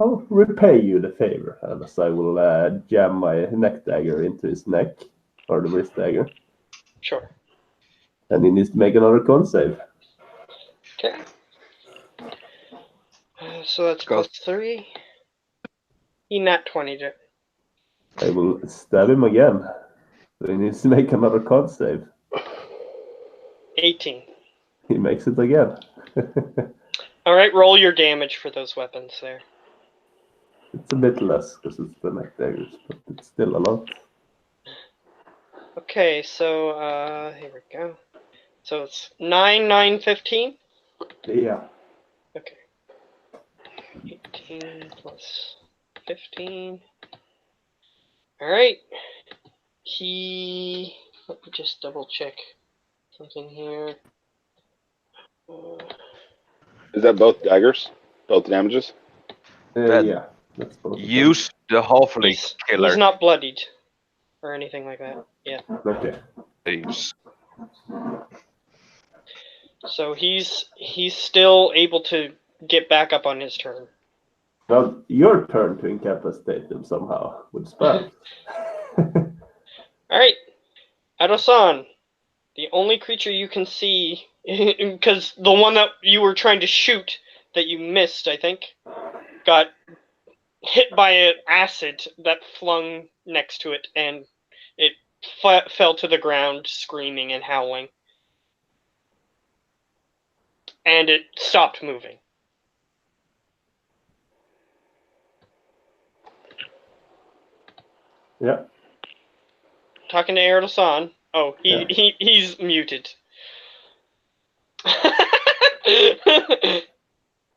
I'll repay you the favor, and as I will jam my neck dagger into his neck, or the wrist dagger, Sure. and he needs to make another con save. Okay. So that's Go. +3. He nat 20'd it. I will stab him again. So he needs to make another con save. 18. He makes it again. Alright, roll your damage for those weapons there. It's a bit less because it's the neck daggers, but it's still a lot. Okay, so here we go. So it's 9, 9, 15. Yeah. Okay. 18 plus 15. Alright. Let me just double check something here. Is that both daggers? Both damages? Ben, Yeah. That's both of them. Use the halfling He's killer. not bloodied or anything like that. Yeah. Okay. Please. So he's still able to get back up on his turn. Now your turn to incapacitate them somehow with spells. Alright. Adosan, the only creature you can see, because the one that you were trying to shoot that you missed, I think, got hit by an acid that flung next to it, and it fell to the ground screaming and howling. And it stopped moving. Yeah. Talking to Erdo-san. Oh, Yeah. he's muted.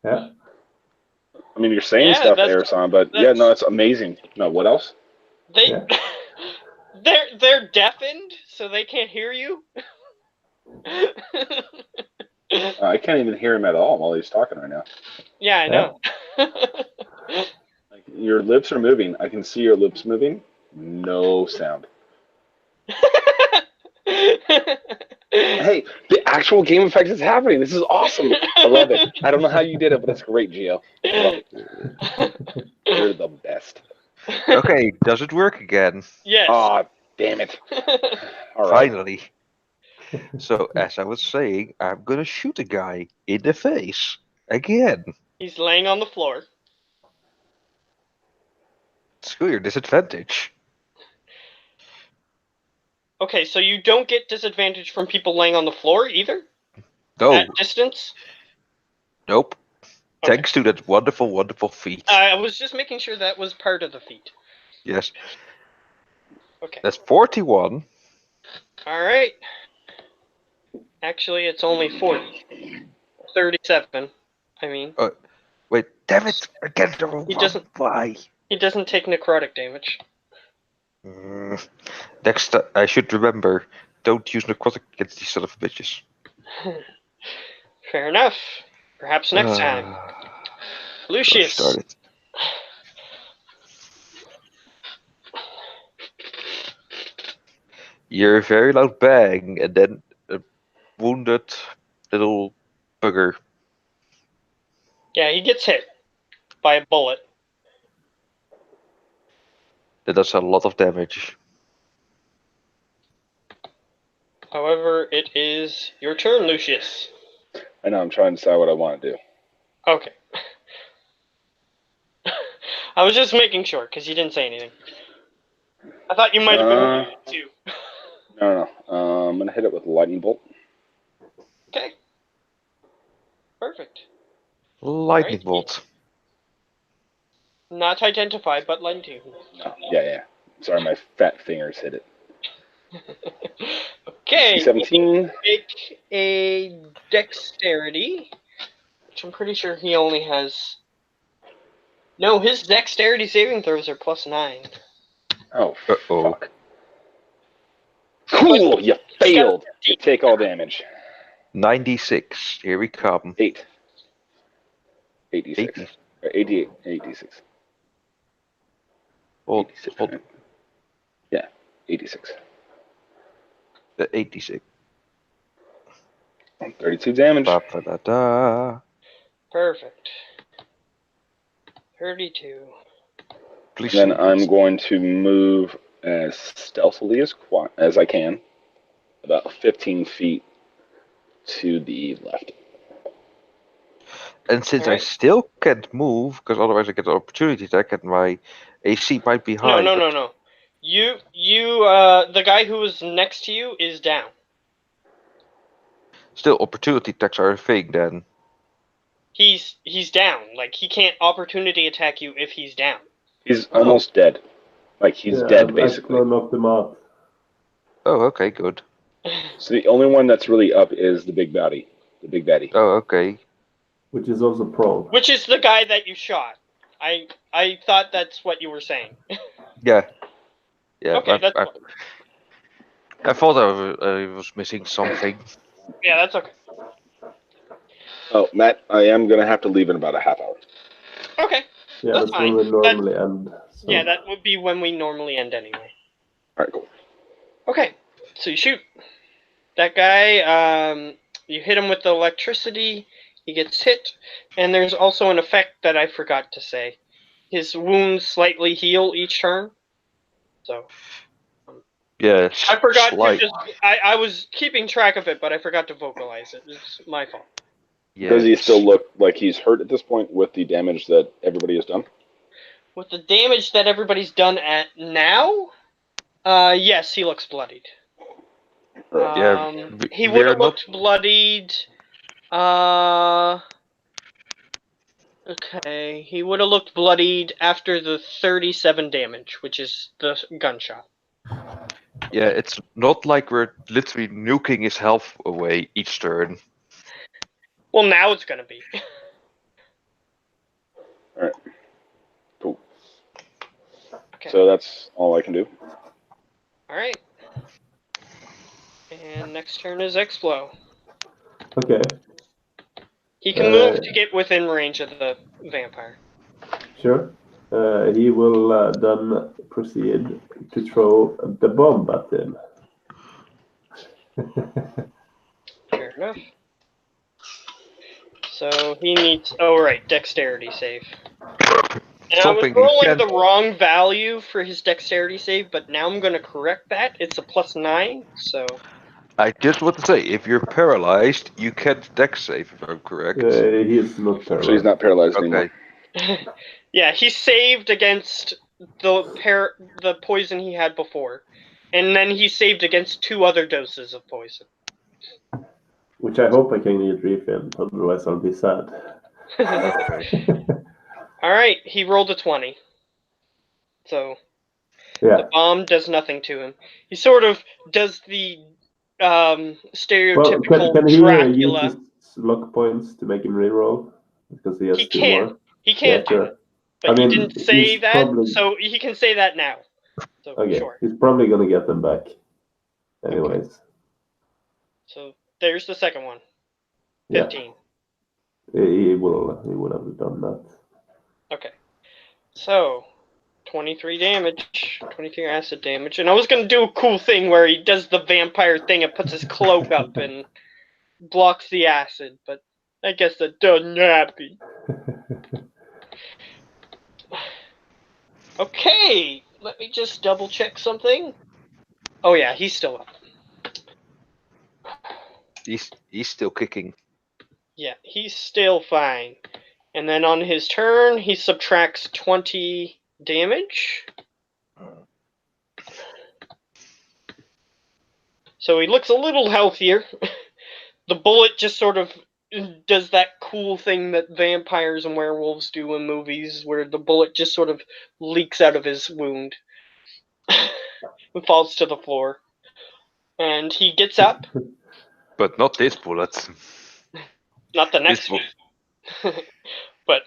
Yeah. I mean, you're saying Yeah, stuff, that's- Arasan, but yeah, that's- no, it's amazing. No, what else? They they're deafened, so they can't hear you. I can't even hear him at all while he's talking right now. Yeah, I know. Like, your lips are moving. I can see your lips moving. No sound. Hey, the actual game effect is happening. This is awesome. I love it. I don't know how you did it, but it's great, Gio. I love it. You're the best. Okay, does it work again? Yes. Ah, damn it. All right. Finally. So, as I was saying, I'm gonna shoot a guy in the face. Again. He's laying on the floor. Screw your disadvantage. Okay, so you don't get disadvantage from people laying on the floor either? No. At distance? Nope. Okay. Thanks to that wonderful, wonderful feat. I was just making sure that was part of the feat. Yes. Okay. That's 41. Alright. Actually, it's only 40. 37, I mean. Wait, damn it! I get the wrong He one. doesn't- Why? He doesn't take necrotic damage. Next, I should remember, don't use necrotic against these son of bitches. Fair enough. Perhaps next time. Lucius. Started. You're a very loud bang, and then a wounded little bugger. Yeah, he gets hit by a bullet. That does a lot of damage. However, it is your turn, Lucius. I know, I'm trying to decide what I want to do. Okay. I was just making sure, because you didn't say anything. I thought you might have been too. No. I'm going to hit it with a lightning bolt. Okay. Perfect. Lightning Right. bolt. Not identified, but lightning. No, yeah. Sorry, my fat fingers hit it. Okay. 17. Make a dexterity, which I'm pretty sure he only has. No, his dexterity saving throws are +9. Oh, Uh-oh. fuck. Cool, you failed. You take all damage. 96. Here we come. 8. 86. 80. 88. 86. Hold, 86, hold. right? Yeah, 86. 86. 32 damage. Ba-ba-da-da. Perfect. 32. Please And then save I'm it. going to move as stealthily as I can, about 15 feet to the left. And since I Alright. still can't move, because otherwise I get an opportunity attack and my AC might be high. No. You, the guy who was next to you is down. Still, opportunity attacks are a thing then. He's down. Like, he can't opportunity attack you if he's down. He's almost dead. Like, he's dead, I've basically. knocked them out. Oh, okay, good. So the only one that's really up is the big baddie. The big baddie. Oh, okay. Which is also prone. Which is the guy that you shot. I thought that's what you were saying. Yeah. Yeah, Okay, that's fine. I thought I was missing something. Yeah, that's okay. Oh, Matt, I am going to have to leave in about a half hour. Okay. Yeah, That's that's when we normally end. So. Yeah, that would be when we normally end anyway. Alright, cool. Okay, so you shoot. That guy, you hit him with the electricity, he gets hit, and there's also an effect that I forgot to say. His wounds slightly heal each turn. So Yeah, I forgot slight. to just I was keeping track of it, but I forgot to vocalize it. It's my fault. Yeah, Does he still look like he's hurt at this point with the damage that everybody has done? With the damage that everybody's done at now, yes, he looks bloodied. Right. Yeah, He we would are have not. looked bloodied. Okay, he would have looked bloodied after the 37 damage, which is the gunshot. Yeah, it's not like we're literally nuking his health away each turn. Well, now it's gonna be. Alright. Cool. Okay. So that's all I can do. Alright. And next turn is Explo. Okay. He can move to get within range of the vampire. Sure. He will then proceed to throw the bomb at him. Fair enough. So he needs. Oh, right, dexterity save. And Something I was rolling can't- the wrong value for his dexterity save, but now I'm going to correct that. It's a +9, so. I just want to say, if you're paralyzed, you can't dex save, if I'm correct. He is not paralyzed. So he's not paralyzed anymore. Okay. Yeah, he saved against the poison he had before, and then he saved against 2 other doses of poison. Which I hope I can get refilled, otherwise I'll be sad. Alright, he rolled a 20. So, Yeah. the bomb does nothing to him. He sort of does the stereotypical Well, can he Dracula. use his luck points to make him reroll? Because he has He 2 can. more. He can Yeah, do sure. that. But I mean, he didn't say he's that, probably- so he can say that now. So, Okay, sure. he's probably gonna get them back. Anyways. So, there's the second one. Yeah. 15. He would have done that. Okay. So, 23 damage. 23 acid damage. And I was going to do a cool thing where he does the vampire thing and puts his cloak up and blocks the acid, but I guess that doesn't happen. Okay, let me just double check something. Oh yeah, he's still up. He's still kicking. Yeah, he's still fine. And then on his turn, he subtracts 20 damage. So he looks a little healthier. The bullet just sort of does that cool thing that vampires and werewolves do in movies, where the bullet just sort of leaks out of his wound and falls to the floor. And he gets up. But not this bullet. Not the next one. But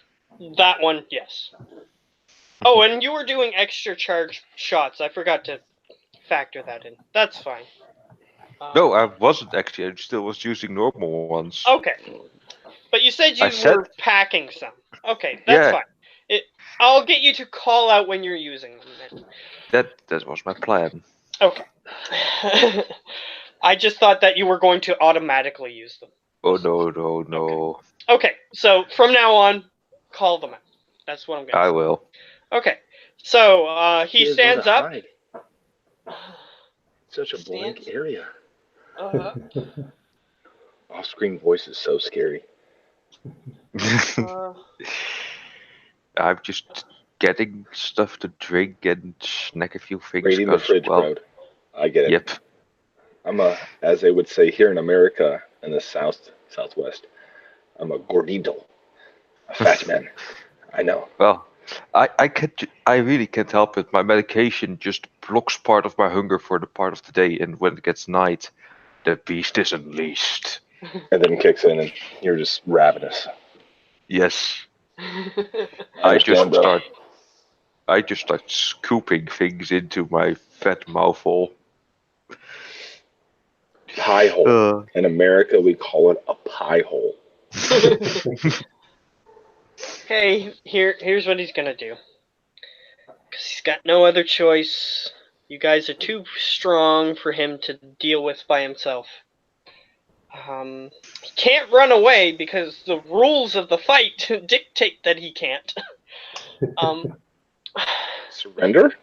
that one, yes. Oh, and you were doing extra charge shots. I forgot to factor that in. That's fine. No, I wasn't actually. I still was using normal ones. Okay. But you said you were packing some. Okay, that's fine. I'll get you to call out when you're using them then. That was my plan. Okay. I just thought that you were going to automatically use them. Oh no. Okay, so from now on, call them out. That's what I'm going to I will. Okay, so he stands up. Hide. Such a blank area. Off-screen voice is so scary. I'm just getting stuff to drink and snack a few things. Raiding the fridge, bro. I get it. Yep. I'm as they would say here in America, in the southwest, I'm a gordito, a fat man. I know. Well, I really can't help it. My medication just blocks part of my hunger for the part of the day, and when it gets night, the beast is unleashed. And then kicks in, and you're just ravenous. Yes. I just start scooping things into my fat mouthful. Pie hole. In America, we call it a pie hole. Hey, here's what he's gonna do. Because he's got no other choice. You guys are too strong for him to deal with by himself. He can't run away because the rules of the fight dictate that he can't. Surrender?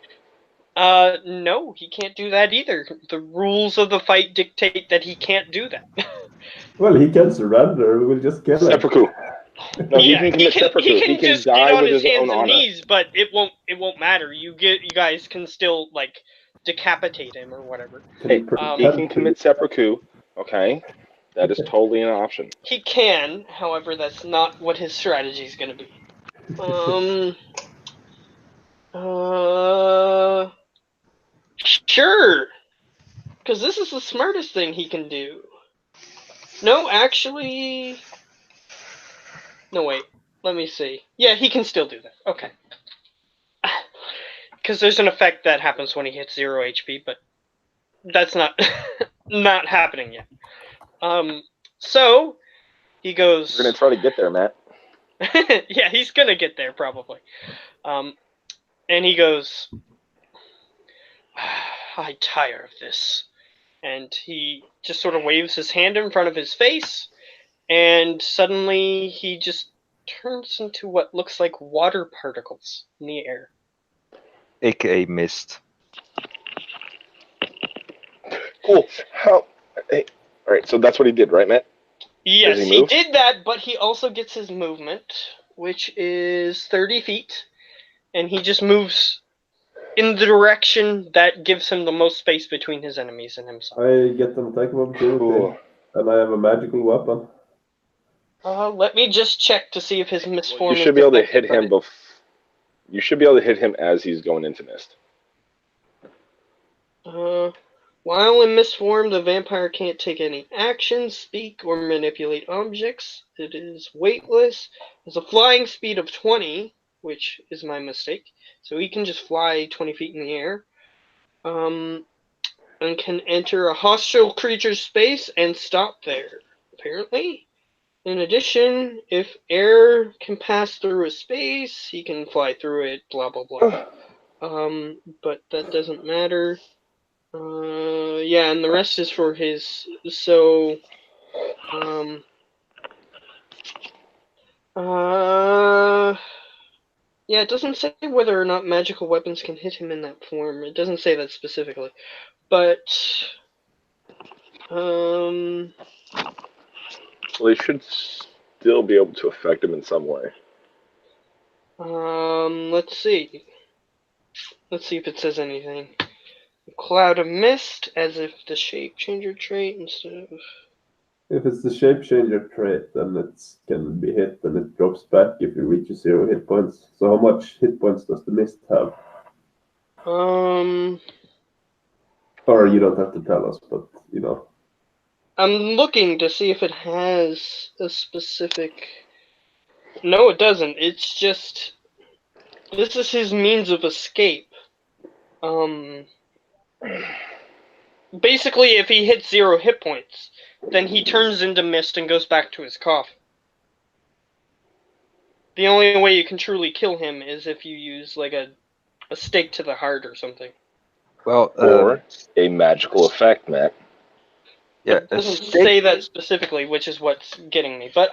No, he can't do that either. The rules of the fight dictate that he can't do that. Well, he can surrender. We'll just kill him. Seppuku. No, he can commit seppuku. He can just die get on with his hands own and honor. knees, but it won't matter. You guys can still like decapitate him or whatever. Hey, he can commit seppuku. Okay, that is totally an option. He can, however, that's not what his strategy is going to be. Sure, because this is the smartest thing he can do. No, actually, no, wait. Let me see. Yeah, he can still do that. Okay. Because there's an effect that happens when he hits 0 HP, but that's not not happening yet. So he goes. We're gonna try to get there, Matt. Yeah, he's gonna get there probably. And he goes, I tire of this. And he just sort of waves his hand in front of his face, and suddenly he just turns into what looks like water particles in the air. AKA mist. Cool. Hey, all right, so that's what he did, right, Matt? Yes, he did that, but he also gets his movement, which is 30 feet, and he just moves in the direction that gives him the most space between his enemies and himself. I get an attack of opportunity, and I have a magical weapon. Let me just check to see if his misform. You should be able to hit him You should be able to hit him as he's going into mist. While in misform, the vampire can't take any action, speak, or manipulate objects. It is weightless. Has a flying speed of 20, which is my mistake. So he can just fly 20 feet in the air. And can enter a hostile creature's space and stop there, apparently. In addition, if air can pass through a space, he can fly through it, blah, blah, blah. But that doesn't matter. Yeah, and the rest is for his, so, yeah, it doesn't say whether or not magical weapons can hit him in that form. It doesn't say that specifically. But, Um, Well, they should still be able to affect him in some way. let's see. Let's see if it says anything. Cloud of mist, as if the shape changer trait instead of. If it's the shape changer trait, then it can be hit and it drops back if you reach 0 hit points. So how much hit points does the mist have? Or you don't have to tell us, but you know. I'm looking to see if it has a specific. No, it doesn't. It's just. This is his means of escape. Basically, if he hits 0 hit points, then he turns into mist and goes back to his coffin. The only way you can truly kill him is if you use like a stake to the heart or something. Well, Or a magical effect, Matt. yeah, It doesn't say that specifically, which is what's getting me. But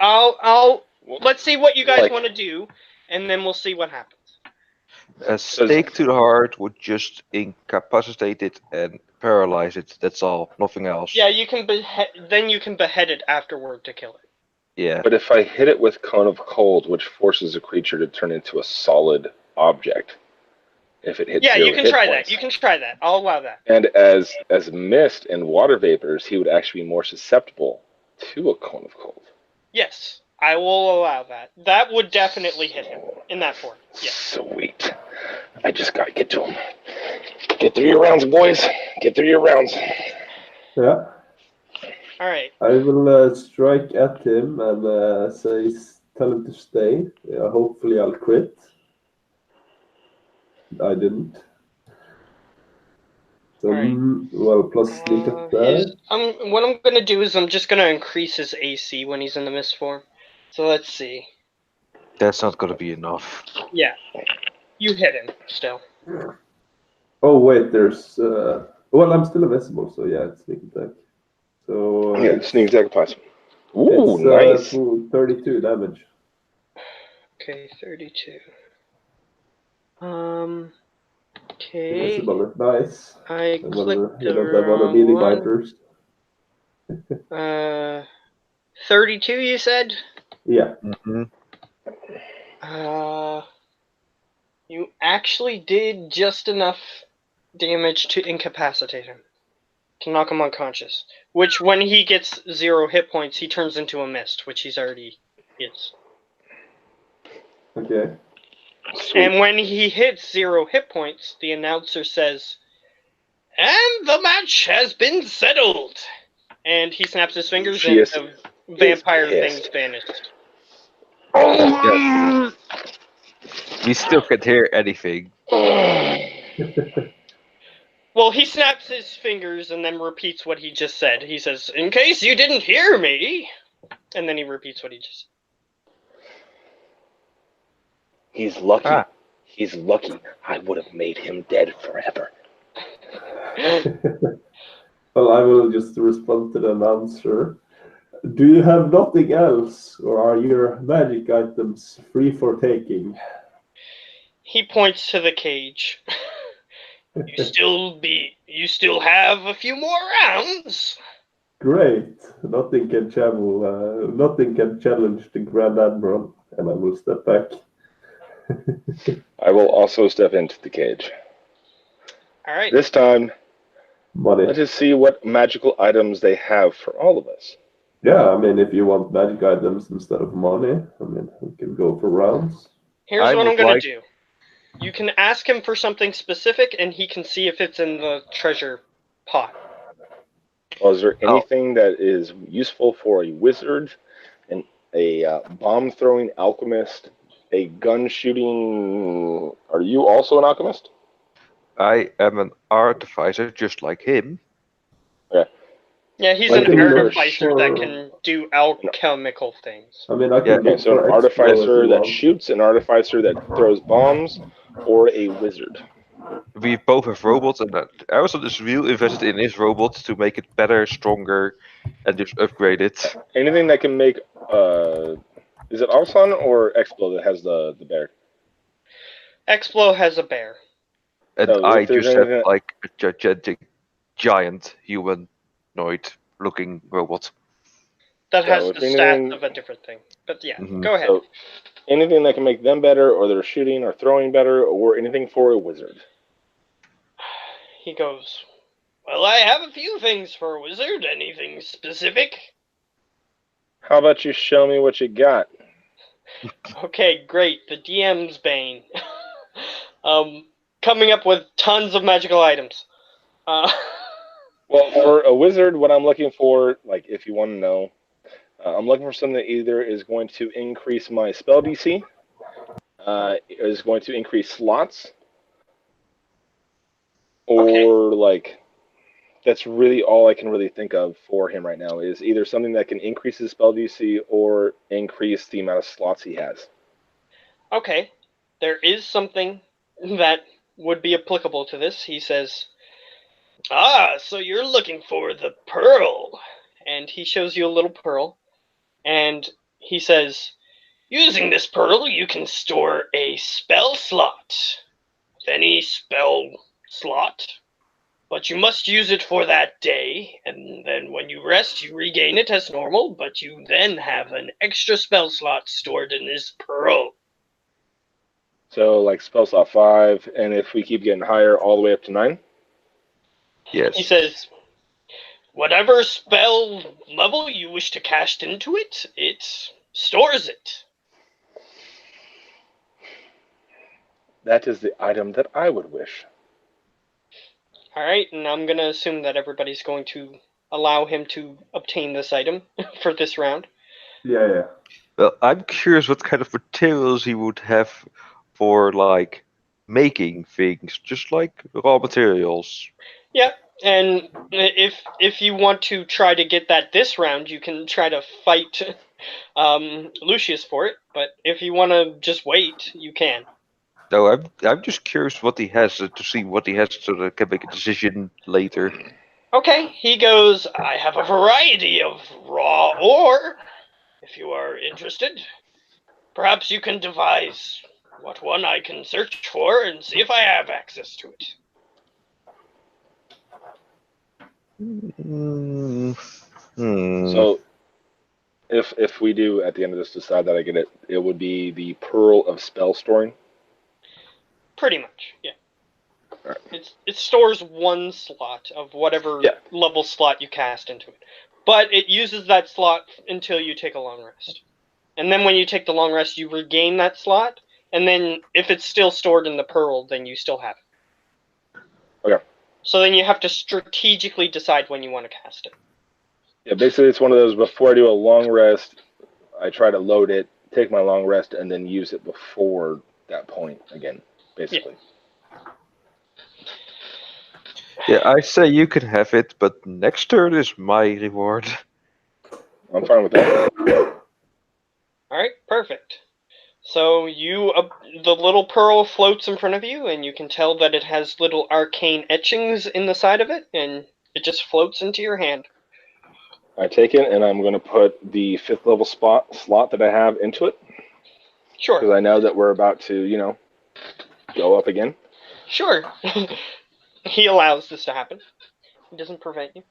let's see what you guys want to do, and then we'll see what happens. A stake to the heart would just incapacitate it and paralyze it. That's all, nothing else. Yeah, you can then you can behead it afterward to kill it. Yeah. But if I hit it with Cone of Cold, which forces a creature to turn into a solid object, if it hits Yeah, 0 you can hit try points. that. You can try that. I'll allow that. And as mist and water vapors, he would actually be more susceptible to a Cone of Cold. Yes, I will allow that. That would definitely hit him in that form. Yes. Sweet. I just gotta get to him. Get through your rounds, boys. Get through your rounds. Yeah. All right. I will strike at him and tell him to stay. Hopefully I'll crit. I didn't. So, right. Well, plus sneak attack. What I'm gonna do is I'm just gonna increase his AC when he's in the mist form. So let's see. That's not gonna be enough. Yeah, you hit him still. Oh wait, there's. Well, I'm still invisible, so yeah, it's sneak attack. So Yeah, sneak attack applies. Ooh, it's, nice. 32 damage. Okay, 32. Okay. Invisible is nice. I clicked You the don't have other wrong melee one. biters. 32. You said. Yeah. Mm-hmm. You actually did just enough damage to incapacitate him, to knock him unconscious. Which, when he gets 0 hit points, he turns into a mist, which he's already is. Okay. Sweet. And when he hits 0 hit points, the announcer says, "And the match has been settled." And he snaps his fingers, and the vampire thing's vanished. Yes. We still can't hear anything. Well, he snaps his fingers and then repeats what he just said. He says, "In case you didn't hear me," and then he repeats what he just said. He's lucky. He's lucky. I would have made him dead forever. Well, I will just respond to the announcer. Do you have nothing else, or are your magic items free for taking? He points to the cage. You still have a few more rounds. Great. Nothing can challenge the Grand Admiral, and I will step back. I will also step into the cage. All right. This time, Money. let us see what magical items they have for all of us. Yeah, I mean, if you want magic items instead of money, I mean, we can go for rounds. Here's what I'm going to do. You can ask him for something specific, and he can see if it's in the treasure pot. Well, is there anything that is useful for a wizard, and a bomb-throwing alchemist, a gun-shooting... Are you also an alchemist? I am an artificer, just like him. Okay. Yeah, he's an artificer that can do alchemical things. I mean, I can look so for an artificer that want. shoots, an artificer that throws bombs, or a wizard. We both have robots, and Arizon is real invested in his robot to make it better, stronger, and just upgrade it. Anything that can make... is it Arson or Explo that has the bear? Explo has a bear. And I just have like a gigantic humanoid looking robot. That has So the if anything- stats of a different thing. But yeah, Mhm. go ahead. So anything that can make them better, or their shooting or throwing better, or anything for a wizard. He goes, well, I have a few things for a wizard. Anything specific? How about you show me what you got? Okay, great. The DM's bane. Coming up with tons of magical items. Well, for a wizard, what I'm looking for, like if you want to know, I'm looking for something that either is going to increase my spell DC, is going to increase slots, or Okay. like that's really all I can really think of for him right now is either something that can increase his spell DC or increase the amount of slots he has. Okay, there is something that would be applicable to this. He says, ah, so you're looking for the pearl. And he shows you a little pearl. And he says, using this pearl, you can store a spell slot. Any spell slot. But you must use it for that day, and then when you rest, you regain it as normal, but you then have an extra spell slot stored in this pearl. So like spell slot 5, and if we keep getting higher, all the way up to 9. Yes. He says, whatever spell level you wish to cast into it, it stores it. That is the item that I would wish. Alright, and I'm going to assume that everybody's going to allow him to obtain this item for this round. Yeah. Well, I'm curious what kind of materials he would have for like making things, just like raw materials. Yeah, and if you want to try to get that this round, you can try to fight Lucius for it. But if you want to just wait, you can. No, I'm just curious what he has to see what he has so that I can make a decision later. Okay, he goes, I have a variety of raw ore, if you are interested. Perhaps you can devise what one I can search for and see if I have access to it. So if we do at the end of this decide that I get it, it would be the Pearl of Spell Storing. Pretty much, yeah. Alright. It stores one slot of whatever level slot you cast into it. But it uses that slot until you take a long rest. And then when you take the long rest, you regain that slot. And then if it's still stored in the pearl, then you still have it. Okay. So then you have to strategically decide when you want to cast it. Yeah, basically it's one of those before I do a long rest, I try to load it, take my long rest, and then use it before that point again, basically. Yeah, I say you can have it, but next turn is my reward. I'm fine with that. Alright, perfect. So the little pearl floats in front of you, and you can tell that it has little arcane etchings in the side of it, and it just floats into your hand. I take it, and I'm going to put the 5th level slot that I have into it. Sure. Because I know that we're about to, go up again. Sure. He allows this to happen. He doesn't prevent you.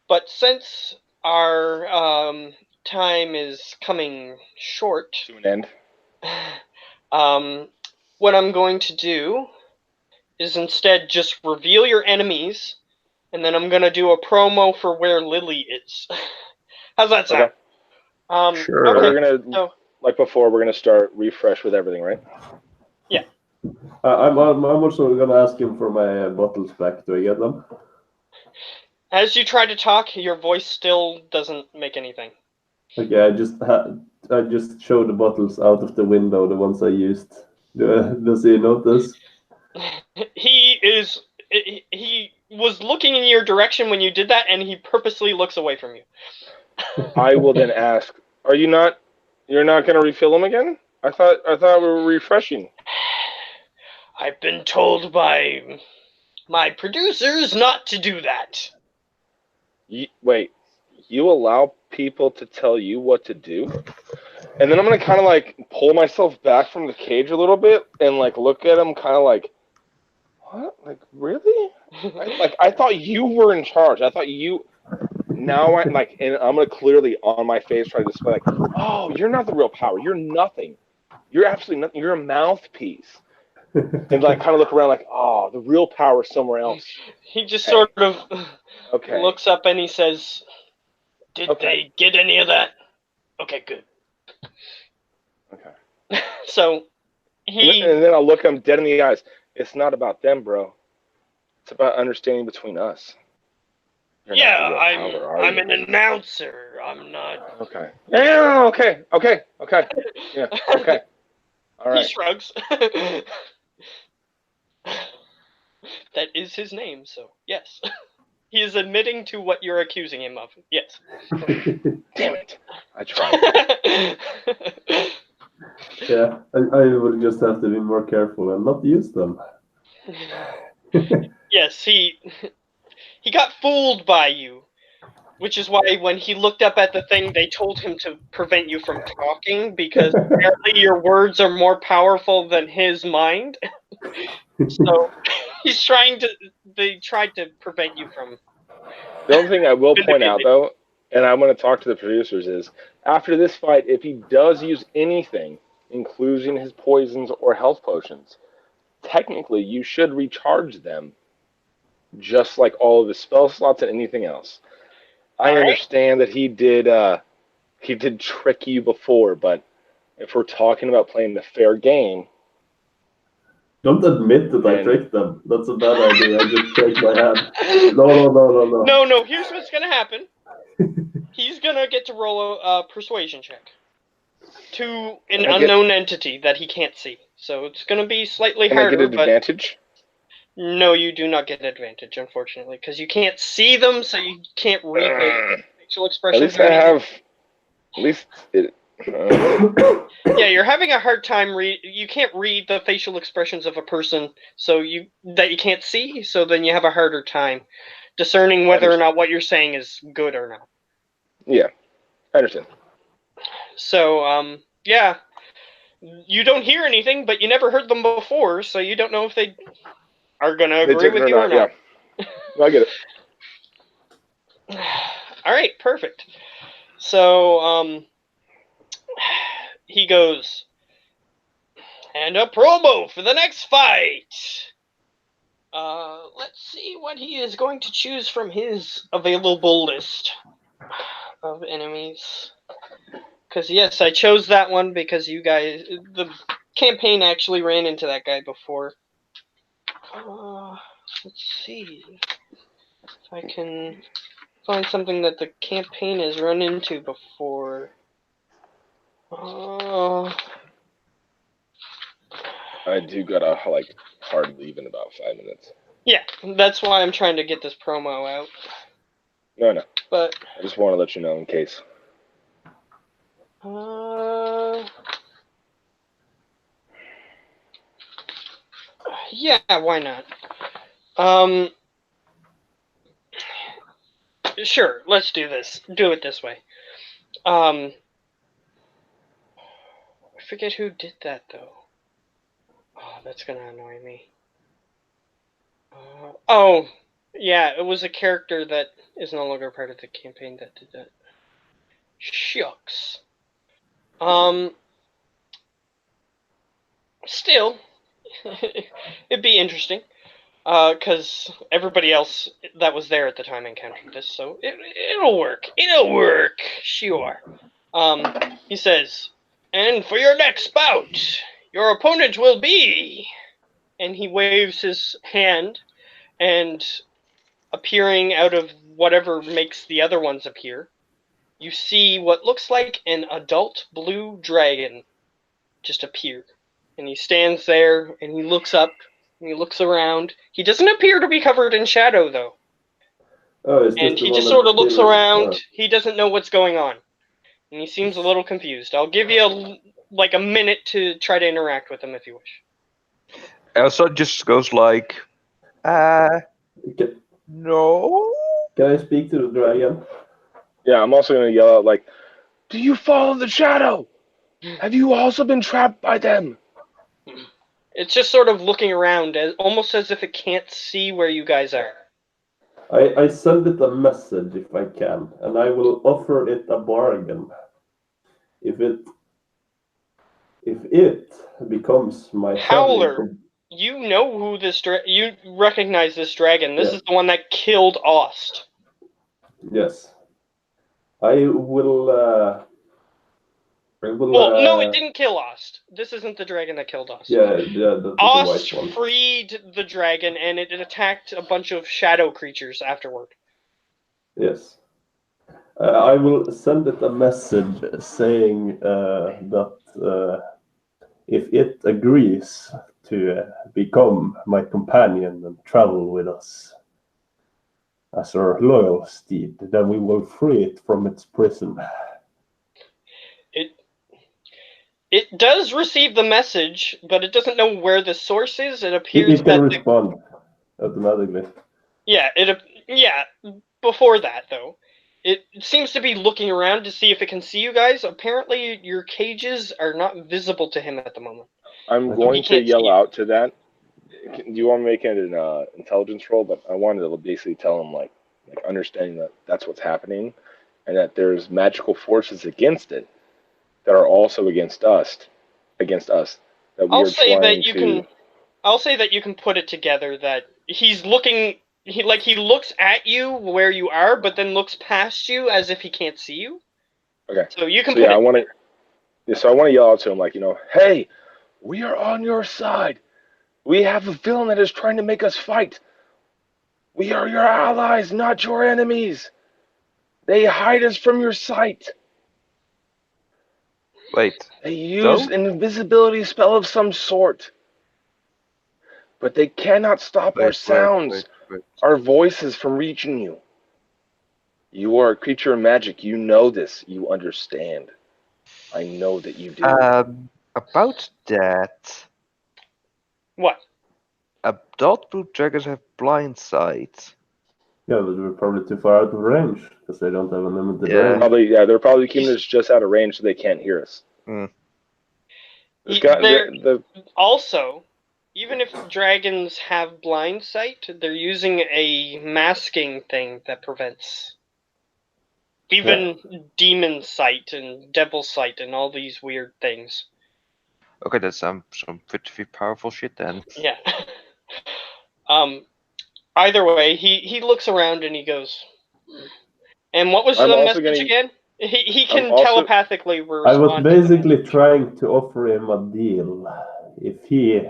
But since our time is coming short, To an end. what I'm going to do is instead just reveal your enemies, and then I'm going to do a promo for where Lily is. How's that sound? Okay. Sure. So Okay. we're going to, like before, we're going to start refresh with everything, right? Yeah. I'm also gonna ask him for my bottles back. Do I get them? As you try to talk, your voice still doesn't make anything. Okay, I just show the bottles out of the window, the ones I used. Does he notice? He was looking in your direction when you did that, and he purposely looks away from you. I will then ask, you're not going to refill them again? I thought we were refreshing. I've been told by my producers not to do that. Wait, you allow people to tell you what to do? And then I'm going to kind of like pull myself back from the cage a little bit and like look at him kind of like, what? Like, really? I thought you were in charge. I thought you... now I'm like, and I'm gonna clearly on my face try to display like, oh, you're not the real power. You're nothing. You're absolutely nothing. You're a mouthpiece. And like kind of look around like, oh, the real power is somewhere else. He just Hey. sort of Okay. looks up and he says, "Did Okay. they get any of that?" Okay, good. Okay. So he And then I'll look him dead in the eyes. It's not about them, bro. It's about understanding between us. You're not the real power, are I'm you? an announcer. I'm not. Okay. Yeah. Okay. Okay. Okay. Yeah. Okay. All He right. shrugs. That is his name, so yes. He is admitting to what you're accusing him of. Yes. Damn it. I tried. Yeah, I will just have to be more careful and not use them. Yes, he got fooled by you, which is why when he looked up at the thing, they told him to prevent you from talking because apparently your words are more powerful than his mind. So he's they tried to prevent you from. The only thing I will point out, though, and I'm going to talk to the producers, is after this fight, if he does use anything, including his poisons or health potions, technically you should recharge them, just like all of his spell slots and anything else. I understand that he did trick you before, but if we're talking about playing the fair game, Don't admit that I tricked them. That's a bad idea. I just shake my head. No. No, here's what's gonna happen. He's gonna get to roll a persuasion check to an unknown entity that he can't see. So it's gonna be slightly harder. Can I get an advantage? No, you do not get an advantage, unfortunately, because you can't see them, so you can't read their facial expressions. At least it. Yeah, you're having a hard time you can't read the facial expressions of a person that you can't see, so then you have a harder time discerning whether or not what you're saying is good or not. Yeah, I understand. So, yeah, you don't hear anything, but you never heard them before, so you don't know if they are going to agree with you or not. Yeah, I get it. All right, perfect. So, he goes, and a promo for the next fight. Let's see what he is going to choose from his available list of enemies. Because, yes, I chose that one because the campaign actually ran into that guy before. Let's see if I can find something that the campaign has run into before. I do gotta hard leave in about 5 minutes. Yeah, that's why I'm trying to get this promo out. No. But I just want to let you know in case. Yeah, why not? Sure, let's do this. Do it this way. I forget who did that, though. Oh, that's gonna annoy me. Yeah, it was a character that is no longer part of the campaign that did that. Shucks. Still, it'd be interesting. Because everybody else that was there at the time encountered this, so it'll work. It'll work, sure. He says, and for your next bout, your opponent will be... And he waves his hand, and appearing out of whatever makes the other ones appear, you see what looks like an adult blue dragon just appear. And he stands there, and he looks up, and he looks around. He doesn't appear to be covered in shadow, though. And he just sort of looks around. He doesn't know what's going on. And he seems a little confused. I'll give you a minute to try to interact with him if you wish. Elsa just goes like, no? Can I speak to the dragon? Yeah, I'm also going to yell out, do you follow the shadow? Have you also been trapped by them? It's just sort of looking around, almost as if it can't see where you guys are. I send it a message if I can, and I will offer it a bargain. If it becomes my traveling Howler, you know who this you recognize this dragon. This is the one that killed Ost. yes, I will. Well, no, it didn't kill Ost. This isn't the dragon that killed Ost. Yeah, the Ost white one. freed the dragon, and it attacked a bunch of shadow creatures afterward. Yes. I will send it a message saying that if it agrees to become my companion and travel with us as our loyal steed, then we will free it from its prison. It does receive the message, but it doesn't know where the source is. It appears It can respond automatically. Yeah, before that, though, it seems to be looking around to see if it can see you guys. Apparently, your cages are not visible to him at the moment. I'm Okay. going He to can't yell see you. out to that. Do you want to make it an intelligence roll? But I wanted to basically tell him like understanding that that's what's happening, and that there's magical forces against it that are also against us, that we I'll are say that trying you to. can. I'll say that you can put it together that he's looking. He looks at you where you are, but then looks past you as if he can't see you. Okay. So you can So put yeah, it I want together. to. So I want to yell out to him like hey, we are on your side. We have a villain that is trying to make us fight. We are your allies, not your enemies. They hide us from your sight. Wait. They use So? an invisibility spell of some sort. But they cannot stop our Wait, wait, sounds, wait, wait. our voices from reaching you. You are a creature of magic. You know this. You understand. I know that you do. About that, What? adult blue dragons have blind sight. Yeah, but we're probably too far out of range because they don't have unlimited Yeah. range. They're probably keeping us just out of range so they can't hear us. Mm. This guy, Also, even if dragons have blind sight, they're using a masking thing that prevents even demon sight and devil sight and all these weird things. Okay, that's some pretty powerful shit then. Yeah. Either way, he looks around and he goes. And what was I'm the also message gonna. again? He I'm can also. telepathically I respond. was to the basically message. trying to offer him a deal. If he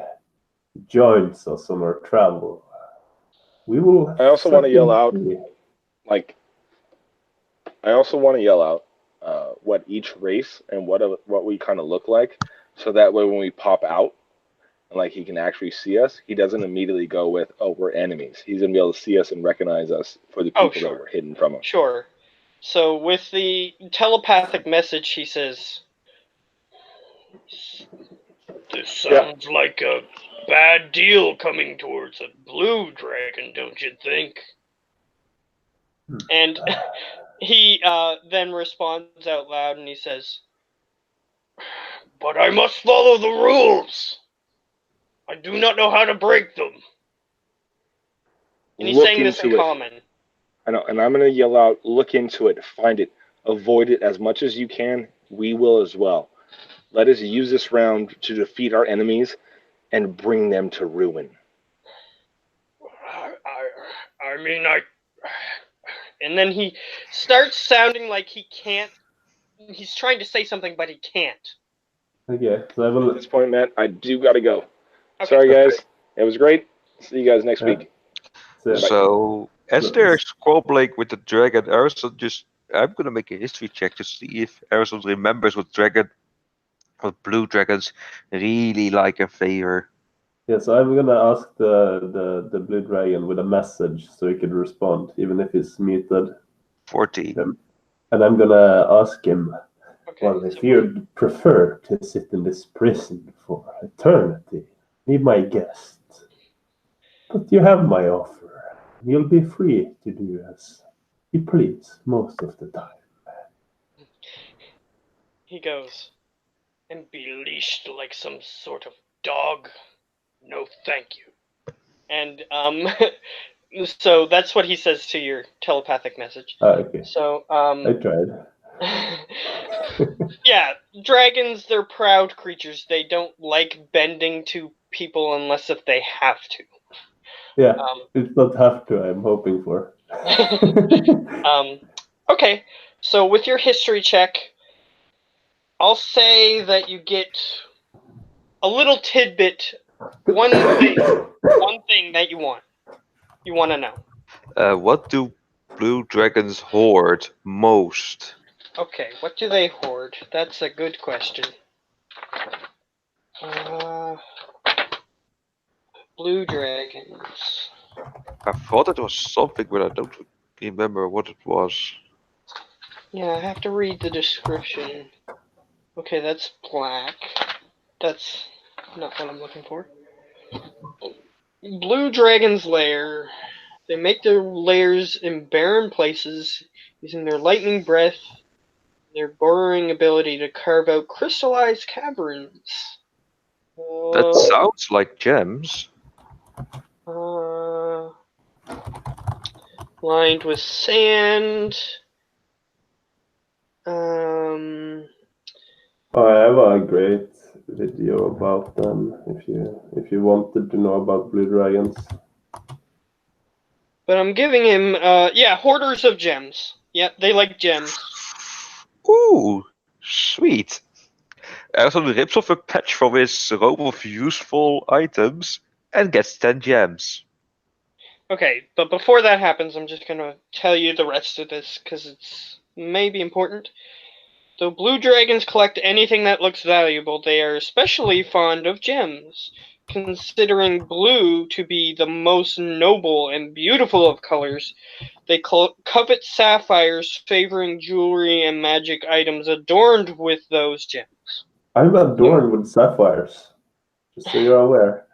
joins us on our travel, we will. I also want to set yell him out. free. Like, I also want to yell out what each race and what we kind of look like, so that way when we pop out and like he can actually see us, he doesn't immediately go with, "Oh, we're enemies." He's gonna be able to see us and recognize us for the people that Sure. were hidden from him. Sure. So with the telepathic message, he says, "This sounds like a bad deal coming towards a blue dragon, don't you think?" And he then responds out loud and he says, "But I must follow the rules. I do not know how to break them." And he's Look saying this in into it. common. I know, and I'm gonna yell out, "Look into it, find it, avoid it as much as you can. We will as well. Let us use this round to defeat our enemies and bring them to ruin." I mean, And then he starts sounding like he can't. He's trying to say something, but he can't. Okay, so I will. At this point, Matt, I do gotta go. Okay. Sorry, guys. It was great. See you guys next Yeah. week. So, So, as they're squabbling with the dragon, I'm gonna make a history check to see if Harrison remembers what blue dragons really like and favor. yeah, so I'm gonna ask the blue dragon with a message so he can respond, even if he's muted. 14. And I'm gonna ask him, Okay. well, if you'd prefer to sit in this prison for eternity, be my guest. But you have my offer. You'll be free to do as you please most of the time. He goes, "And be leashed like some sort of dog? No, thank you." And So that's what he says to your telepathic message. Okay. So, I tried. yeah, dragons, they're proud creatures. They don't like bending to people unless if they have to. Yeah, it's not have to, I'm hoping for. Okay, so with your history check, I'll say that you get a little tidbit, one thing that you want to know. What do blue dragons hoard most? Okay, what do they hoard? That's a good question. Blue dragons. I thought it was something, but I don't remember what it was. Yeah, I have to read the description. Okay, that's black. That's not what I'm looking for. Blue dragon's lair. They make their lairs in barren places using their lightning breath, their burrowing ability to carve out crystallized caverns. That sounds like gems. Lined with sand. I have a great video about them if you wanted to know about blue dragons. But I'm giving him, hoarders of gems. Yep, they like gems. Ooh, sweet. Erson rips off a patch from his robe of useful items and gets 10 gems. Okay, but before that happens, I'm just gonna tell you the rest of this, because it's maybe important. Though blue dragons collect anything that looks valuable, they are especially fond of gems, considering blue to be the most noble and beautiful of colors. They covet sapphires, favoring jewelry and magic items adorned with those gems. I'm adorned with sapphires, just so you're aware.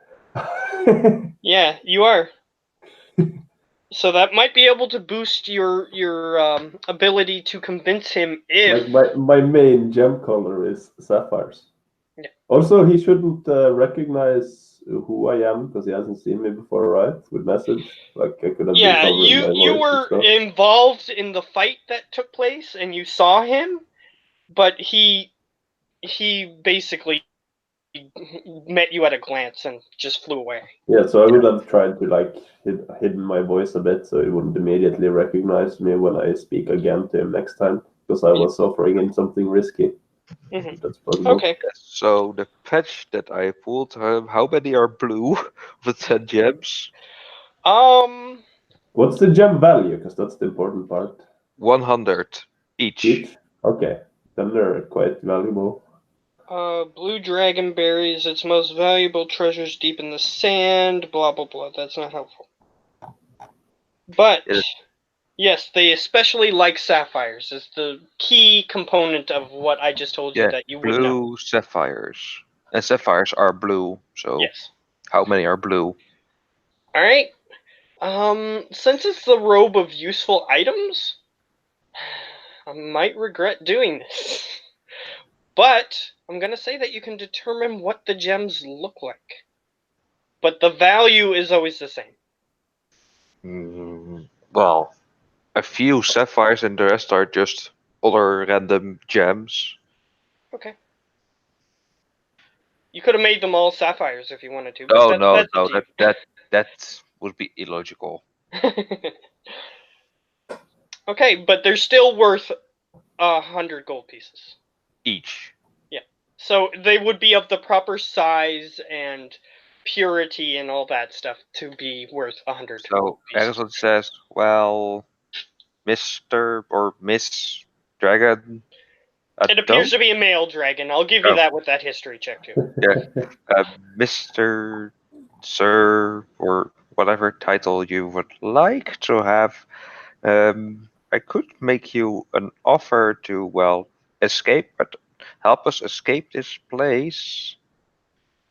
Yeah, you are. So that might be able to boost your ability to convince him if. Like my main gem color is sapphires. Yeah. Also, he shouldn't recognize who I am because he hasn't seen me before, right? With message, like I could have been Yeah, covering my you voice and were stuff. involved in the fight that took place, and you saw him, but he basically met you at a glance and just flew away. Yeah, so I would have tried to like hidden my voice a bit so he wouldn't immediately recognize me when I speak again to him next time because I was offering him something risky. Mm-hmm. That's possible. Okay. So the patch that I pulled, how many are blue with 10 gems? What's the gem value? Because that's the important part. 100 each. Each? Okay, then they're quite valuable. Blue dragon berries its most valuable treasures deep in the sand. Blah blah blah. That's not helpful. But yes, they especially like sapphires. Is the key component of what I just told you that you would know. Blue sapphires. And sapphires are blue, so Yes. how many are blue? All right. Since it's the robe of useful items, I might regret doing this. But I'm gonna say that you can determine what the gems look like. But the value is always the same. Well, a few sapphires and the rest are just other random gems. Okay. You could have made them all sapphires if you wanted to. Oh But no, that's no, up to that would be illogical. you. Okay, but they're still worth 100 gold pieces Each. Yeah. So they would be of the proper size and purity and all that stuff to be worth 100 So gold pieces. Erison says, well, Mr. or Miss Dragon. It appears to be a male dragon. I'll give you that with that history check too. Mr. Sir, or whatever title you would like to have, I could make you an offer to, well, escape, but help us escape this place.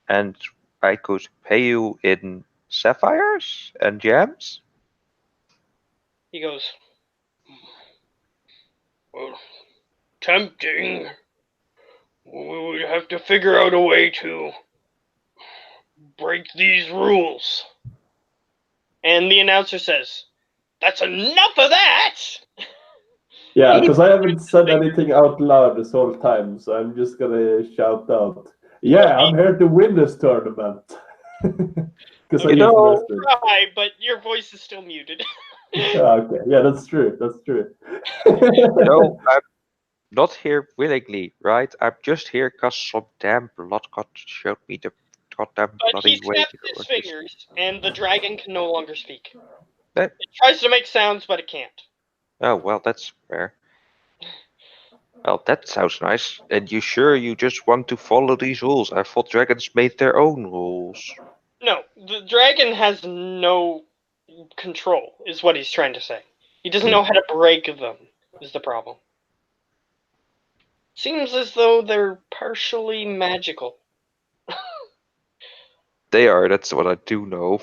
And I could pay you in sapphires and gems. He goes, well, tempting. We would have to figure out a way to break these rules. And the announcer says, "That's enough of that!" Yeah, because I haven't said anything out loud this whole time, so I'm just gonna shout out, "Yeah, I'm here to win this tournament." Because I Okay, just know- missed it. Try, but your voice is still muted. Okay, yeah, that's true. That's true. No, I'm not here willingly, right? I'm just here because some damn blood god showed me the goddamn But bloody he way. snaps to his work this. fingers, and the dragon can no longer speak. Eh. It tries to make sounds, but it can't. Oh, well, that's fair. Well, that sounds nice. And you sure you just want to follow these rules? I thought dragons made their own rules. No, the dragon has no control, is what he's trying to say. He doesn't know how to break them, is the problem. Seems as though they're partially magical. They are, that's what I do know.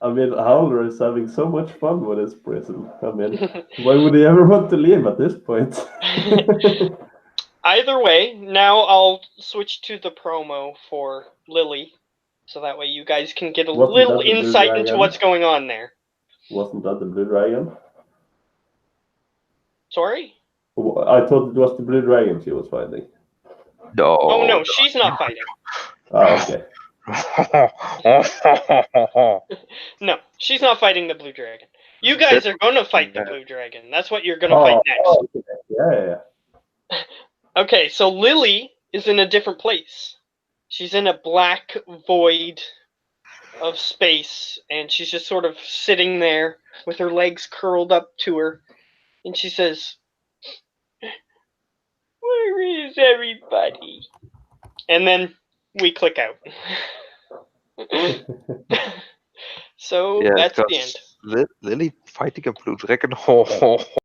I mean, Howler is having so much fun with his prison. I mean, why would he ever want to leave at this point? Either way, now I'll switch to the promo for Lily, so that way you guys can get a Wasn't little that the blue insight into dragon? what's going on there. Wasn't that the blue dragon? Sorry? I thought it was the blue dragon she was fighting. No. Oh no, she's not fighting. Oh, okay. No, she's not fighting the blue dragon. You guys are gonna fight the blue dragon. That's what you're gonna fight next. Oh, okay. Yeah. Okay, so Lily is in a different place. She's in a black void of space, and she's just sort of sitting there with her legs curled up to her, and she says, "Where is everybody?" And then we click out. So Yeah, that's the end. because Lily fighting a blue dragon.